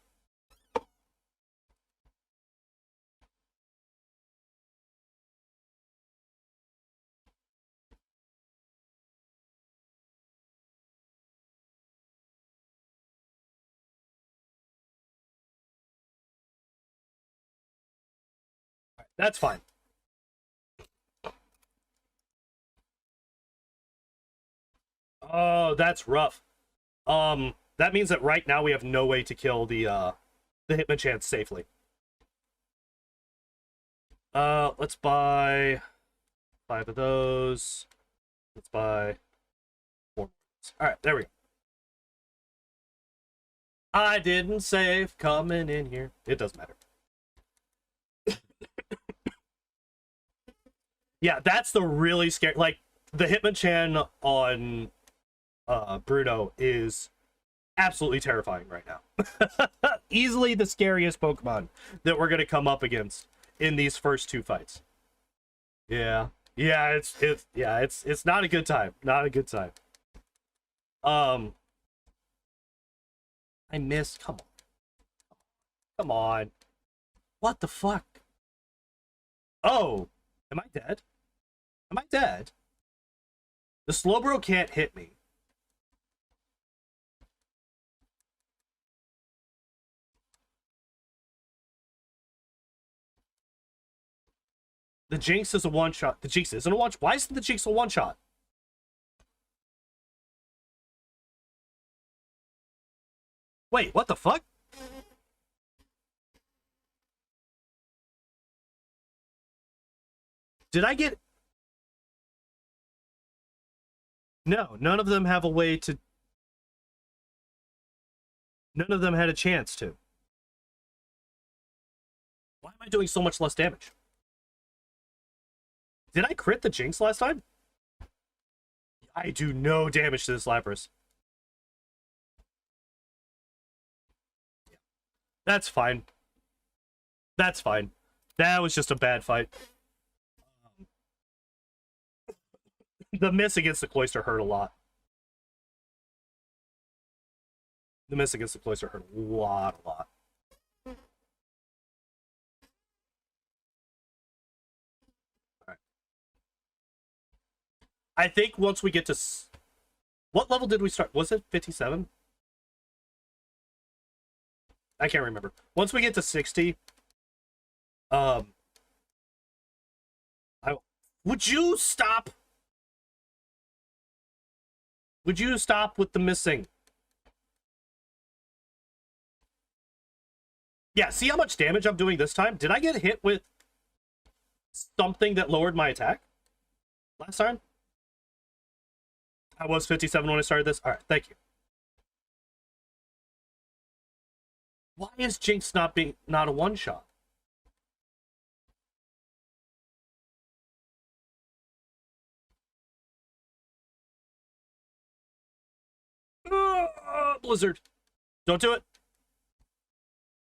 That's fine. Oh, that's rough. That means that right now we have no way to kill the Hitmonchan safely. Let's buy 5 of those. Let's buy 4. Alright, there we go. I didn't save coming in here. It doesn't matter. Yeah, that's the really scary. Like, the Hitmonchan on Bruno is absolutely terrifying right now. Easily the scariest Pokemon that we're gonna come up against in these first 2 fights. Yeah, it's not a good time. Not a good time. I missed. Come on. Come on. What the fuck? Oh, am I dead? Am I dead? The Slowbro can't hit me. The Jinx is a one-shot. The Jinx isn't a one-shot. Why isn't the Jinx a one-shot? Wait, what the fuck? Did I get... No, none of them have a way to... None of them had a chance to. Why am I doing so much less damage? Did I crit the Jinx last time? I do no damage to this Lapras. That's fine. That's fine. That was just a bad fight. The miss against the Cloyster hurt a lot. The miss against the Cloyster hurt a lot. Alright. I think once we get to... What level did we start? Was it 57? I can't remember. Once we get to 60... Would you stop? Would you stop with the missing? Yeah, see how much damage I'm doing this time? Did I get hit with something that lowered my attack last time? I was 57 when I started this. All right, thank you. Why is Jinx not a one-shot? Blizzard. Don't do it.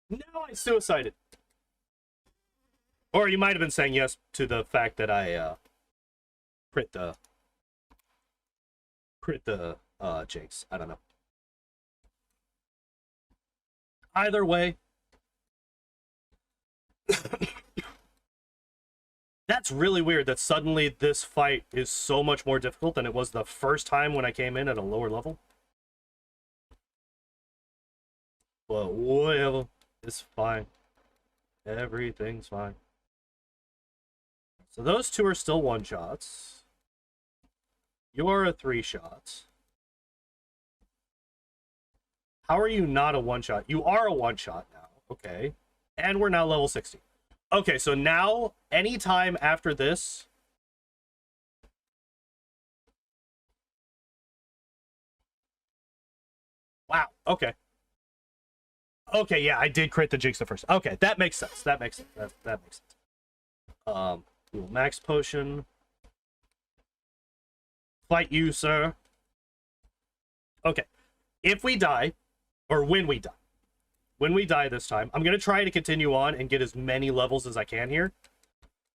No, I suicided. Or you might have been saying yes to the fact that I crit the Jinx. I don't know. Either way. That's really weird that suddenly this fight is so much more difficult than it was the first time when I came in at a lower level. But whatever. It's fine. Everything's fine. So those 2 are still one-shots. You're a 3-shot. How are you not a one-shot? You are a one-shot now. Okay. And we're now level 60. Okay, so now, anytime after this... Wow, okay. Okay, yeah, I did crit the Jinx the first. Okay, that makes sense. That makes sense. That makes sense. We'll max potion. Fight you, sir. Okay. If we die, or when we die this time, I'm going to try to continue on and get as many levels as I can here.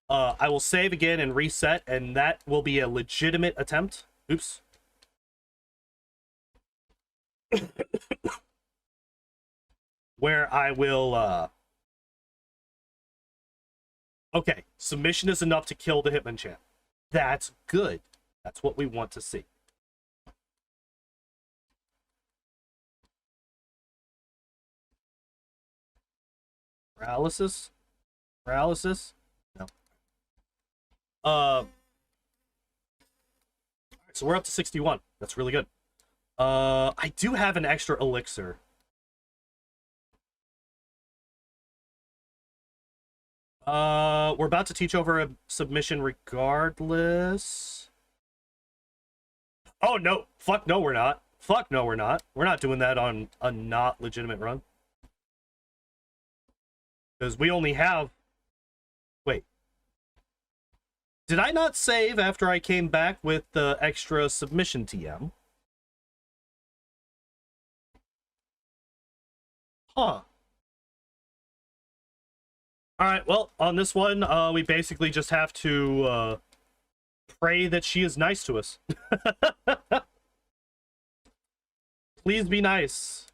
I will save again and reset, and that will be a legitimate attempt. Oops. where I will, okay, submission is enough to kill the Hitmonchan. That's good. That's what we want to see. Paralysis? Paralysis? No. So we're up to 61. That's really good. I do have an extra elixir. We're about to teach over a submission regardless. Oh, no. Fuck no, we're not. Fuck no, we're not. We're not doing that on a not legitimate run. Because we only have... Wait. Did I not save after I came back with the extra submission TM? Huh. Alright, well, on this one, we basically just have to pray that she is nice to us. Please be nice.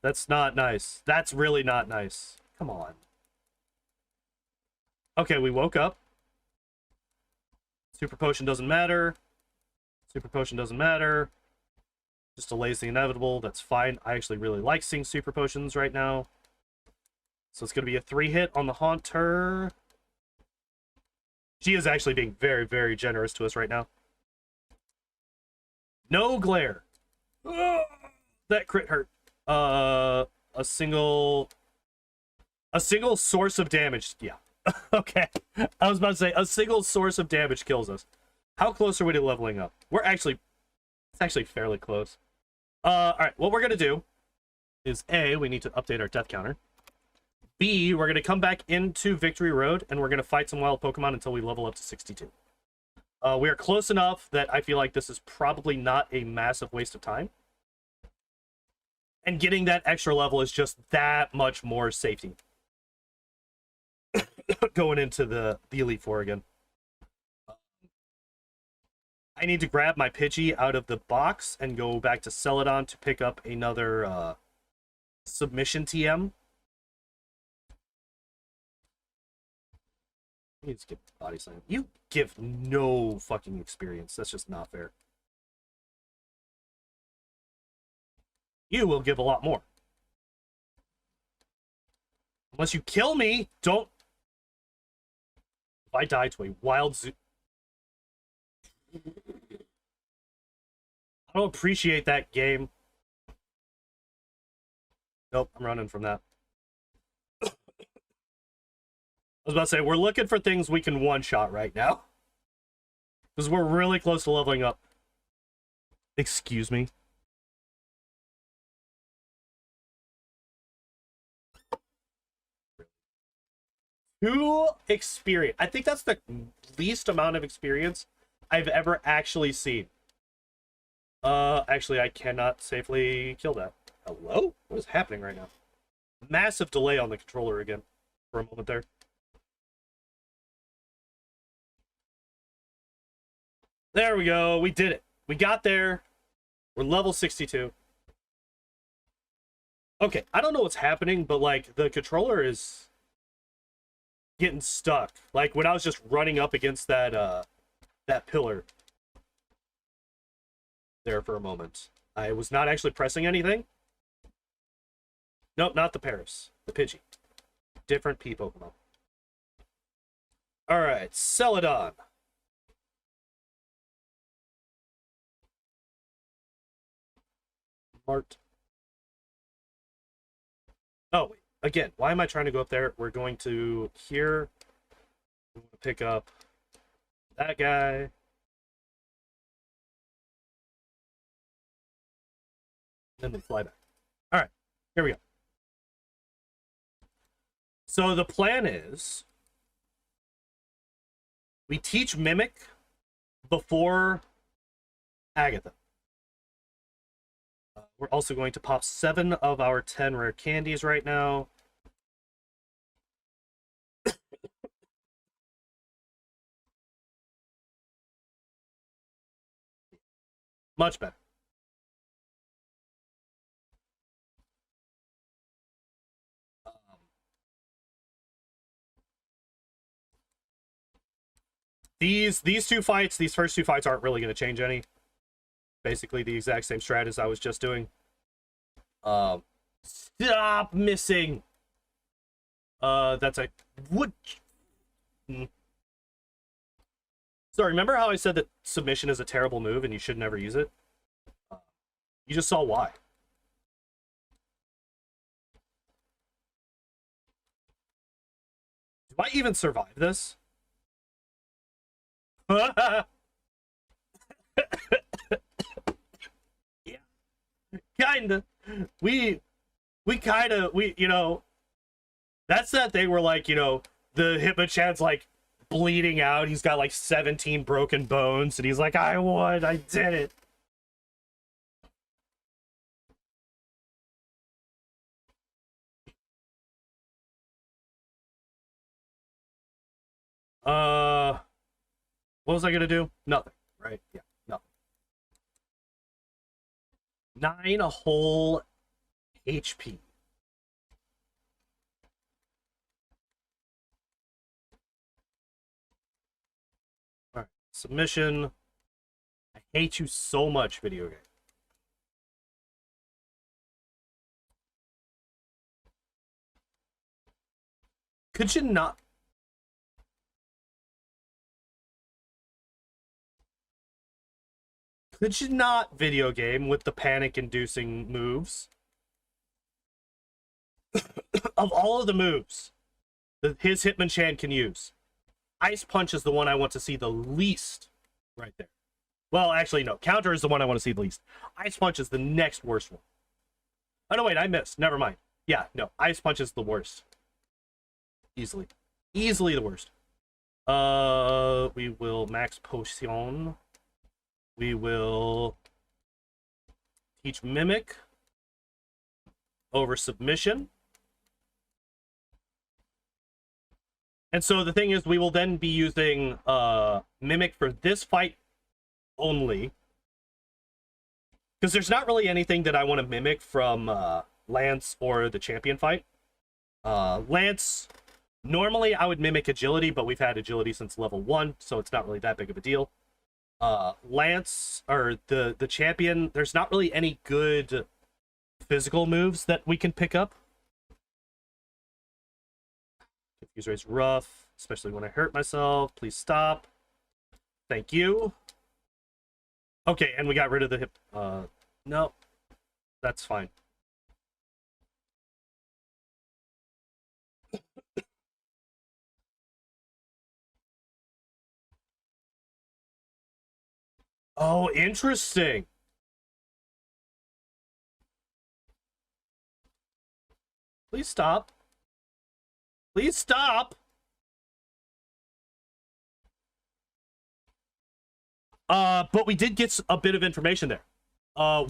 That's not nice. That's really not nice. Come on. Okay, we woke up. Super potion doesn't matter. Super potion doesn't matter. Just delays the inevitable. That's fine. I actually really like seeing super potions right now. So it's going to be a 3-hit on the Haunter. She is actually being very, very generous to us right now. No glare. Oh, that crit hurt. A single source of damage. Yeah. Okay. I was about to say, a single source of damage kills us. How close are we to leveling up? It's actually fairly close. Alright, what we're going to do is A, we need to update our death counter. B, we're going to come back into Victory Road, and we're going to fight some wild Pokemon until we level up to 62. We are close enough that I feel like this is probably not a massive waste of time. And getting that extra level is just that much more safety. Going into the Elite Four again. I need to grab my Pidgey out of the box and go back to Celadon to pick up another submission TM. You just get body slam. You give no fucking experience. That's just not fair. You will give a lot more. Unless you kill me, don't... If I die to a wild zoo... I don't appreciate that game. Nope, I'm running from that. I was about to say, we're looking for things we can one-shot right now. Because we're really close to leveling up. Excuse me. Two experience. I think that's the least amount of experience I've ever actually seen. Actually, I cannot safely kill that. Hello? What is happening right now? Massive delay on the controller again. For a moment there. There we go. We did it. We got there. We're level 62. Okay, I don't know what's happening, but, like, the controller is getting stuck. Like, when I was just running up against that, that pillar there for a moment. I was not actually pressing anything. Nope, not the Paris. The Pidgey. Different P Pokemon. Alright, Celadon. Mart. Oh, wait. Again, why am I trying to go up there? We're going to here. We're going to pick up that guy. Then we fly back. Alright, here we go. So the plan is we teach Mimic before Agatha. We're also going to pop 7 of our 10 rare candies right now. Much better. These two fights, these first two fights aren't really going to change any. Basically the exact same strat as I was just doing. Stop missing. That's a wood. Sorry, remember how I said that submission is a terrible move and you should never use it? You just saw why. Do I even survive this? Yeah. Kinda. We kinda, you know, that's that thing where, like, you know, the Hitmonchan's like bleeding out. He's got like 17 broken bones and he's like, I won, I did it. What was I gonna do? Nothing, right? Yeah, nothing. 9 whole HP. All right, submission. I hate you so much, video game. Could you not? Could you not, video game, with the panic-inducing moves? Of all of the moves that his Hitmonchan can use, Ice Punch is the one I want to see the least right there. Well, actually, no. Counter is the one I want to see the least. Ice Punch is the next worst one. Oh, no, wait, I missed. Never mind. Yeah, no. Ice Punch is the worst. Easily. Easily the worst. We will max potion. We will teach Mimic over submission. And so the thing is, we will then be using Mimic for this fight only. Because there's not really anything that I want to mimic from Lance or the champion fight. Lance, normally I would mimic agility, but we've had agility since level 1, so it's not really that big of a deal. Lance, or the champion, there's not really any good physical moves that we can pick up. Confuse rate's rough, especially when I hurt myself. Please stop. Thank you. Okay, and we got rid of the hip. No, that's fine. Oh, interesting. Please stop. Please stop. But we did get a bit of information there.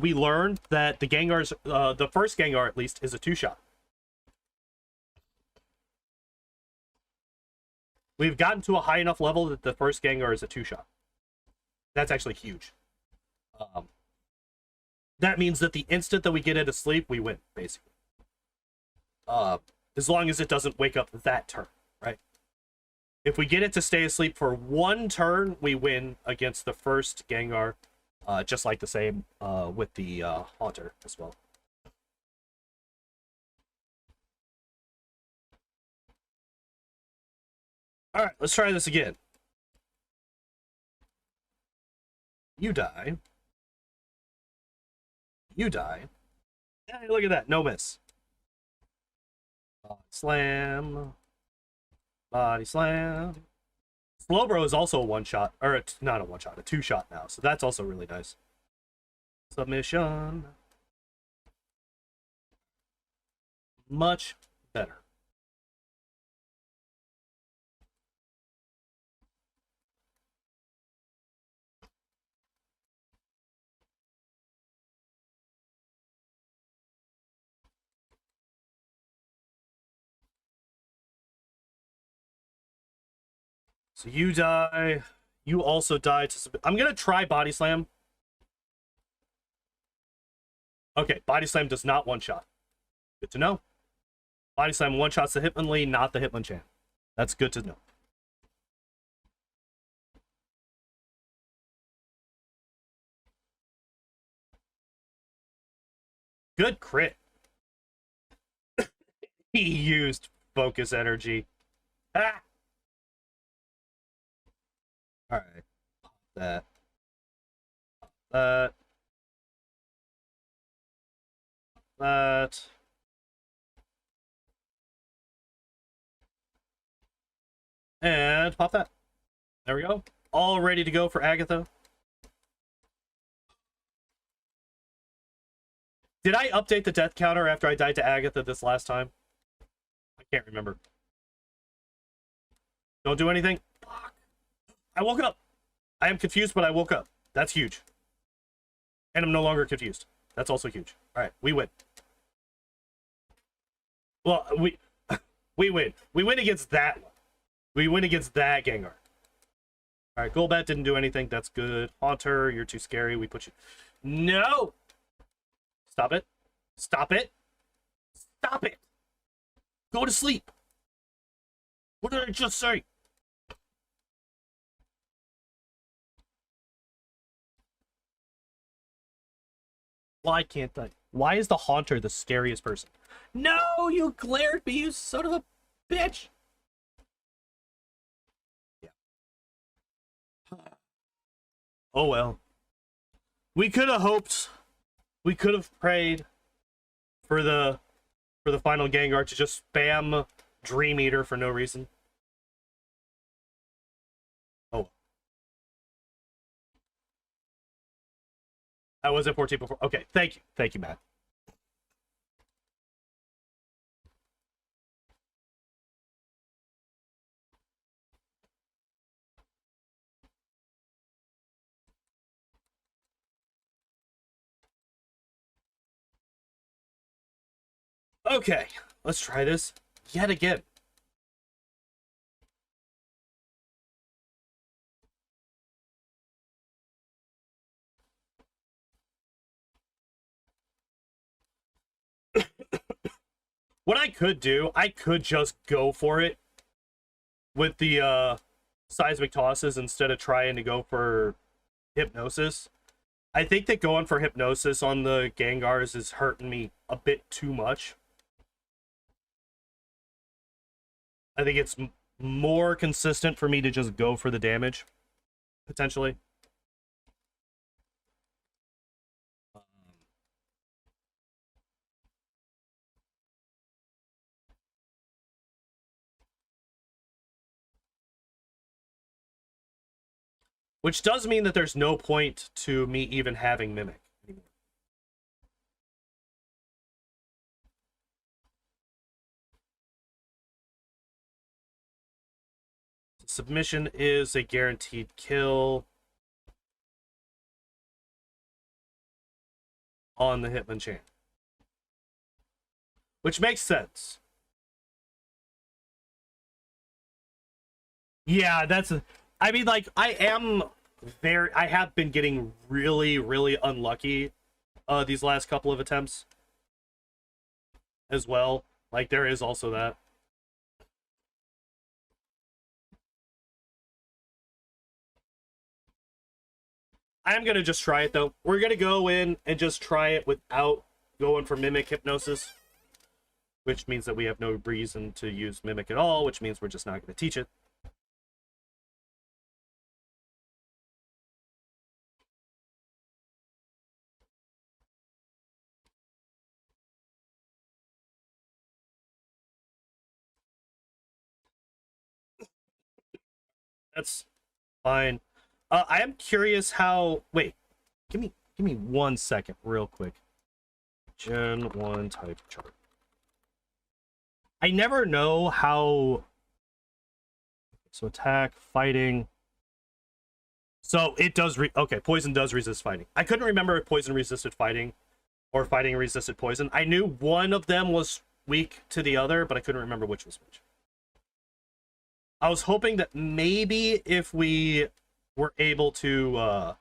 We learned that the Gengar's, the first Gengar at least, is a 2-shot. We've gotten to a high enough level that the first Gengar is a 2-shot. That's actually huge. That means that the instant that we get into sleep, we win, basically. As long as it doesn't wake up that turn, right? If we get it to stay asleep for 1 turn, we win against the first Gengar. Just like the same with the Haunter as well. Alright, let's try this again. You die. You die. Hey, look at that. No miss. Body slam. Body slam. Slowbro is also a 1-shot. Or, not a 1-shot. A 2-shot now. So that's also really nice. Submission. Much better. So you die. You also die to... I'm going to try Body Slam. Okay, Body Slam does not 1-shot. Good to know. Body Slam 1-shots the Hitmonlee, not the Hitmonchan. That's good to know. Good crit. He used focus energy. Ah! Alright. That. That. That. And pop that. There we go. All ready to go for Agatha. Did I update the death counter after I died to Agatha this last time? I can't remember. Don't do anything. Fuck. I woke up. I am confused, but I woke up. That's huge. And I'm no longer confused. That's also huge. All right, we win. Well, we win. We win against that one. We win against that Gengar. All right, Golbat didn't do anything. That's good. Haunter, you're too scary. We put you... No! Stop it. Stop it. Stop it. Go to sleep. What did I just say? Why can't I? Why is the Haunter the scariest person? No, you glared me, you son of a bitch. Yeah. Oh well. We could have hoped. We could have prayed for the final Gengar to just spam Dream Eater for no reason. Oh. I was at 14 before. Okay, thank you. Thank you, Matt. Okay, let's try this yet again. What I could do, I could just go for it with the seismic tosses instead of trying to go for hypnosis. I think that going for hypnosis on the Gengars is hurting me a bit too much. I think it's more consistent for me to just go for the damage, potentially. Which does mean that there's no point to me even having Mimic anymore. Submission is a guaranteed kill on the Hitmonchan. Which makes sense. Yeah, that's... I mean, like, I have been getting really, really unlucky these last couple of attempts as well. Like, there is also that. I'm going to just try it, though. We're going to go in and just try it without going for Mimic Hypnosis, which means that we have no reason to use Mimic at all, which means we're just not going to teach it. That's fine. I am curious how... Wait, give me 1 second real quick. Gen 1 type chart. I never know how... So attack, fighting... So it does... Okay, poison does resist fighting. I couldn't remember if poison resisted fighting or fighting resisted poison. I knew one of them was weak to the other, but I couldn't remember which was which. I was hoping that maybe if we were able to...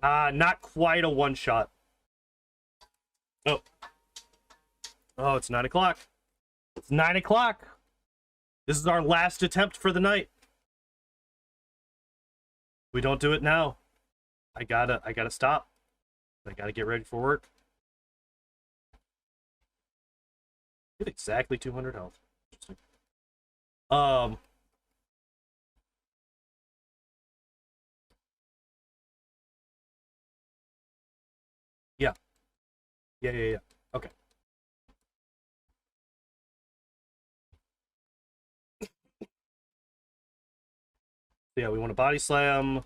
not quite a one-shot. Oh. Oh, it's 9 o'clock. It's 9 o'clock. This is our last attempt for the night. We don't do it now. I gotta stop. I gotta get ready for work. You have exactly 200 health. Interesting. Yeah. Yeah. Okay. So yeah, we want to body slam.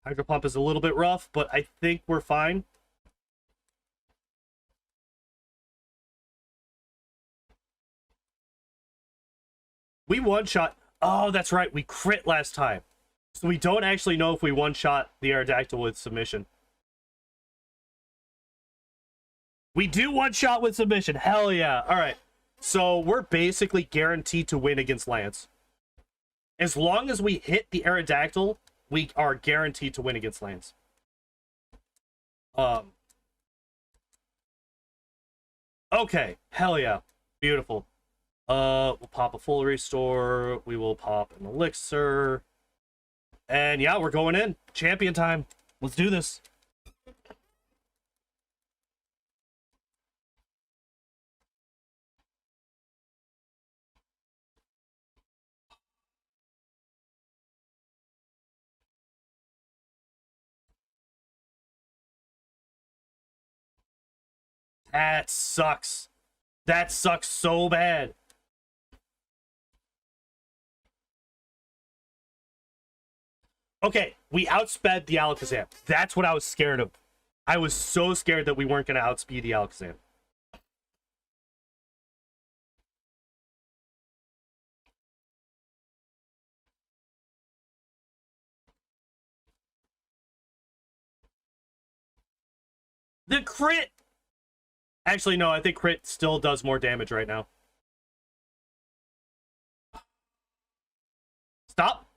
Hydro pump is a little bit rough, but I think we're fine. We one-shot. Oh, that's right. We crit last time. So we don't actually know if we one-shot the Aerodactyl with submission. We do one-shot with submission. Hell yeah. All right. So we're basically guaranteed to win against Lance. As long as we hit the Aerodactyl, we are guaranteed to win against Lance. Okay. Hell yeah. Beautiful. We'll pop a full restore. We will pop an elixir. And yeah, we're going in. Champion time. Let's do this. That sucks. That sucks so bad. Okay, we outsped the Alakazam. That's what I was scared of. I was so scared that we weren't going to outspeed the Alakazam. The crit! Actually, no, I think crit still does more damage right now. Stop!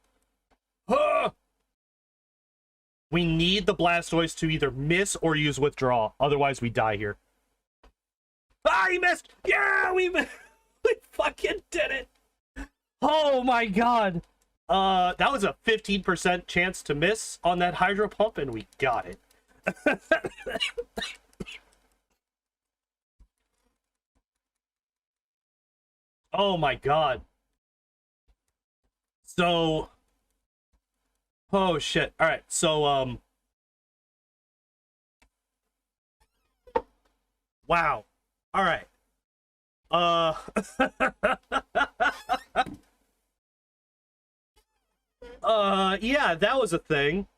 We need the Blastoise to either miss or use withdraw. Otherwise, we die here. Ah, he missed! Yeah, we fucking did it! Oh my god! That was a 15% chance to miss on that Hydro Pump, and we got it. Oh my god. So... Oh shit. Alright, so, wow. Alright. Yeah, that was a thing.